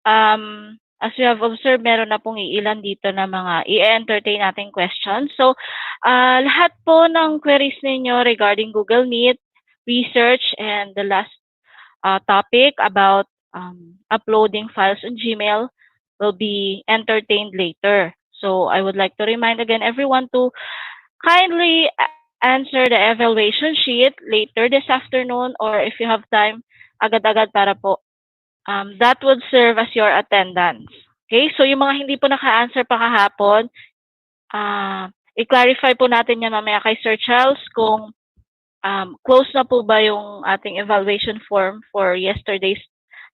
as you have observed, meron na pong iilan dito na mga i-entertain nating questions. So, lahat po ng queries ninyo regarding Google Meet, research, and the last topic about uploading files on Gmail will be entertained later. So, I would like to remind again everyone to kindly answer the evaluation sheet later this afternoon, or if you have time, agad-agad para po. That would serve as your attendance. Okay, so yung mga hindi po naka-answer pa kahapon, i-clarify po natin yan mamaya kay Sir Charles kung close na po ba yung ating evaluation form for yesterday's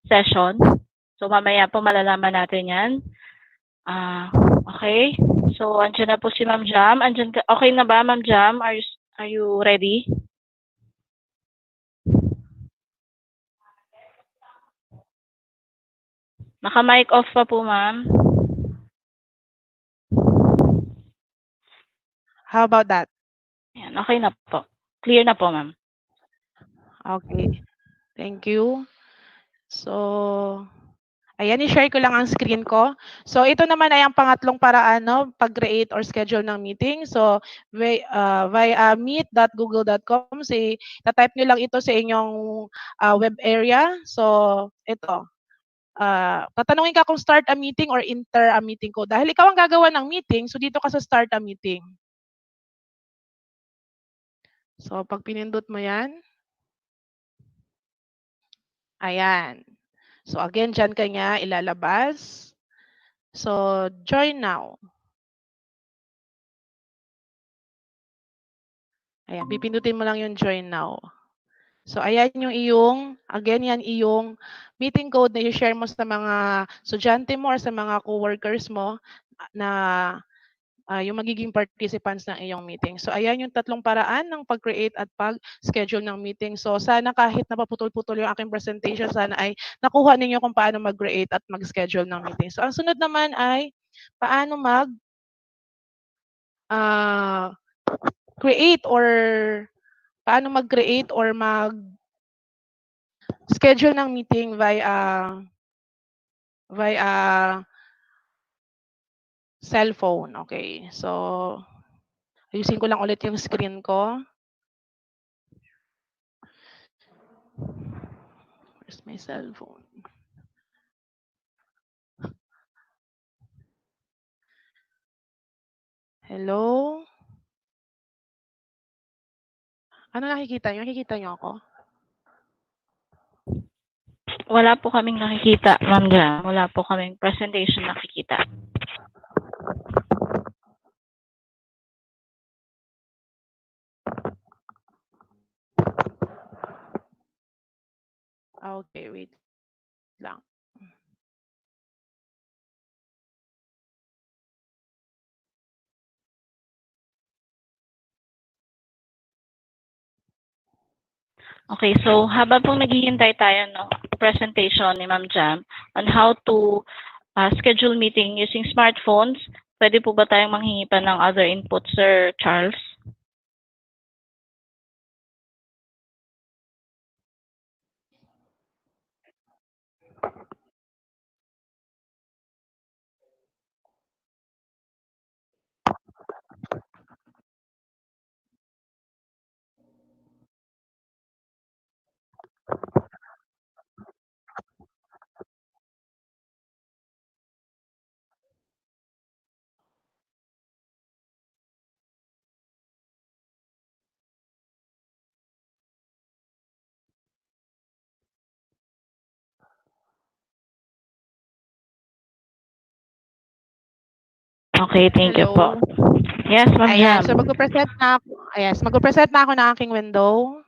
session. So mamaya po malalaman natin yan. Okay, so andyan na po si Ma'am Jam. Okay na ba, Ma'am Jam? Are you ready? Naka-mic off pa po, Ma'am. how about that? Ayan, okay na po. Clear na po, Ma'am. Okay. Thank you. So, ayan, i-share ko lang ang screen ko. So, ito naman ay ang pangatlong paraan, no, pag-create or schedule ng meeting. So, via meet.google.com, type nyo lang ito sa inyong web area. So, ito. Tatanungin ka kung start a meeting or enter a meeting ko. Dahil ikaw ang gagawa ng meeting, so dito ka sa start a meeting. So, pag pinindot mo yan, ayan. So, again, dyan ka niya ilalabas. So, join now. Ayan, pipindutin mo lang yung join now. So, ayan yung iyong, again, yan iyong meeting code na i-share mo sa mga estudyante mo or sa mga co-workers mo na yung magiging participants ng iyong meeting. So, ayan yung tatlong paraan ng pag-create at pag-schedule ng meeting. So, sana kahit napaputol-putol yung aking presentation, sana ay nakuha ninyo kung paano mag-create at mag-schedule ng meeting. So, ang sunod naman ay paano create or paano mag-create or mag-schedule ng meeting via cellphone. Okay. So, ayusin ko lang ulit yung screen ko. Where's my cellphone? Hello? Ano nakikita nyo? Nakikita nyo ako? Wala po kaming nakikita, Ma'am Jam. Wala po kaming presentation nakikita. Okay, wait lang. Okay, so habang pong naghihintay tayo ng presentation ni Ma'am Jam on how to schedule meeting using smartphones, pwede po ba tayong manghingi pa ng other input, Sir Charles? Okay, thank you po. Hello? Yes, Ma'am Ayan, Jam. so magpo-present na ako. Yes, magpo-present na ako ng aking window.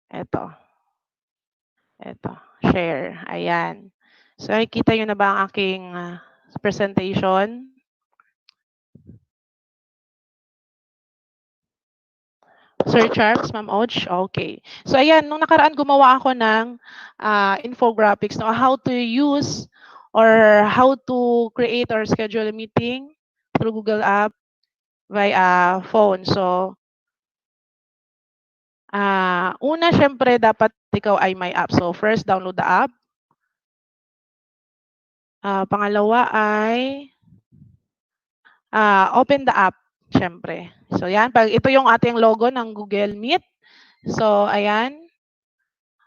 Eto. Share. Ayan. So, nakikita nyo na ba ang aking presentation? Sir Charles, Ma'am Och? Okay. So, ayan, nung nakaraan gumawa ako ng infographics no, how to use or how to create or schedule a meeting through Google App via phone. So, una, syempre, dapat ikaw ay may app. So, first, download the app. Pangalawa ay open the app, syempre. So, yan. Ito yung ating logo ng Google Meet. So, ayan.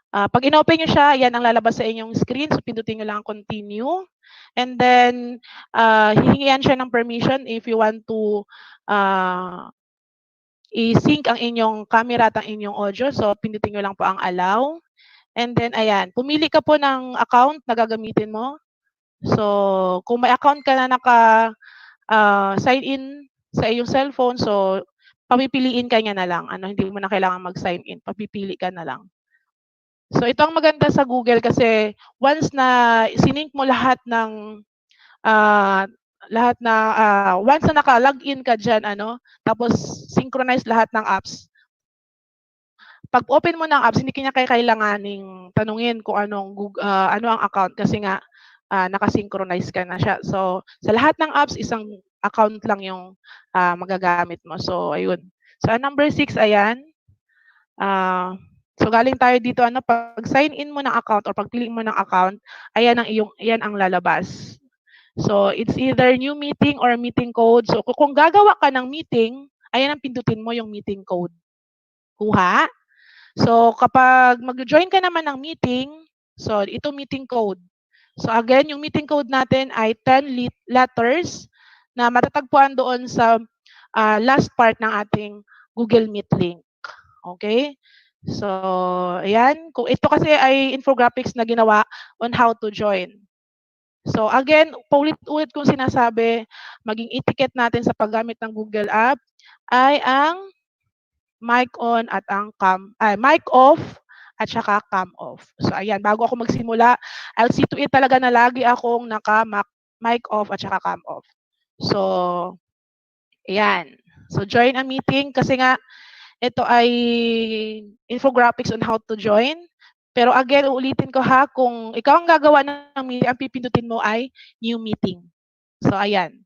Pag in-open nyo siya, yan ang lalabas sa inyong screen. So, pindutin nyo lang continue. And then, hihingihan siya ng permission if you want to i-sync ang inyong camera at ang inyong audio. So, pindutin nyo lang po ang allow. And then, ayan. Pumili ka po ng account na gagamitin mo. So, kung may account ka na sign in sa iyong cellphone, so, papipiliin ka niya na lang. Hindi mo na kailangan mag-sign in. Papipili ka na lang. So, ito ang maganda sa Google kasi once na sinink mo lahat ng once na naka-login ka dyan, tapos synchronize lahat ng apps. Pag open mo ng apps, hindi kanya kailanganing tanungin kung ano ang account kasi nga naka-synchronize ka na siya. So, sa lahat ng apps, isang account lang yung magagamit mo. So, ayun. So, number 6, ayan. So, galing tayo dito, pag sign in mo ng account or pagpili mo ng account, ayan ang lalabas. So, it's either new meeting or meeting code. So, kung gagawa ka ng meeting, ayan ang pindutin mo yung meeting code. Kuha. So, kapag mag-join ka naman ng meeting, so, ito meeting code. So, again, yung meeting code natin ay 10 letters na matatagpuan doon sa last part ng ating Google Meet link. Okay? So, ayan. Kung ito kasi ay infographics na ginawa on how to join. So, again, paulit-ulit kong sinasabi, maging etiquette natin sa paggamit ng Google App ay ang mic on at ang mic off at saka cam off. So ayan, bago ako magsimula, I'll see to it talaga na lagi akong mic off at saka cam off. So ayan. So join a meeting kasi nga ito ay infographics on how to join. Pero again, uulitin ko ha, kung ikaw ang gagawa ng meeting, ang pipindutin mo ay new meeting. So ayan,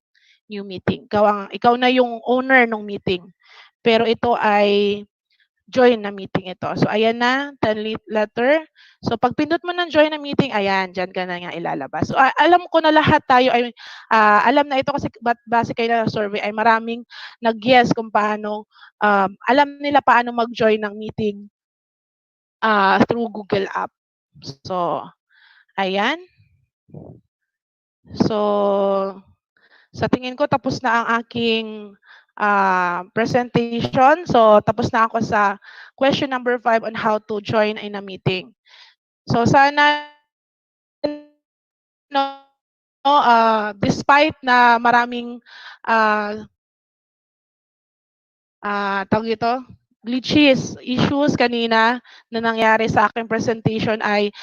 new meeting. Ikaw na yung owner ng meeting. Pero ito ay join na meeting ito. So ayan na, 10 letter. So pag pindot mo ng join na meeting, ayan, dyan ka na nga ilalabas. So alam ko na lahat tayo ay alam na ito kasi base kayo na survey ay maraming nag-yes kung paano, alam nila paano mag-join ng meeting through Google App. So ayan. So sa tingin ko tapos na ang aking presentation. So tapos na ako sa question number 5 on how to join in a meeting. So sana despite na maraming tawag ito, glitches, issues kanina na nangyari sa aking presentation ay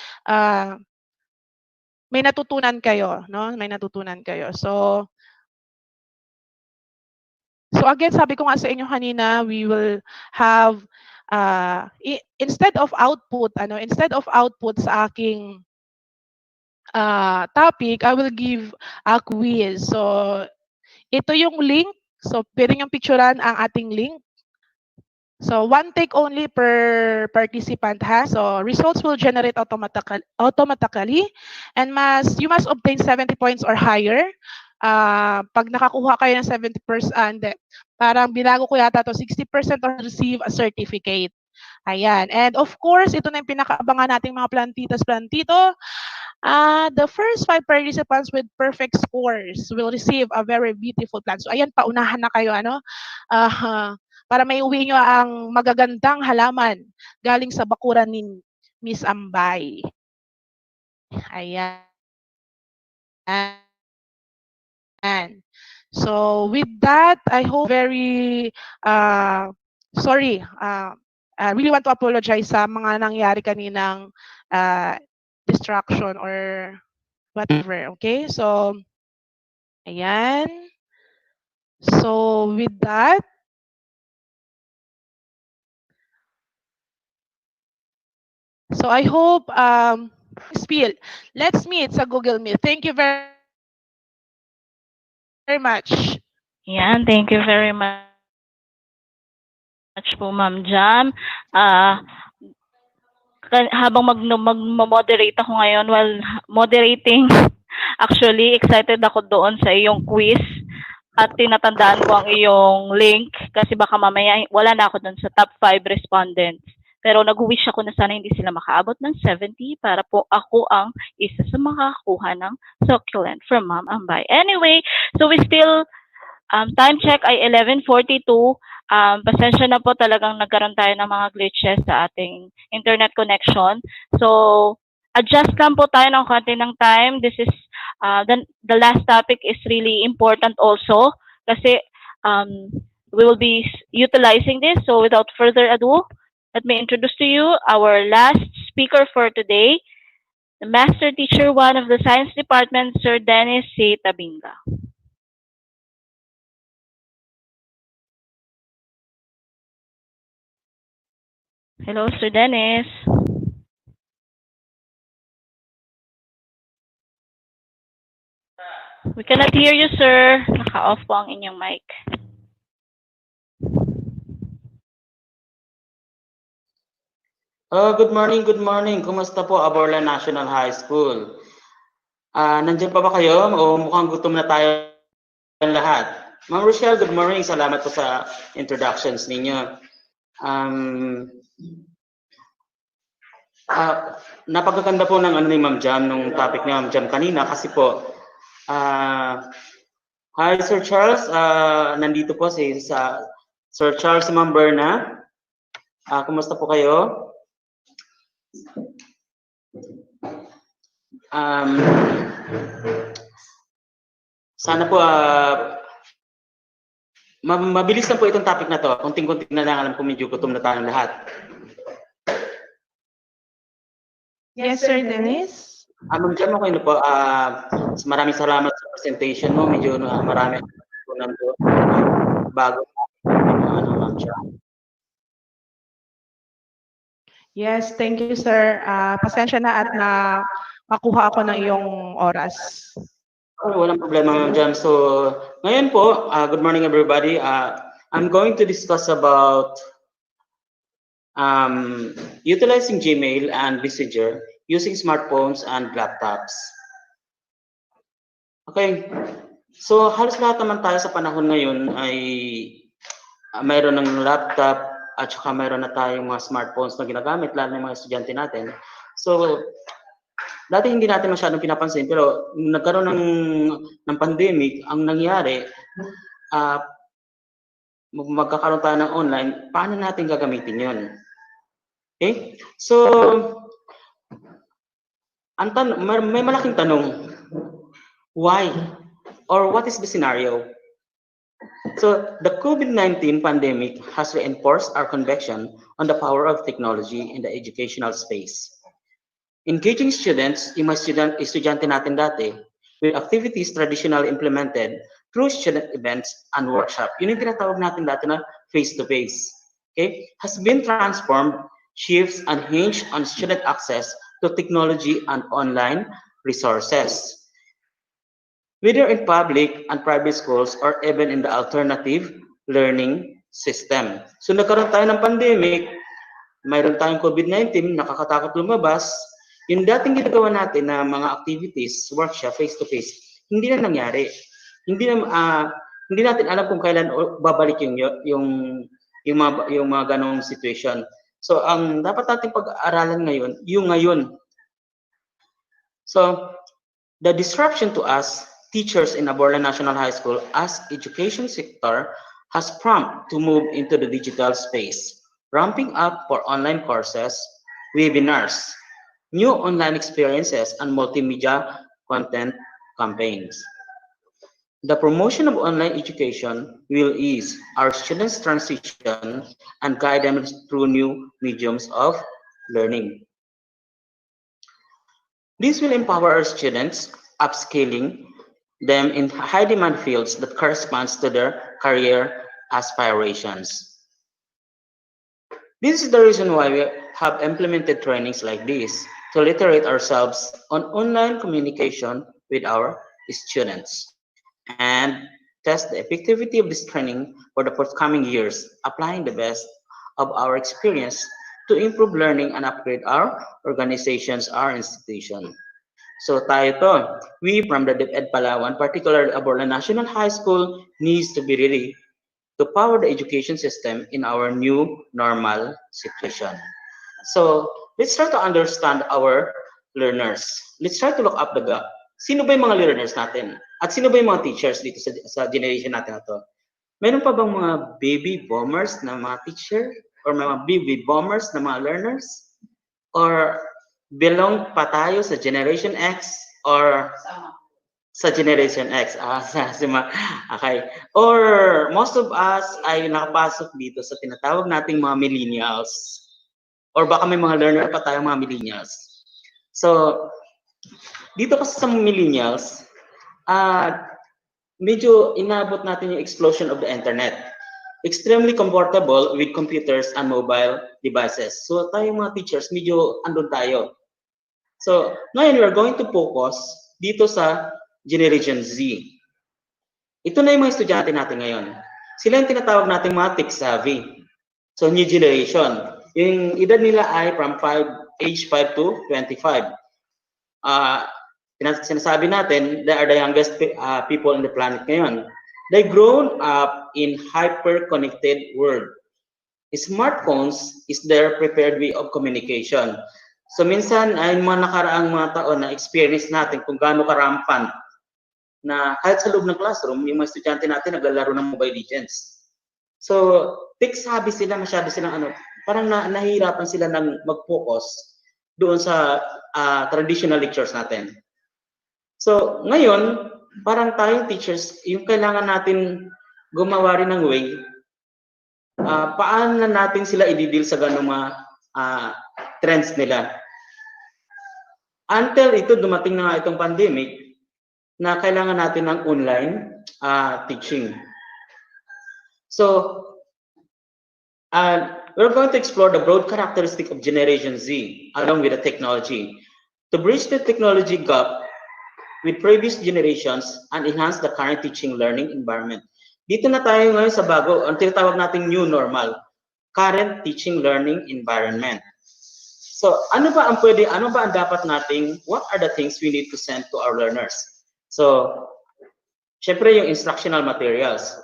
may natutunan kayo, no? May natutunan kayo. So again, sabi ko nga sa inyo kanina, we will have instead of output sa aking topic, I will give a quiz. So ito yung link. So pwede niyong picturean ang ating link. So one take only per participant ha. So results will generate automatically and you must obtain 70 points or higher. Pag nakakuha kayo ng 70%, parang binago ko yata to 60% or receive a certificate. Ayan. And of course, ito na yung pinakaabangan nating mga plantito. The first 5 participants with perfect scores will receive a very beautiful plant. So ayan, paunahan na kayo para may uwi nyo ang magagandang halaman galing sa bakuran ni Miss Ambay. Ayan. So with that, I hope very sorry. I really want to apologize sa mga nangyari kaninang distraction or whatever. Okay? So ayan. So with that, so I hope let's meet sa Google Meet. Thank you very much. Yan, thank you very much po, Ma'am Jam. Habang mag-moderate ako ngayon while moderating, actually excited ako doon sa iyong quiz at tinatandaan ko ang iyong link kasi baka mamaya wala na ako doon sa top 5 respondents. Pero nag-wish ako na sana hindi sila makaabot ng 70 para po ako ang isa sa makakuha ng succulent from Ma'am Ambay. Anyway, so we still, time check ay 11:42. Pasensya na po, talagang nagkaroon tayo ng mga glitches sa ating internet connection. So, adjust lang po tayo ng konti ng time. This is, the last topic is really important also kasi we will be utilizing this. So, without further ado, let me introduce to you our last speaker for today, the Master Teacher 1 of the Science Department, Sir Dennis C. Tabinga. Hello, Sir Dennis. We cannot hear you, sir. Naka-off po ang inyong mic. Good morning, good morning. Kumusta po, Aborlan National High School? Nandiyan pa ba kayo? O mukhang gutom na tayo lahat? Ma'am Rochelle, good morning. Salamat po sa introductions ninyo. Napagkaganda po ng ni Ma'am Jam, nung topic ni Ma'am Jam kanina kasi po, hi Sir Charles, nandito po si Sir Charles, si Ma'am Berna. Kumusta po kayo? Sana po Mabilis lang po itong topic na to. Kunting-kunting na lang, alam ko medyo gutom na tayong lahat. Yes, Sir Dennis. Ma'am Jam, okay na po. Maraming salamat sa presentation mo. Medyo marami po nandun. Bago Ma'am Jam. Yes, thank you, sir. Pasensya na at makuha ako ng iyong oras. Oh, walang problema, Ma'am Jam. So, ngayon po, good morning everybody. I'm going to discuss about utilizing Gmail and Messenger using smartphones and laptops. Okay, so halos lahat naman tayo sa panahon ngayon ay mayroon ng laptop at saka mayroon na tayong mga smartphones na ginagamit, lalo ng mga estudyante natin. So, dati hindi natin masyadong pinapansin, pero nagkaroon ng pandemic, ang nangyari, magkakaroon tayo ng online, paano natin gagamitin yun? Okay? So, may malaking tanong, why? Or what is the scenario? So, the COVID-19 pandemic has reinforced our conviction on the power of technology in the educational space. Engaging students, yung mga estudyante natin dati, with activities traditionally implemented through student events and workshop. Yun yung tinatawag natin dati na face-to-face. Okay? Has been transformed, shifts, and hinged on student access to technology and online resources. Whether in public and private schools or even in the alternative learning system. So nagkaroon tayo ng pandemic, mayroon tayong COVID-19, nakakatakot lumabas, yung dating ginagawa natin na mga activities, workshop, face-to-face, hindi na nangyari. Hindi natin alam kung kailan babalik yung mga ganong situation. So ang dapat natin pag-aaralan ngayon, yung ngayon. So the disruption to us, teachers in Aborlan National High School as education sector has prompted to move into the digital space, ramping up for online courses, webinars, new online experiences, and multimedia content campaigns. The promotion of online education will ease our students' transition and guide them through new mediums of learning. This will empower our students, upscaling them in high-demand fields that corresponds to their career aspirations. This is the reason why we have implemented trainings like this, to literate ourselves on online communication with our students and test the effectivity of this training for the forthcoming years, applying the best of our experience to improve learning and upgrade our organizations, our institution. So tayo to, we from the DepEd Palawan, particularly Aborlan National High School, needs to be ready to power the education system in our new normal situation. So let's try to understand our learners. Let's try to look up the gap. Sino ba yung mga learners natin? At sino ba yung mga teachers dito sa generation natin na to? Meron pa bang mga baby boomers na mga teacher? Or mga baby boomers na mga learners? Or belong pa tayo sa Generation X or sa Generation X? Okay. Or most of us ay nakapasok dito sa tinatawag nating mga millennials. Or baka may mga learner pa tayong mga millennials. So, dito kasi sa millennials, medyo inabot natin yung explosion of the internet. Extremely comfortable with computers and mobile devices. So, tayong mga teachers, medyo andun tayo. So, ngayon we are going to focus dito sa Generation Z. Ito na yung mga estudyante natin ngayon. Sila yung tinatawag natin mga tech-savvy. So, new generation. Yung edad nila ay from age 5 to 25. Sinasabi natin, they are the youngest people on the planet ngayon. They grown up in hyper-connected world. Smartphones is their prepared way of communication. So minsan ay mga nakaraang mga taon na experience natin kung gaano karampant na kahit sa loob ng classroom, yung mga estudyante natin naglalaro ng Mobile Legends. So, tech-savvy sila, masyado silang parang nahihirapan sila ng mag-focus doon sa traditional lectures natin. So, ngayon, parang tayong teachers, yung kailangan natin gumawa rin ng way paano natin sila i-deal sa ganung mga trends nila. Until ito dumating na nga itong pandemic na kailangan natin ng online teaching. So, we're going to explore the broad characteristic of Generation Z along with the technology. To bridge the technology gap with previous generations and enhance the current teaching learning environment. Dito na tayo ngayon sa bago, ang tinatawag nating new normal, current teaching learning environment. So, ano ba ang dapat nating, what are the things we need to send to our learners? So, syempre yung instructional materials,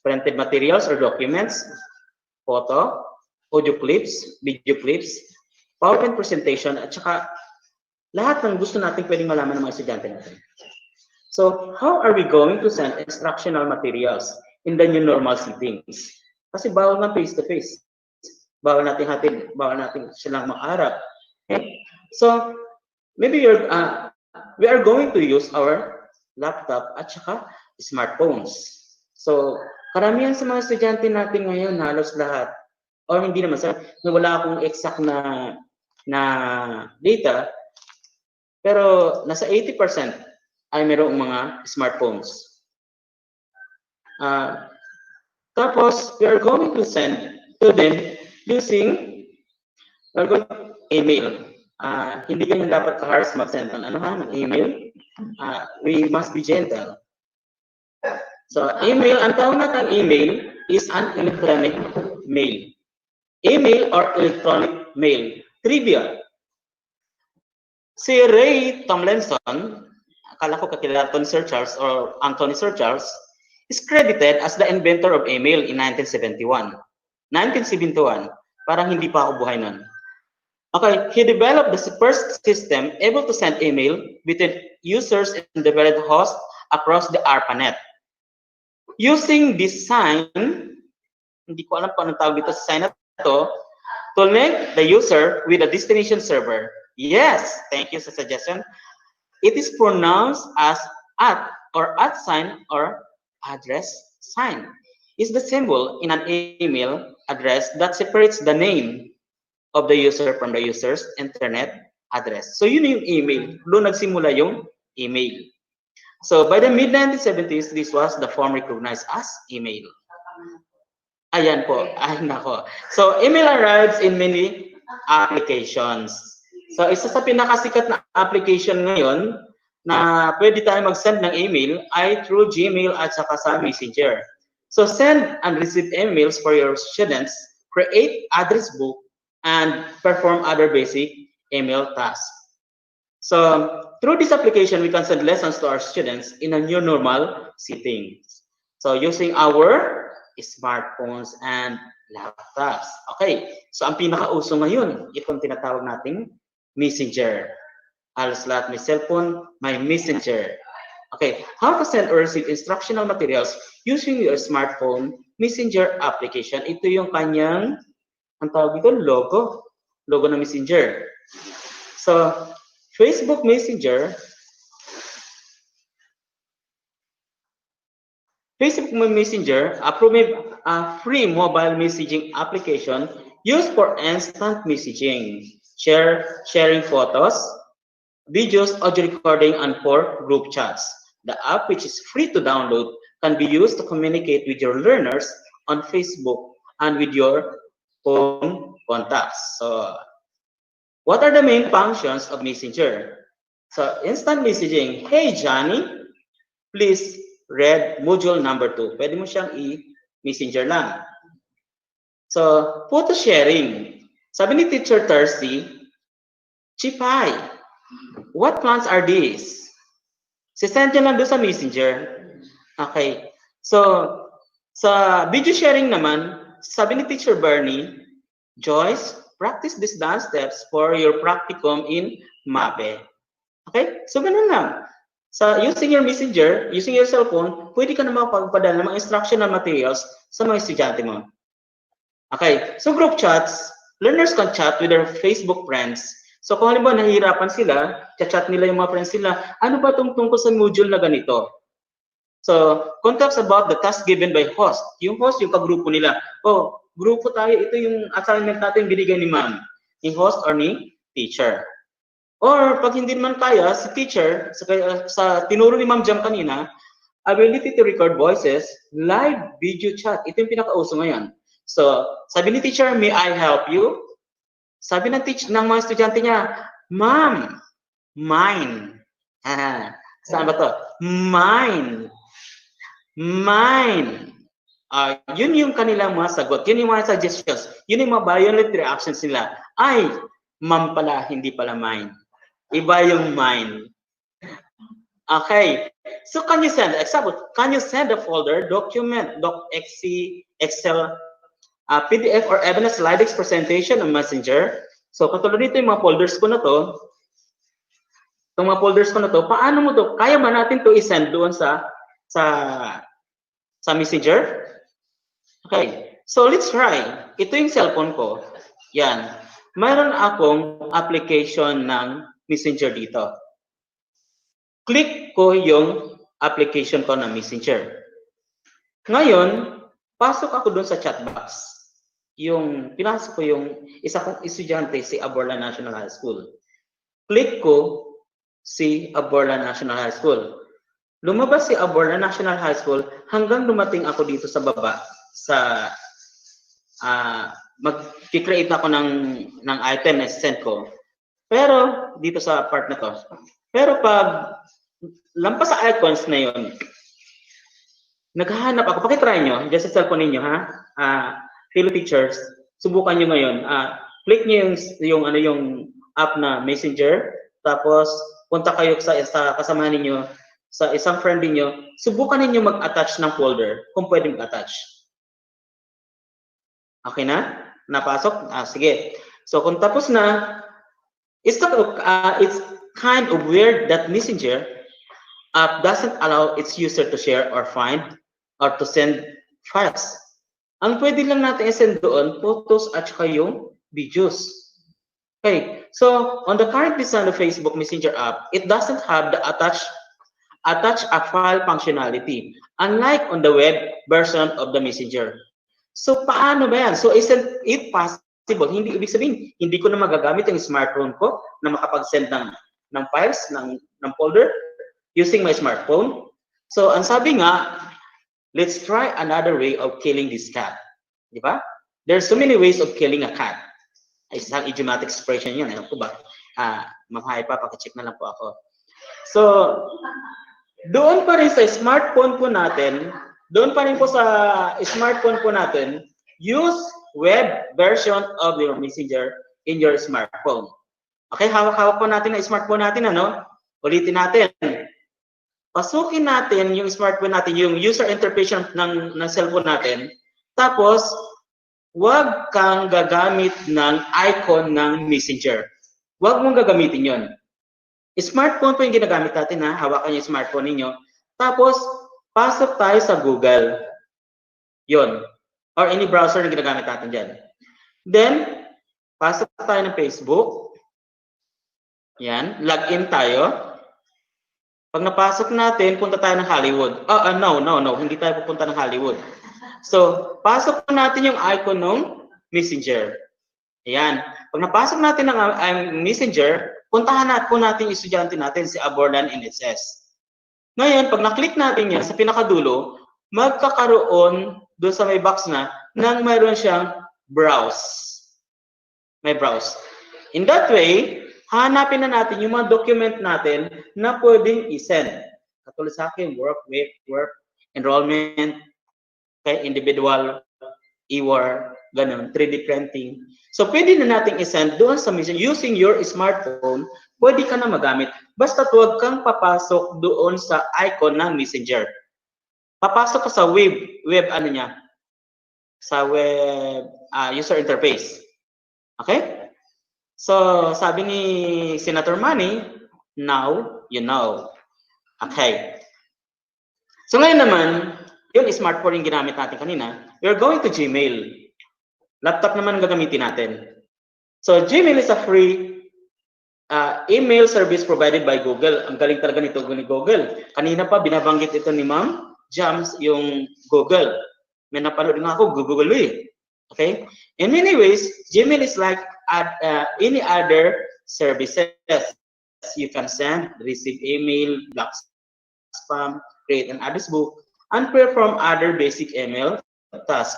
printed materials or documents, photo, audio clips, video clips, PowerPoint presentation, at saka lahat ng gusto natin pwedeng malaman ng mga estudyante natin. So, how are we going to send instructional materials in the new normal settings? Kasi bawal na face-to-face. Bawal natin silang makaharap. Okay? So, maybe we are going to use our laptop at saka smartphones. So, karamihan sa mga estudyante natin ngayon, halos lahat, or hindi naman, wala akong exact na data, pero nasa 80% ay mayroong mga smartphones. Tapos, we are going to send to them using email. Hindi ganyan dapat ka-harsh mag-send ng email. We must be gentle. So, email, ang tawag natin email is an electronic mail. Email or electronic mail. Trivia. Si Ray Tomlinson, akala ko kakilala Tony Sir Charles or Anthony Sir Charles, is credited as the inventor of email in 1971. 1971, parang hindi pa ako buhay nun. Okay, he developed the first system able to send email between users and different hosts across the ARPANET. Using this sign, hindi ko alam kung anong tawag dito sa sign na to link the user with a destination server. Yes, thank you sa suggestion. It is pronounced as at or at sign or address sign. Is the symbol in an email address that separates the name of the user from the user's internet address. So yun yung email. Doon nagsimula yung email. So by the mid-1970s, this was the form recognized as email. Ayan po. Ay nako. So email arrives in many applications. So isa sa pinakasikat na application ngayon na pwede tayo mag-send ng email ay through Gmail at saka sa Messenger. So send and receive emails for your students, create address book, and perform other basic email tasks. So through this application, we can send lessons to our students in a new normal settings. So using our smartphones and laptops. Okay, so ang pinakauso ngayon, itong tinatawag nating Messenger. Halos lahat may cellphone, may Messenger. Okay, how to send or receive instructional materials using your smartphone Messenger application. Ito yung kanyang, ang tawag dito, logo ng Messenger. So, Facebook Messenger, a free mobile messaging application used for instant messaging, sharing photos, videos, audio recording, and for group chats. The app, which is free to download, can be used to communicate with your learners on Facebook and with your phone contacts. So, what are the main functions of Messenger? So, instant messaging. Hey, Johnny, please read module number 2. Pwede mo siyang i-messenger lang. So, photo sharing. Sabi ni Teacher Thirsty, Chipay, what plants are these? Sisend niya lang doon sa Messenger. Okay. So, sa video sharing naman, sabi ni Teacher Bernie, Joyce, practice these dance steps for your practicum in MAPE. Okay? So, ganun lang. So, using your Messenger, using your cellphone, pwede ka na makapagpadala ng mga instructional materials sa mga estudyante mo. Okay. So, group chats, learners can chat with their Facebook friends. So, kung halimbawa nahihirapan sila, chat nila yung mga friends nila, ano ba itong tungkol sa module na ganito? So, context about the task given by host. Yung host, yung kagrupo nila. Oh, grupo tayo, ito yung assignment natin binigay ni ma'am. Ni host or ni teacher. Or, pag hindi naman kaya, si teacher, sa tinuro ni Ma'am Jam kanina, ability to record voices, live video chat. Ito yung pinakauso ngayon. So, sabi ni teacher, may I help you? Sabi ng mga estudyante niya, ma'am, mine. Saan ba to? Mine. Mine. Yun yung kanilang mga sagot. Yun yung mga suggestions. Yun yung mga violent reactions nila. Ay, ma'am pala, hindi pala mine. Iba yung mine. Okay. So can you send, example, can you send a folder, document, docx, Excel, PDF, or even a slides presentation on Messenger? So katulad dito yung mga folders ko na to, paano mo to? Kaya ba natin to i-send doon sa Messenger? Okay. So let's try. Ito yung cellphone ko. Yan. Mayroon akong application ng Messenger dito. Click ko yung application ko ng Messenger. Ngayon, pasok ako doon sa chat box. Pinasok ko yung isa kong estudyante, si Aborlan National High School. Click ko si Aborlan National High School. Lumabas si Aborlan National High School hanggang dumating ako dito sa baba mag-create ako ng item na send ko. Pero dito sa part na to. Pero pag lampas sa icons na yon, naghahanap ako. Pakitry nyo dyan sa cellphone ninyo, ha? Fellow teachers, subukan nyo ngayon. Click nyo yung app na Messenger, tapos punta kayo sa kasama ninyo, sa isang friend niyo, subukan ninyo mag-attach ng folder kung pwede mag-attach. Okay na? Napasok? Sige. So kung tapos na, it's kind of weird that Messenger app doesn't allow its user to share or find or to send files. Ang pwede lang natin i-send doon, photos at saka yung videos. Okay, so on the current design of Facebook Messenger app, it doesn't have the attach a file functionality, unlike on the web version of the Messenger. So paano ba yan? So isn't it possible? Hindi ibig sabihin, hindi ko na magagamit yung smartphone ko na makapag-send ng files, ng folder using my smartphone. So ang sabi nga, let's try another way of killing this cat. Di ba? There's so many ways of killing a cat. Isang idiomatic expression yun. Alam ko ba? Mag-hi pa, pakicheck na lang po ako. So, doon pa rin sa smartphone po natin, use web version of your Messenger in your smartphone. Okay, hawak-hawak po natin ang smartphone natin, ano? Ulitin natin. Pasukin natin yung smartphone natin, yung user interface ng cellphone natin. Tapos, huwag kang gagamit ng icon ng Messenger. Huwag mong gagamitin yon. Smartphone po yung ginagamit natin, ha? Hawakan yung smartphone ninyo. Tapos, pasok tayo sa Google. Yon. Or any browser na ginagamit natin dyan. Then, pasok tayo ng Facebook. Yan. Login tayo. Pag napasok natin, punta tayo ng Hollywood. No. Hindi tayo pupunta ng Hollywood. So, pasok natin yung icon ng Messenger. Ayan. Pag napasok natin ng Messenger, puntahan po natin yung estudyante natin, si Aborlan NHS. Ngayon, pag na-click natin yan sa pinakadulo, magkakaroon doon sa may box na nang mayroon siyang browse. May browse. In that way, hanapin na natin yung mga document natin na pwedeng i-send. Katulad sa akin, work, enrollment, okay, individual, e-work, ganun, 3D printing. So, pwede na natin i-send doon sa Messenger. Using your smartphone, pwede ka na magamit. Basta huwag kang papasok doon sa icon ng Messenger. Papasok ka sa web user interface. Okay? So, sabi ni Senator Manny, now you know. Okay. So, ngayon naman, yung smartphone yung ginamit natin kanina, we're going to Gmail. Laptop naman gagamitin natin. So, Gmail is a free email service provided by Google. Ang galing talaga nito ni Google. Kanina pa, binabanggit ito ni Ma'am jams yung Google. May napanood nga ako, Google eh. Okay? In many ways, Gmail is like any other services. You can send, receive email, block spam, create an address book, and perform other basic email tasks.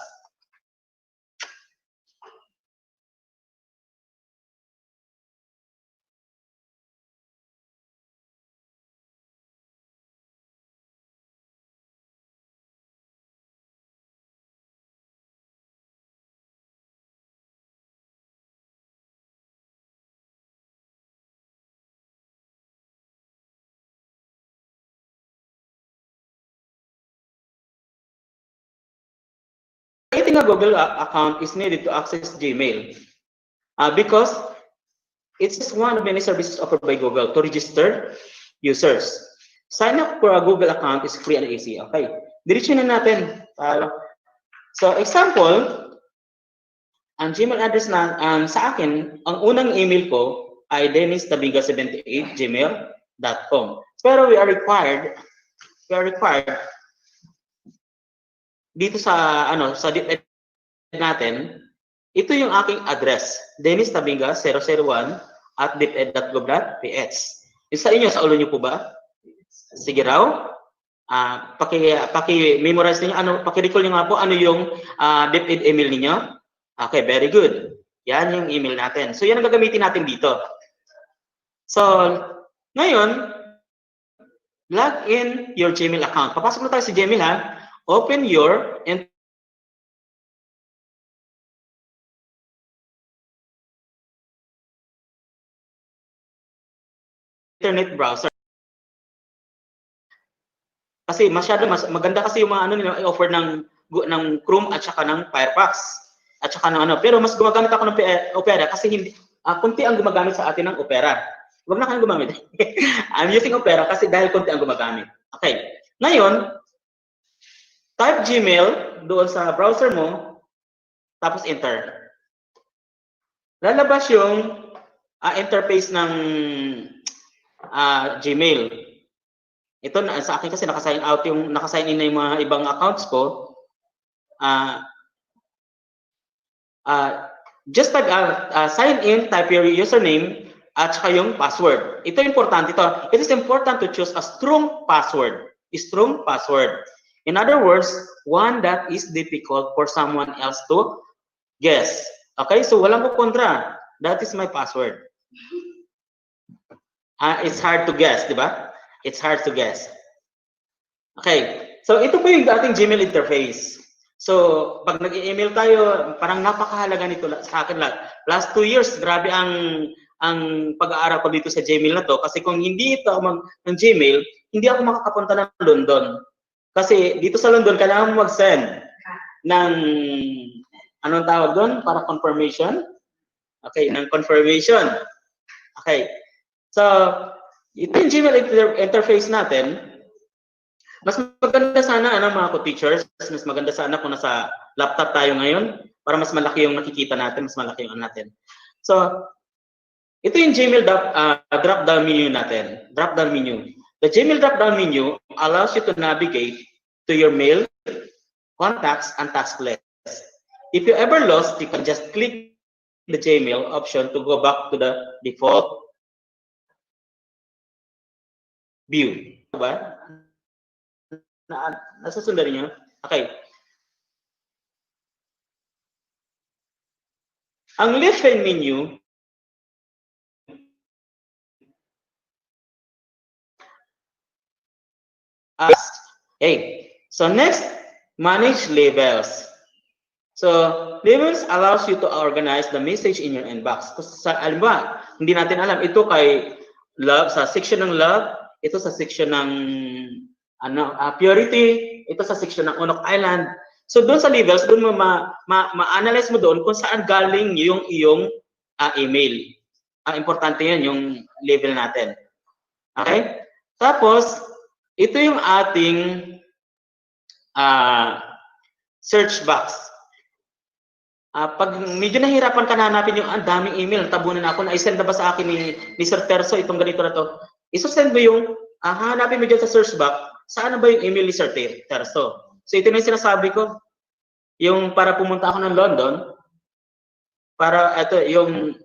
Creating a Google account is needed to access Gmail because it's just one of many services offered by Google to register users. Sign up for a Google account is free and easy. Okay, diretso na natin. So example, ang Gmail address na sa akin, ang unang email ko ay dennistabiga78@gmail.com. Pero we are required dito sa sa DepEd natin, ito yung aking address, dennistabiga001@deped.gov.ph. Yung sa inyo, sa ulo niyo po ba? Sige raw. Paki-memorize niyo, paki-recall niyo nga po ano yung DepEd email niyo. Okay, very good. Yan yung email natin. So yan ang gagamitin natin dito. So, ngayon, log in your Gmail account. Papasok na tayo sa Gmail ha. Open your internet browser. Kasi maganda kasi yung mga nila i-offer ng Chrome at saka ng Firefox at saka ng pero mas gumagamit ako ng Opera kasi hindi kunti ang gumagamit sa atin ng Opera. Huwag na kayong gumamit. I'm using Opera kasi dahil kunti ang gumagamit. Okay. Ngayon, type Gmail doon sa browser mo, tapos enter. Lalabas yung interface ng Gmail. Ito na sa akin kasi naka-sign in na yung mga ibang accounts ko. Just type sign in, type your username at saka yung password. Ito importante ito. It is important to choose a strong password. In other words, one that is difficult for someone else to guess. Okay, so walang ko kontra. That is my password. It's hard to guess, di ba? It's hard to guess. Okay, so ito po yung ating Gmail interface. So, pag nag-email tayo, parang napakahalaga nito sa akin lahat. Last 2 years, grabe ang pag-aaral ko dito sa Gmail na to. Kasi kung hindi ito ng Gmail, hindi ako makakapunta ng London. Kasi dito sa London, kailangan mo mag-send ng, anong tawag doon? Para confirmation? Okay, ng confirmation. Okay. So, ito yung Gmail interface natin. Mas maganda sana, mga co-teachers, mas maganda sana kung nasa laptop tayo ngayon para mas malaki yung nakikita natin, mas malaki yung natin. So, ito yung Gmail drop-down menu natin. Drop-down menu. The Gmail drop-down menu allows you to navigate to your mail, contacts, and task list. If you ever lost, you can just click the Gmail option to go back to the default view. Diba? Nasusundan niyo? Okay. Ang left-hand menu so next, manage labels. So, labels allows you to organize the message in your inbox. Kasi alam ba, hindi natin alam, ito kay love, sa section ng love, ito sa section ng purity, ito sa section ng Unok Island. So, doon sa labels, doon mo ma-analyze mo doon kung saan galing yung iyong email. Importante yan, yung label natin. Okay? Tapos, ito yung ating search box. Pag medyo nahirapan ka na hanapin yung daming email, tabunan ako, na-send na ba sa akin ni Sir Terso itong ganito na to, isusend mo yung, hanapin mo dyan sa search box, saan na ba yung email ni Sir Terso? So ito na yung sinasabi ko. Yung para pumunta ako ng London, para ito yung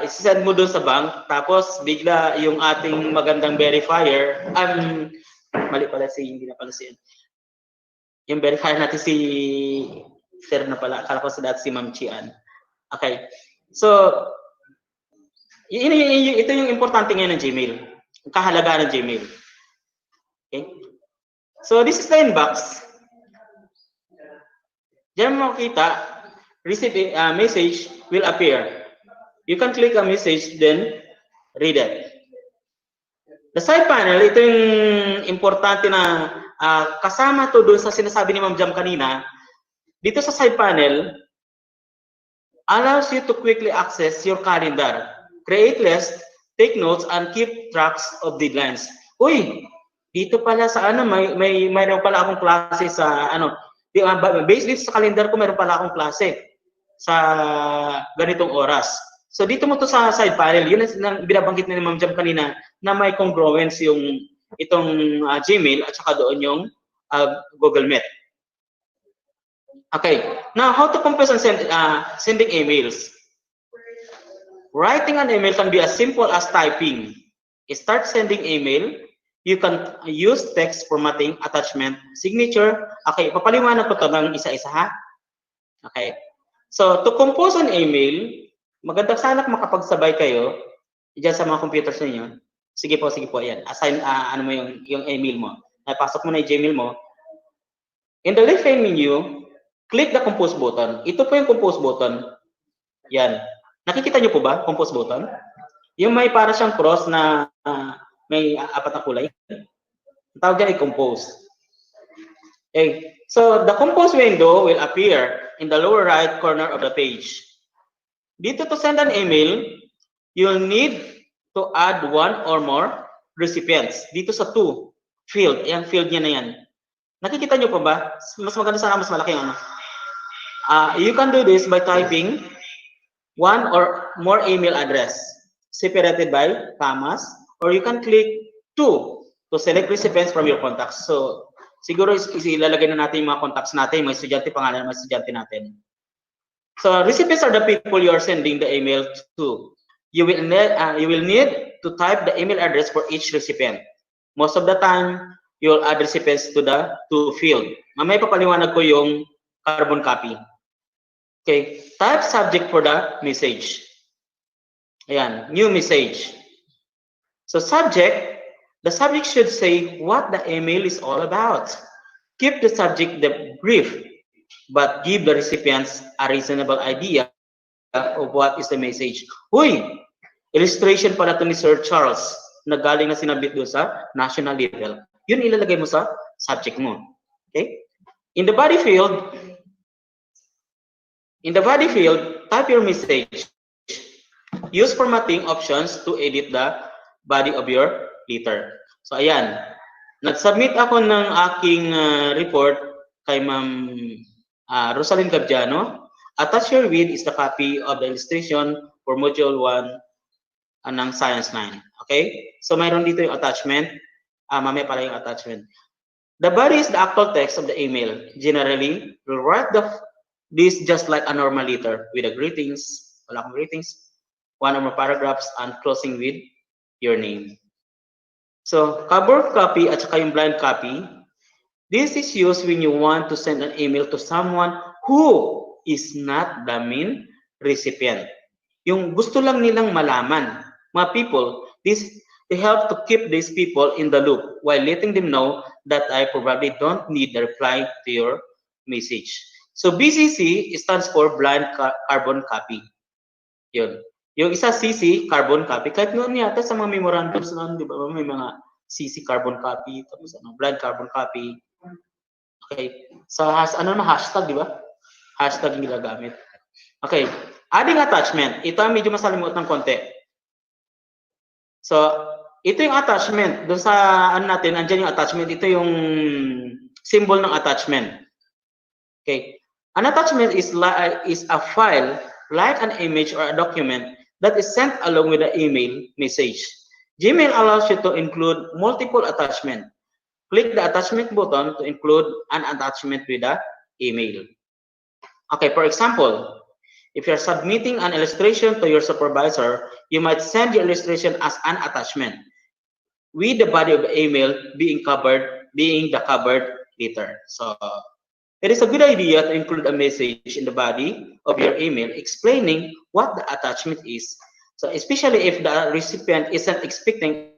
isend mo doon sa bank, tapos bigla yung ating magandang verifier, mali pala hindi na pala si yung verifier natin si Sir na pala, akala ko sa dati si Ma'am Chian. Okay. So, ito yung importante ngayon ng Gmail. Ang kahalagaan ng Gmail. Okay? So, this is the inbox. Diyan mo makita, receive a message will appear. You can click a message, then read it. The side panel, ito yung importante na kasama to doon sa sinasabi ni Ma'am Jam kanina. Dito sa side panel, allows you to quickly access your calendar, create lists, take notes, and keep tracks of deadlines. Uy, dito pala sa mayroon pala akong klase sa based dito sa calendar ko, mayroon pala akong klase sa ganitong oras. So dito mo to sa side panel, yun ang binabanggit ni Ma'am Jam kanina na may congruence yung itong Gmail at saka doon yung Google Meet. Okay, now how to compose and sending emails. Writing an email can be as simple as typing. Start sending email. You can use text formatting, attachment, signature. Okay, papaliwanag ko to ng isa-isa ha. Okay, so to compose an email, maganda sana makapagsabay kayo diyan sa mga computers niyo. Sige po, ayan. Assign mo yung email mo. Napasok mo na yung Gmail mo. In the left hand menu, click the compose button. Ito po yung compose button. Yan. Nakikita niyo po ba compose button? Yung may para siyang cross na may apat na kulay. Ang tawag dyan ay compose. Okay. So the compose window will appear in the lower right corner of the page. Dito to send an email, you'll need to add one or more recipients. Dito sa to field, yung field niya na yan. Nakikita niyo pa ba? Mas maganda sana mas malaki ang you can do this by typing one or more email address separated by commas, or you can click to select recipients from your contacts. So siguro ilalagay na natin yung mga contacts natin, mga estudyante, pangalan ng mga estudyante natin. So recipients are the people you are sending the email to. You will need to type the email address for each recipient. Most of the time, you'll add recipients to the to field. Mamaya papaliwanag ko yung carbon copy. Okay, type subject for the message. Ayan, new message. So the subject should say what the email is all about. Keep the subject brief, but give the recipients a reasonable idea of what is the message. Huy! Illustration pala to ni Sir Charles na galing na sinabit doon sa national level. Yun ilalagay mo sa subject mo. Okay? In the body field, type your message. Use formatting options to edit the body of your letter. So ayan, nag-submit ako ng aking report kay Ma'am Rosalyn Gabjano. Attach your with is the copy of the illustration for Module 1 ng Science 9. Okay? So mayroon dito yung attachment. Mamaya pala yung attachment. The body is the actual text of the email. Generally, we'll write this just like a normal letter with the greetings, wala akong greetings, one or more paragraphs, and closing with your name. So, cover copy at saka yung blind copy, this is used when you want to send an email to someone who is not the main recipient. Yung gusto lang nilang malaman, mga people, they help to keep these people in the loop while letting them know that I probably don't need the reply to your message. So BCC stands for blind carbon copy. Yun. Yung isa CC, carbon copy. Kahit noon yata sa mga memorandums noon, di ba, may mga CC carbon copy, tapos blind carbon copy. Okay. So hashtag, di ba? Hashtag nilagamit. Okay. Adding attachment. Ito medyo masalimuot ng konti. So, ito yung attachment. Doon sa natin, andyan yung attachment. Ito yung symbol ng attachment. Okay. An attachment is a file, like an image or a document that is sent along with the email message. Gmail allows you to include multiple attachments. click the attachment button to include an attachment with the email. Okay, for example, if you're submitting an illustration to your supervisor, you might send your illustration as an attachment, with the body of the email being the covered letter. So it is a good idea to include a message in the body of your email explaining what the attachment is. So especially if the recipient isn't expecting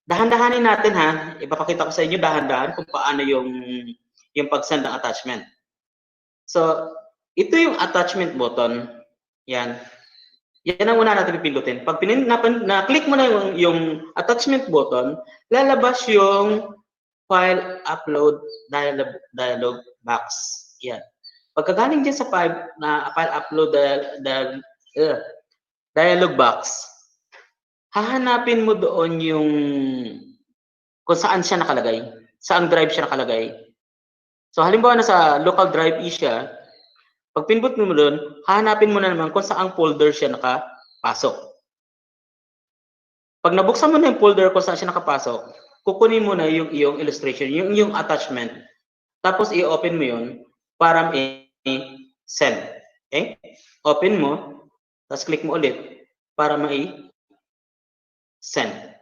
dahan-dahanin natin ha, ipapakita ko sa inyo dahan-dahan kung paano yung pag-send ng attachment. So, ito yung attachment button. Yan. Yan ang una natin pipindutin. Pag na-click mo na yung attachment button, lalabas yung file upload dialog box. Yan. Pagkagaling dyan sa file upload dialog box, hahanapin mo doon yung kung saan siya nakalagay, saang drive siya nakalagay. So halimbawa nasa local drive E siya, pag pinbut mo doon, hahanapin mo na naman kung saang folder siya nakapasok. Pag nabuksan mo na yung folder kung saan siya nakapasok, kukunin mo na yung iyong illustration, yung attachment. Tapos i-open mo yun para i-send. Okay? Open mo, tapos click mo ulit para send.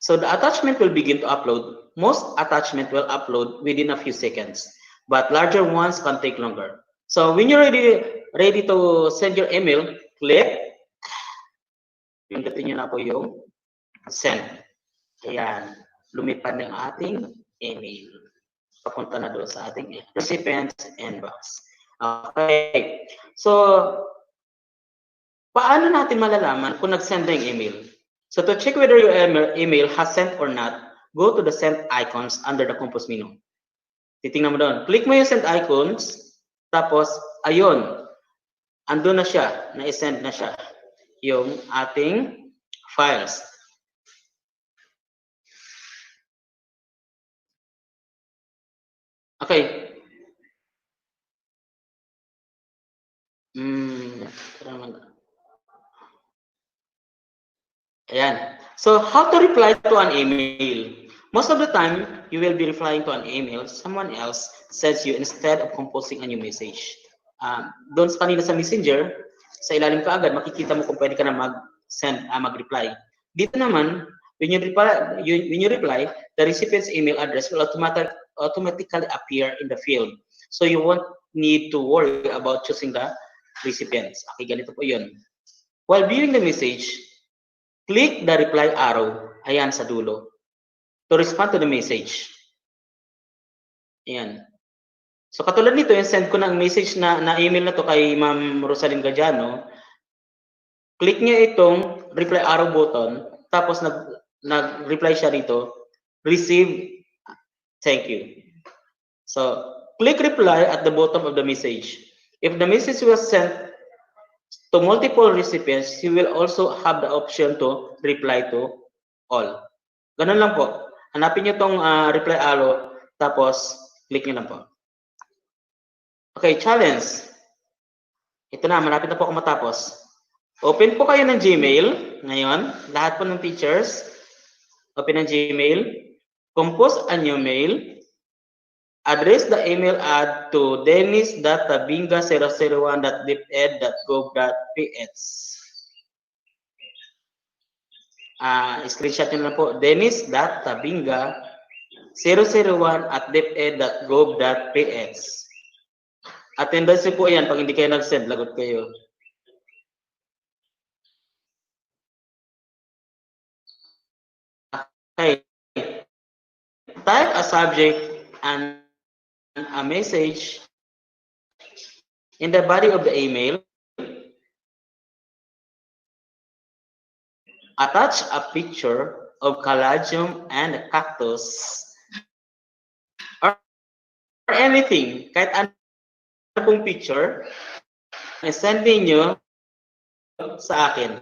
So the attachment will begin to upload. Most attachment will upload within a few seconds, but larger ones can take longer. So when you're ready to send your email, click. Pindutin niyo na po yung send. Ayan, lumipad ng ating email. Papunta na doon sa ating recipient's inbox. Okay. So paano natin malalaman kung nag-send na yung email? So to check whether your email has sent or not, go to the send icons under the compose menu. Titingnan mo doon. Click mo yung send icons, tapos ayun, andun na siya, na-send na siya, yung ating files. Okay. Ayan. So, how to reply to an email? Most of the time, you will be replying to an email someone else sends you instead of composing a new message. Doon sa kanila sa Messenger, sa ilalim ka agad, makikita mo kung pwede ka na mag-send, mag-reply. Dito naman, when you reply, the recipient's email address will automatically appear in the field. So you won't need to worry about choosing the recipients. Okay, ganito po yun. While viewing the message, click the reply arrow, ayan sa dulo, to respond to the message. Ayan. So katulad nito, yung send ko ng message na email na to kay Ma'am Rosalyn Gadiano, click niya itong reply arrow button, tapos nag-reply siya dito, receive, thank you. So, click reply at the bottom of the message. If the message was sent to multiple recipients, you will also have the option to reply to all. Ganun lang po. Hanapin nyo tong reply arrow, tapos click nyo lang po. Okay, challenge. Ito na, malapit na po ako matapos. Open po kayo ng Gmail ngayon. Lahat po ng teachers. Open ng Gmail. Compose a new mail. Address the email ad to dennis.tabinga001.deped.gov.ph. Screenshot nyo lang po. dennis.tabinga001@deped.gov.ph. Attendance po yan. Pag hindi kayo nag-send, lagot kayo. Okay. Type a subject and a message in the body of the email. Attach a picture of caladium and a cactus or anything, kahit ano pong picture, send niyo sa akin.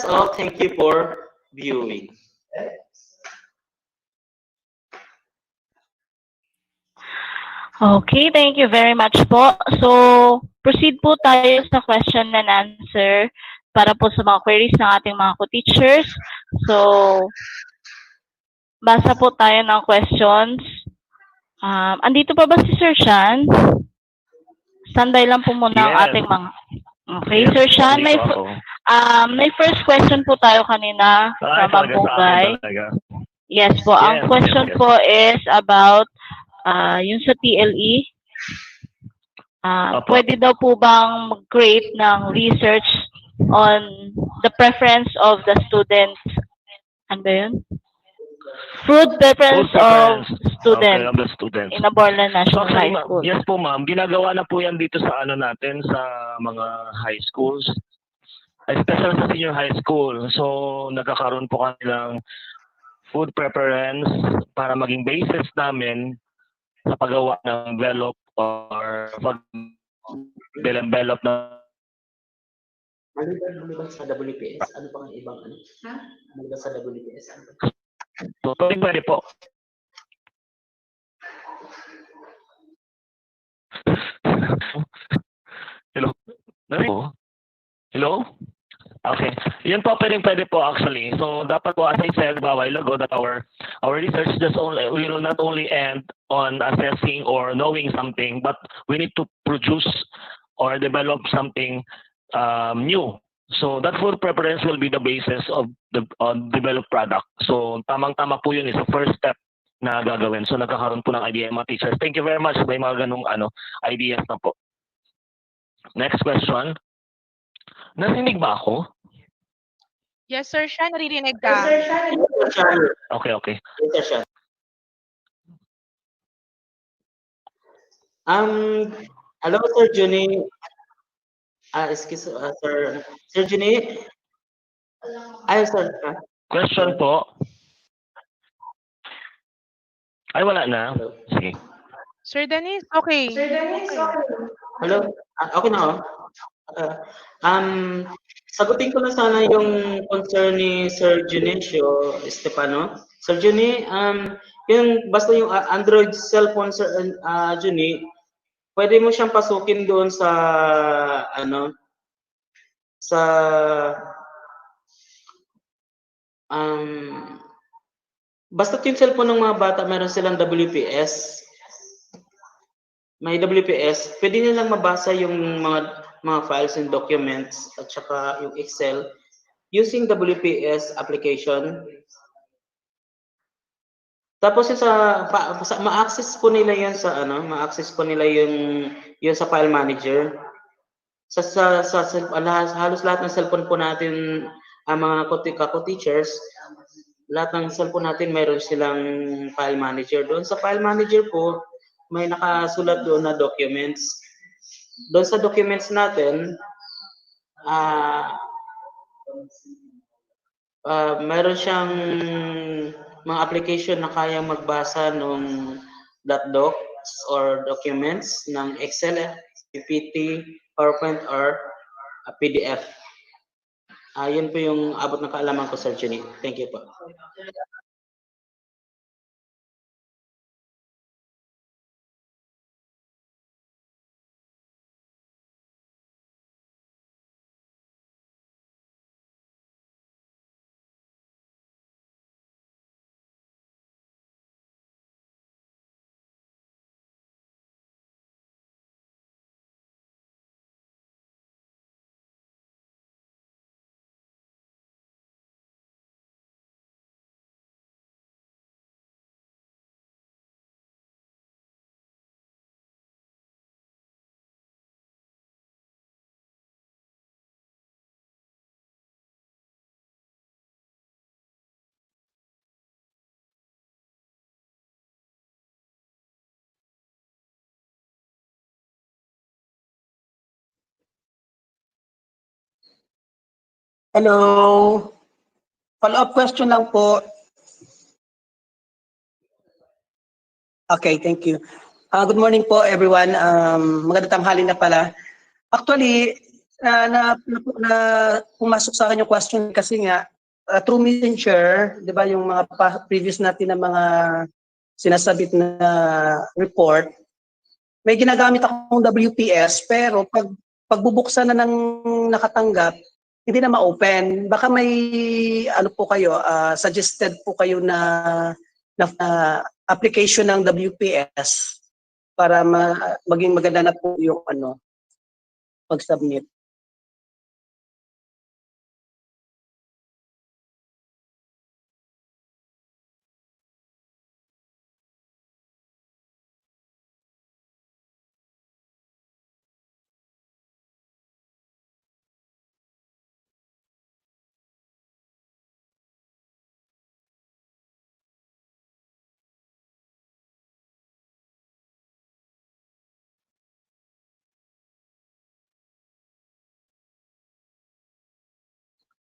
So, thank you for viewing. Okay, thank you very much po. So, proceed po tayo sa question and answer para po sa mga queries ng ating mga co-teachers. So, basa po tayo ng questions. Andito pa ba si Sir Sean? Standby lang po muna ang ating mga... Okay, Sir Sean, may first question po tayo kanina from Mabugay. Yes po, ang question po is about yung sa TLE. Pwede daw po bang mag-create ng research on the preference of the students? Ano ba yun? Food preference of students in Aborlan National High School. Yes po ma'am, ginagawa na po yan dito sa ano natin sa mga high schools, especially sa senior high school. So nagkakaroon po kanilang food preference para maging basis namin sa paggawa ng envelope or pag-envelope na Maliban sa WPS, ano pa ang ibang ano? Maliban sa WPS, ano pa? So, pwede po. Hello? Narinig mo? Hello? Okay. Yun po, pwede po actually. So, dapat po, as I said a while ago, that our research will not only end on assessing or knowing something, but we need to produce or develop something new. So, that full preference will be the basis of the developed product. So, tamang-tama po yun is the first step na gagawin. So, nagkakaroon po ng idea yung mga teachers. Thank you very much. May mga ganung ideas na po. Next question. Narinig ba ako? Yes, Sir Sean, naririnig ka. Okay, okay. Yes, sir. Hello, Sir Juni. Excuse, Sir Juni. Ay, sir. Question po. Ay, wala na. Hello. Sige. Sir Dennis, okay. Hello? Okay na, oh. Sagutin ko na sana yung concern ni Sir Junicio Estefano. Sir Juni, yung basta yung Android cellphone, Sir Juni, pwede mo siyang pasukin doon sa basta yung cellphone ng mga bata, meron silang WPS. May WPS, pwede nilang mabasa yung mga files and documents at saka yung Excel using WPS application. Tapos yung ma-access po nila yan sa ma-access po nila yung sa file manager. Halos lahat ng cellphone po natin, ang mga kako-teachers, lahat ng cellphone natin mayroon silang file manager. Doon sa file manager po, may nakasulat doon na documents. Doon sa documents natin, meron siyang mga application na kayang magbasa ng docs or documents ng Excel, PPT, PowerPoint, or PDF. Yun po yung abot ng kaalaman ko, Sir Jenny. Thank you po. Hello. Follow-up question lang po. Okay, thank you. Good morning po everyone. Magandang tanghali na pala. Actually, pumasok sa akin yung question kasi nga, through Messenger, di ba yung mga previous natin na mga sinasabit na report, may ginagamit akong WPS pero pagbubuksan na ng nakatanggap, hindi na ma-open. Baka may po kayo, suggested po kayo na application ng WPS para maging maganda na po yung pag-submit.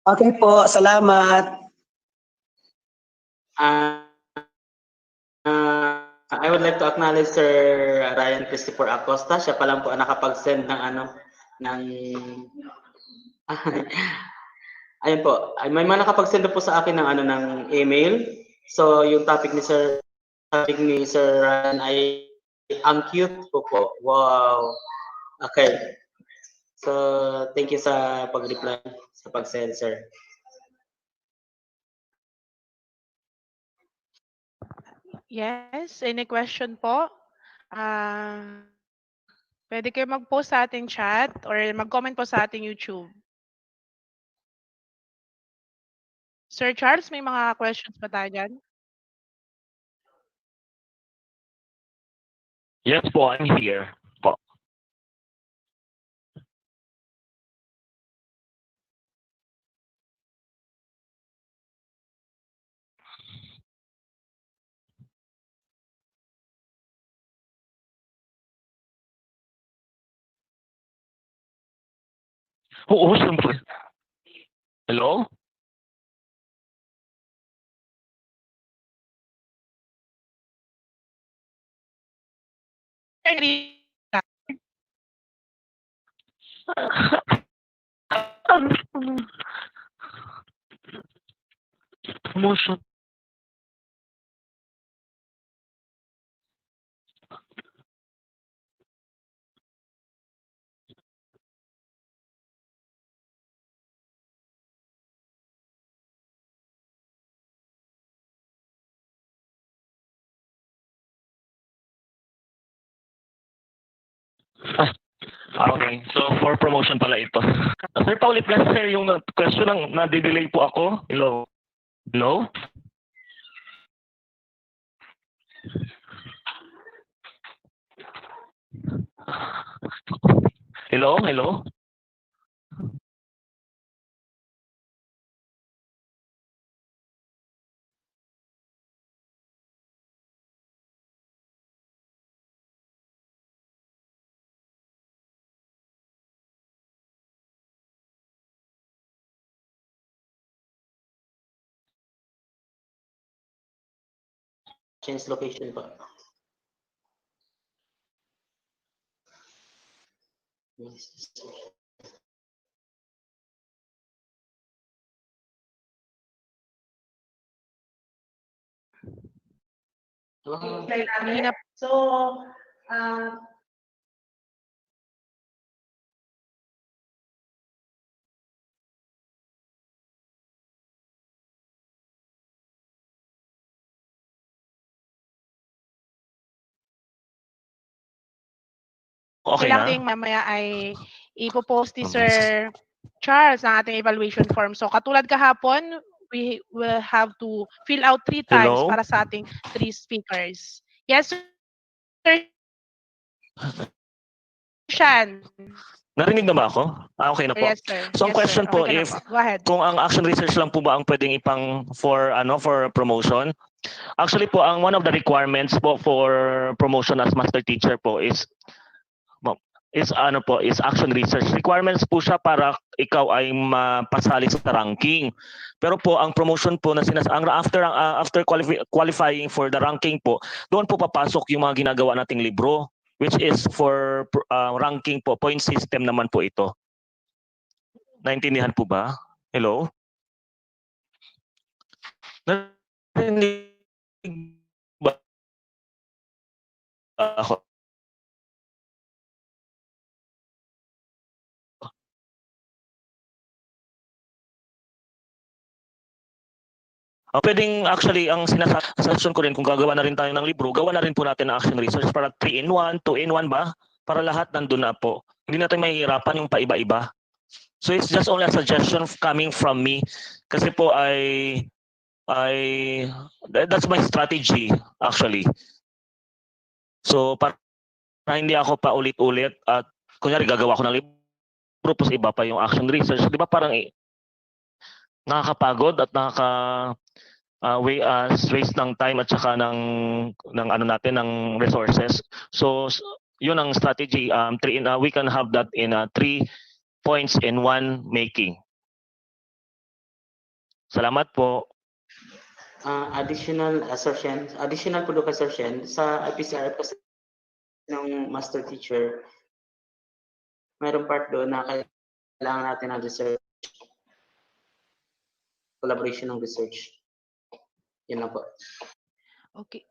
Okay po, salamat. I would like to acknowledge Sir Ryan Christopher Acosta. Siya pa lang po ang nakapag-send ng ayun po. May mga nakapag-send po sa akin ng email. So yung topic ni Sir Ryan ay ang cute po. Wow. Okay. So, thank you sa pag-reply, sa pag-send, sir. Yes, any question po? Pwede kayo mag-post sa ating chat or mag-comment po sa ating YouTube. Sir Charles, may mga questions pa tayo dyan? Yes po, I'm here po. Oo, siyempre. Hello? Promotion. Okay, so for promotion pala ito. Sir, paulit lang sir yung question ng na-delay po ako. Hello? Hello? Hello? Hello? Change location po. So, Okay kailangan na? mamaya ay ipopost ni Sir Charles ang ating evaluation form. So katulad kahapon, we will have to fill out 3 times Hello? para sa ating 3 speakers. Yes, Sir Shan. Narinig na ba ako? Okay na po. Yes, sir. So ang Yes, sir. question po, Okay ka na if po. Go ahead. kung ang action research lang po ba ang pwedeng ipang for promotion? Actually po, ang one of the requirements po for promotion as master teacher po is action research. Requirements po siya para ikaw ay mapasali sa ranking. Pero po ang promotion po na after qualifying for the ranking po, doon po papasok yung mga ginagawa nating libro, which is for ranking po, point system naman po ito. Naintindihan po ba? Hello? Narinig ba ako? Pwedeng actually, ang suggestion ko rin, kung gagawa na rin tayo ng libro, gawa na rin po natin ng action research para 3-in-1, 2-in-1 ba? Para lahat nandun na po. Hindi natin mahihirapan yung paiba-iba. So it's just only a suggestion coming from me. Kasi po that's my strategy actually. So para hindi ako pa ulit-ulit at kunyari gagawa ko ng libro, tapos iba pa yung action research, di ba parang nakakapagod at waste ng time at saka ng resources. So yun ang strategy. We can have that in 3 points in 1 making. Salamat po. Additional po doon assertion sa IPCRF kasi ng master teacher, mayroong part doon na kailangan natin ng research, collaboration ng research. Yun lang po. Okay.